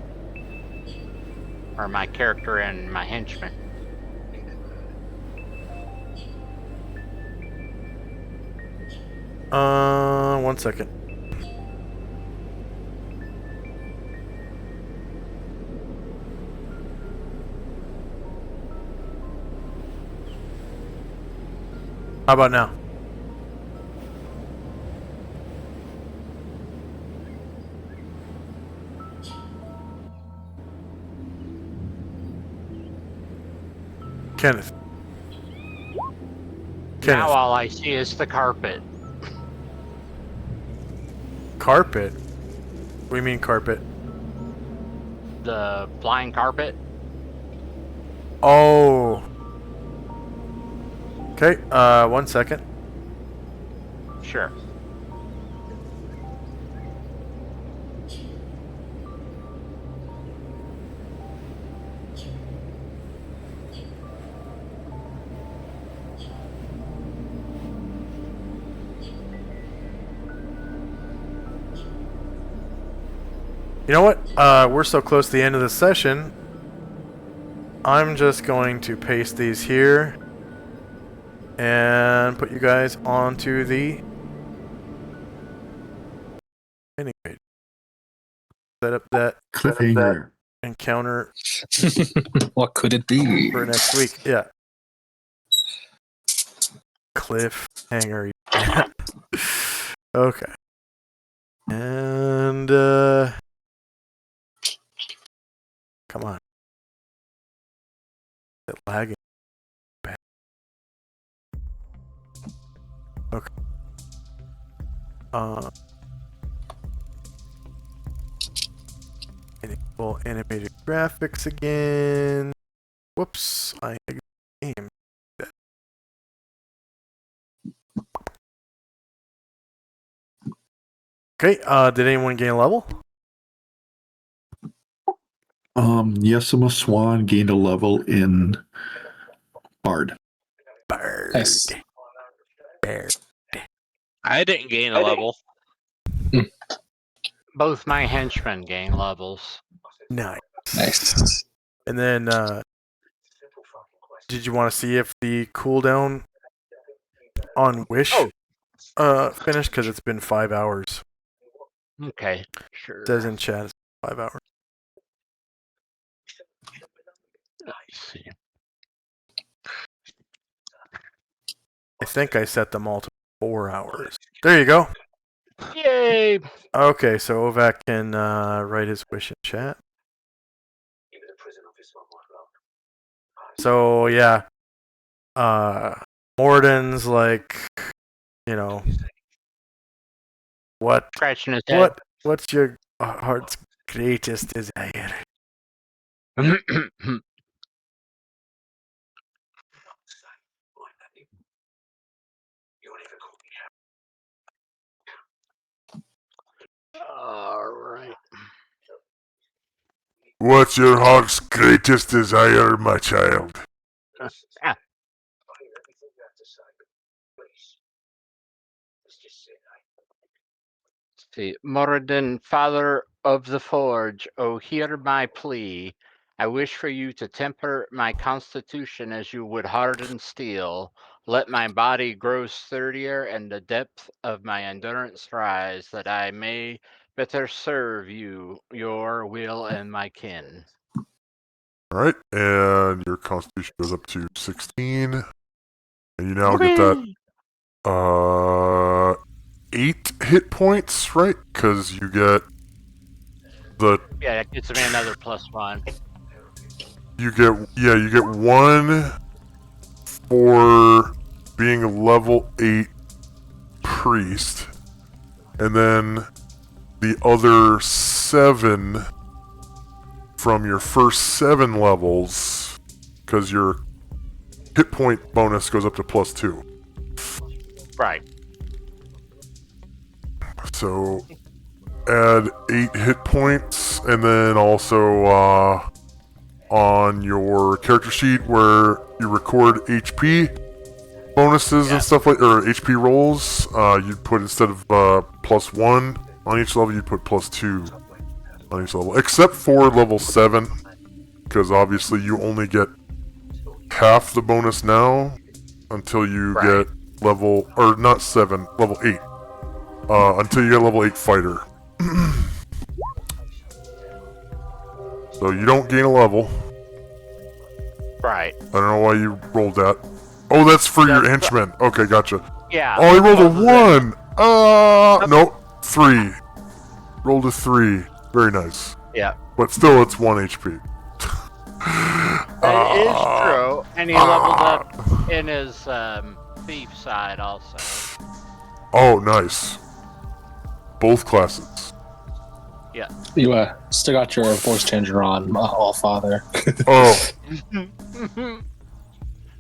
B: or my character and my henchmen.
A: One second. How about now? Kenneth.
B: Now all I see is the carpet.
A: Carpet? What do you mean carpet?
B: The flying carpet?
A: Oh. Okay, 1 second.
B: Sure.
A: You know what? We're so close to the end of the session. I'm just going to paste these here and put you guys onto the ending page. Set up that
F: Cliffhanger.
A: encounter
E: What could it be?
A: for next week. Yeah. Cliffhanger. Okay. And come on. It's lagging. Bad. Okay. Enable animated graphics again. Whoops. I game. Okay, did anyone gain a level?
F: Yesima Swan gained a level in Bard.
A: Bird.
E: Nice.
A: Bird.
H: I didn't gain a level.
B: Both my henchmen gain levels.
A: Nice.
E: Nice.
A: And then, did you want to see if the cooldown on Wish finished? Because it's been 5 hours.
B: Okay, sure.
A: It says in chat it's 5 hours.
B: Let's see.
A: I think I set them all to 4 hours. There you go.
B: Yay!
A: Okay, so Ovac can write his wish in chat. So yeah, Morden's like, what?
B: Scratching his head.
A: What's your heart's greatest desire?
B: All right.
J: What's your heart's greatest desire, my child?
B: See, Moradin, father of the forge, oh, hear my plea. I wish for you to temper my constitution as you would harden steel. Let my body grow sturdier and the depth of my endurance rise, that I may better serve you, your will, and my kin.
J: Alright, and your constitution goes up to 16. And you now get that 8 hit points, right? Because you get
B: Yeah, it gives me another +1.
J: you get 1 for being a level 8 priest, and then the other 7 from your first 7 levels, because your hit point bonus goes up to +2.
B: Right.
J: So add 8 hit points, and then also on your character sheet where you record HP bonuses and stuff like, or HP rolls, you'd put, instead of +1 on each level, you'd put +2 on each level, except for level 7, because obviously you only get half the bonus now until you get level, or not 7, level 8. Until you get level 8 fighter. So you don't gain a level.
B: Right.
J: I don't know why you rolled that. Oh, that's for your henchmen. Okay, gotcha.
B: Yeah.
J: Oh, he rolled a 1! No, 3. Rolled a 3. Very nice.
B: Yeah.
J: But still, it's 1 HP.
B: That is true. And he leveled up in his thief side also.
J: Oh, nice. Both classes.
B: Yeah.
E: You still got your voice changer on, All Father.
J: Oh.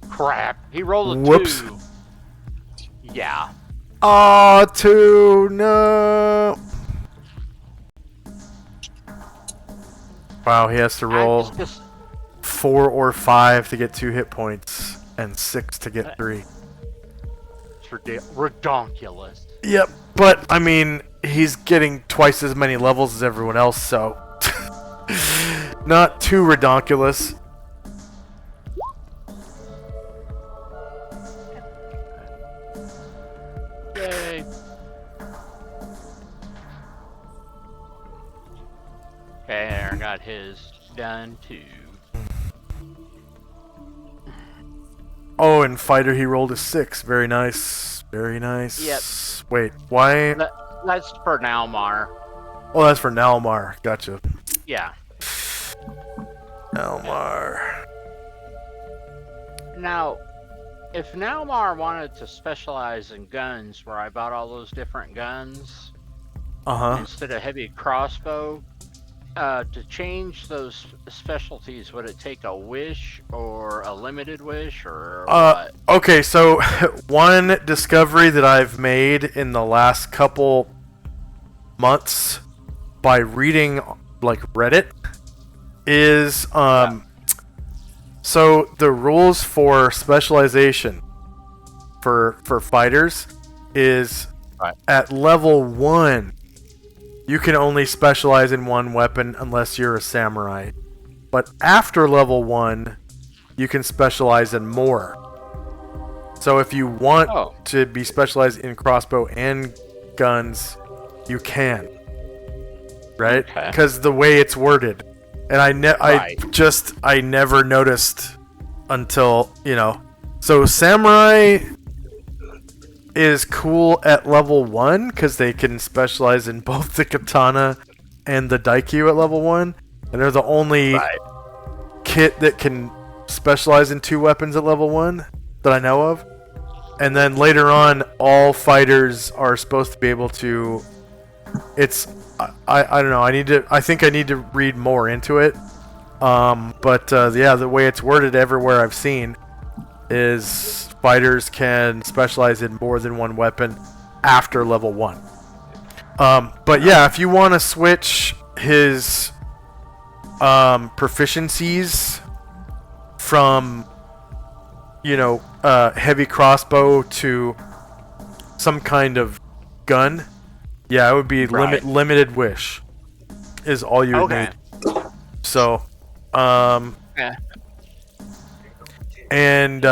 B: Crap. He rolled a
A: Whoops.
B: 2. Yeah.
A: 2, no. Wow, he has to roll 4 or 5 to get 2 hit points, and 6 to get 3.
B: It's redonkulous.
A: Yep, but I mean, he's getting twice as many levels as everyone else, so not too redonkulous.
B: Yay. Okay, Aaron got his done too.
A: Oh, and fighter, he rolled a 6. Very nice. Very nice.
B: Yep.
A: Wait, why?
B: That's for Nalmar.
A: Oh, that's for Nalmar. Gotcha.
B: Yeah.
A: Nalmar.
B: Now, if Nalmar wanted to specialize in guns, where I bought all those different guns, instead of heavy crossbow, to change those specialties, would it take a wish or a limited wish or what?
A: Okay, so one discovery that I've made in the last couple months by reading like Reddit is so the rules for specialization for fighters is at level 1 you can only specialize in one weapon unless you're a samurai. But after level 1 you can specialize in more. So if you want to be specialized in crossbow and guns, you can. Right? Because the way it's worded. And I never noticed until, So samurai is cool at level 1 because they can specialize in both the katana and the daikyu at level 1. And they're the only kit that can specialize in 2 weapons at level 1 that I know of. And then later on, all fighters are supposed to be able to. I don't know. I think I need to read more into it. The way it's worded everywhere I've seen is fighters can specialize in more than one weapon after level 1. If you want to switch his proficiencies from heavy crossbow to some kind of gun, it would be limited wish is all you would need. So and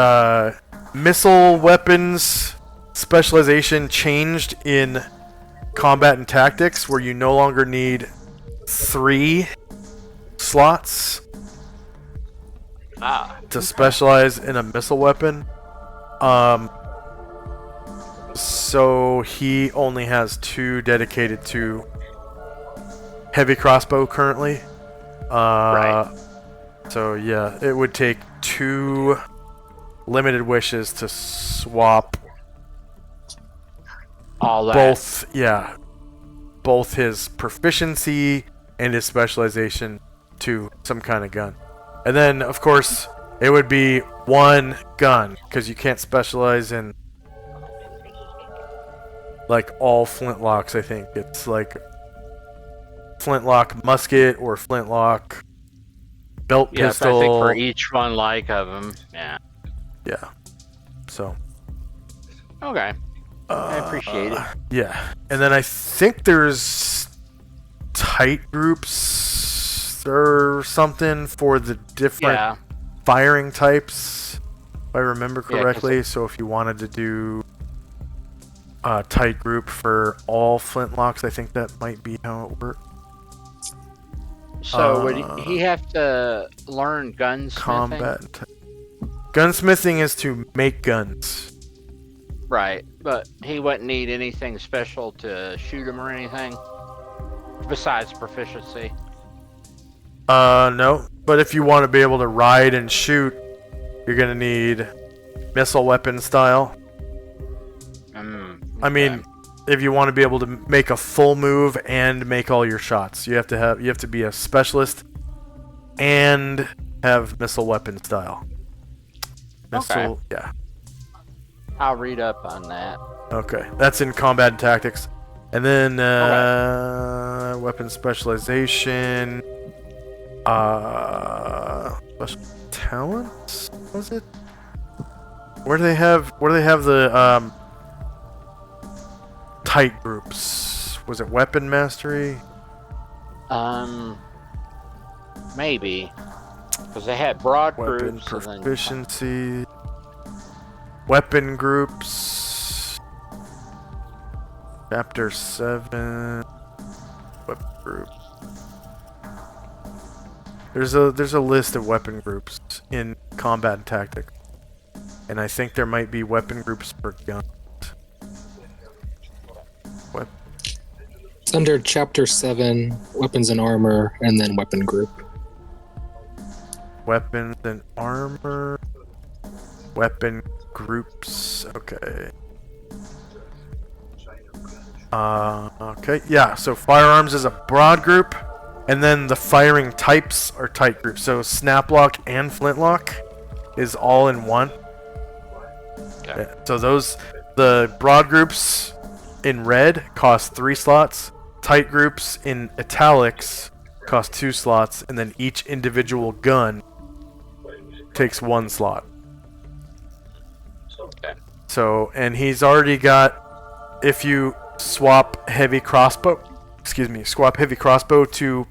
A: missile weapons specialization changed in combat and tactics, where you no longer need 3 slots to specialize in a missile weapon. So he only has 2 dedicated to heavy crossbow currently. So it would take 2 limited wishes to swap
B: all that.
A: both his proficiency and his specialization to some kind of gun. And then, of course, it would be 1 gun, because you can't specialize in like all flintlocks. I think it's like flintlock musket or flintlock belt pistol.
B: I think for each one of them.
A: Yeah. So.
B: Okay. I appreciate it.
A: Yeah. And then I think there's tight groups or something for the different firing types, if I remember correctly. So if you wanted to do a tight group for all flintlocks, I think that might be how it works.
B: So would he have to learn gunsmithing?
A: Gunsmithing is to make guns.
B: Right, but he wouldn't need anything special to shoot him or anything besides proficiency.
A: No. But if you want to be able to ride and shoot, you're gonna need missile weapon style. I mean, if you want to be able to make a full move and make all your shots, you have to be a specialist and have missile weapon style.
B: I'll read up on that.
A: Okay, that's in combat and tactics. And then weapon specialization, special talents, was it? Where do they have the tight groups? Was it weapon mastery?
B: Maybe, because they had broad
A: weapon
B: groups.
A: Proficiency. Weapon groups. Chapter 7. Weapon group. There's a list of weapon groups in combat and tactics, and I think there might be weapon groups for guns.
E: It's under Chapter 7, Weapons and Armor, and then Weapon Group.
A: Weapons and Armor. Weapon groups. Okay. Okay. Yeah. So firearms is a broad group, and then the firing types are tight groups. So snaplock and flintlock is all in one.
B: Okay.
A: Yeah, so the broad groups in red cost 3 slots. tight groups in italics cost 2 slots, and then each individual gun takes 1 slot.
B: Okay.
A: So, and he's already got, if you swap heavy crossbow to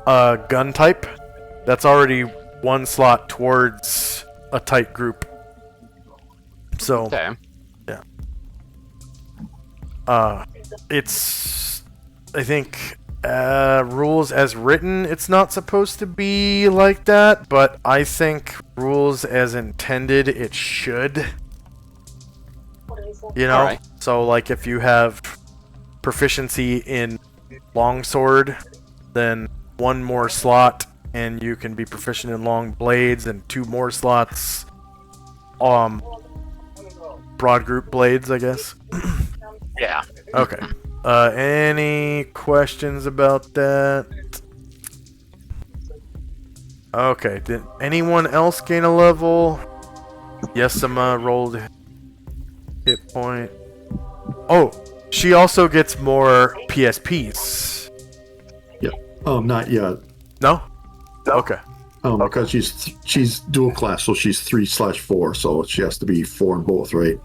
A: a gun type, that's already 1 slot towards a tight group. So,
B: Okay.
A: yeah. It's, I think, rules as written, it's not supposed to be like that, but I think rules as intended, it should. You know?
B: Alright.
A: So, like, if you have proficiency in longsword, then 1 more slot, and you can be proficient in long blades, and 2 more slots, broad group blades, I guess.
B: Yeah.
A: Okay. Any questions about that? Okay. Did anyone else gain a level? Yesima rolled hit point. Oh, she also gets more PSPs.
F: Yeah. Oh, not yet.
A: No? Okay.
F: Because she's dual class, so she's 3/4, so she has to be 4 in both, right?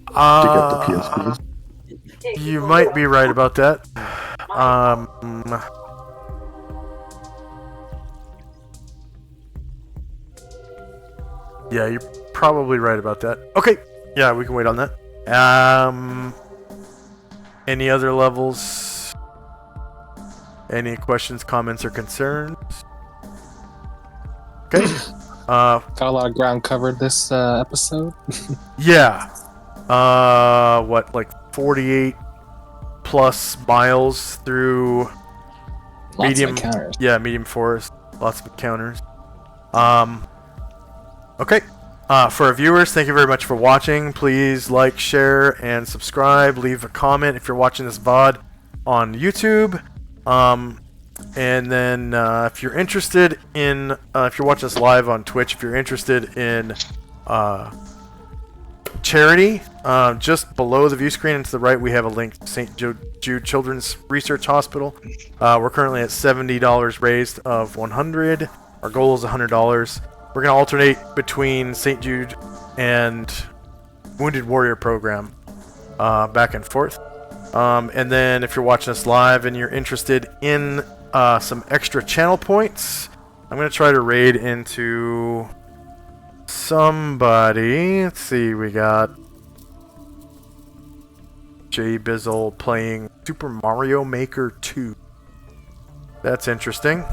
F: To get the PSPs.
A: You might be right about that. Yeah, you're probably right about that. Okay. Yeah, we can wait on that. Any other levels? Any questions, comments, or concerns? Okay.
E: Got a lot of ground covered this episode.
A: Yeah. What, like 48 plus miles through
E: Lots of encounters.
A: Yeah, medium forest. Lots of encounters. Okay. For our viewers, thank you very much for watching. Please like, share, and subscribe. Leave a comment if you're watching this VOD on YouTube. And then if you're interested in, if you're watching this live on Twitch, if you're interested in charity, just below the view screen and to the right, we have a link to St. Jude Children's Research Hospital. We're currently at $70 raised of $100. Our goal is $100. We're going to alternate between St. Jude and Wounded Warrior Program, back and forth. And then if you're watching us live and you're interested in some extra channel points, I'm going to try to raid into somebody. Let's see, we got Jay Bizzle playing Super Mario Maker 2. That's interesting.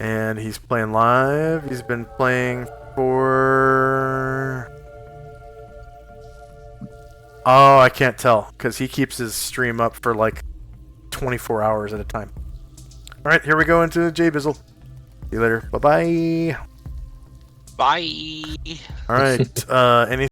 A: And he's playing live. He's been playing for... Oh, I can't tell, because he keeps his stream up for like 24 hours at a time. Alright, here we go into Jay Bizzle. See you later. Bye-bye.
H: Bye.
A: Alright, any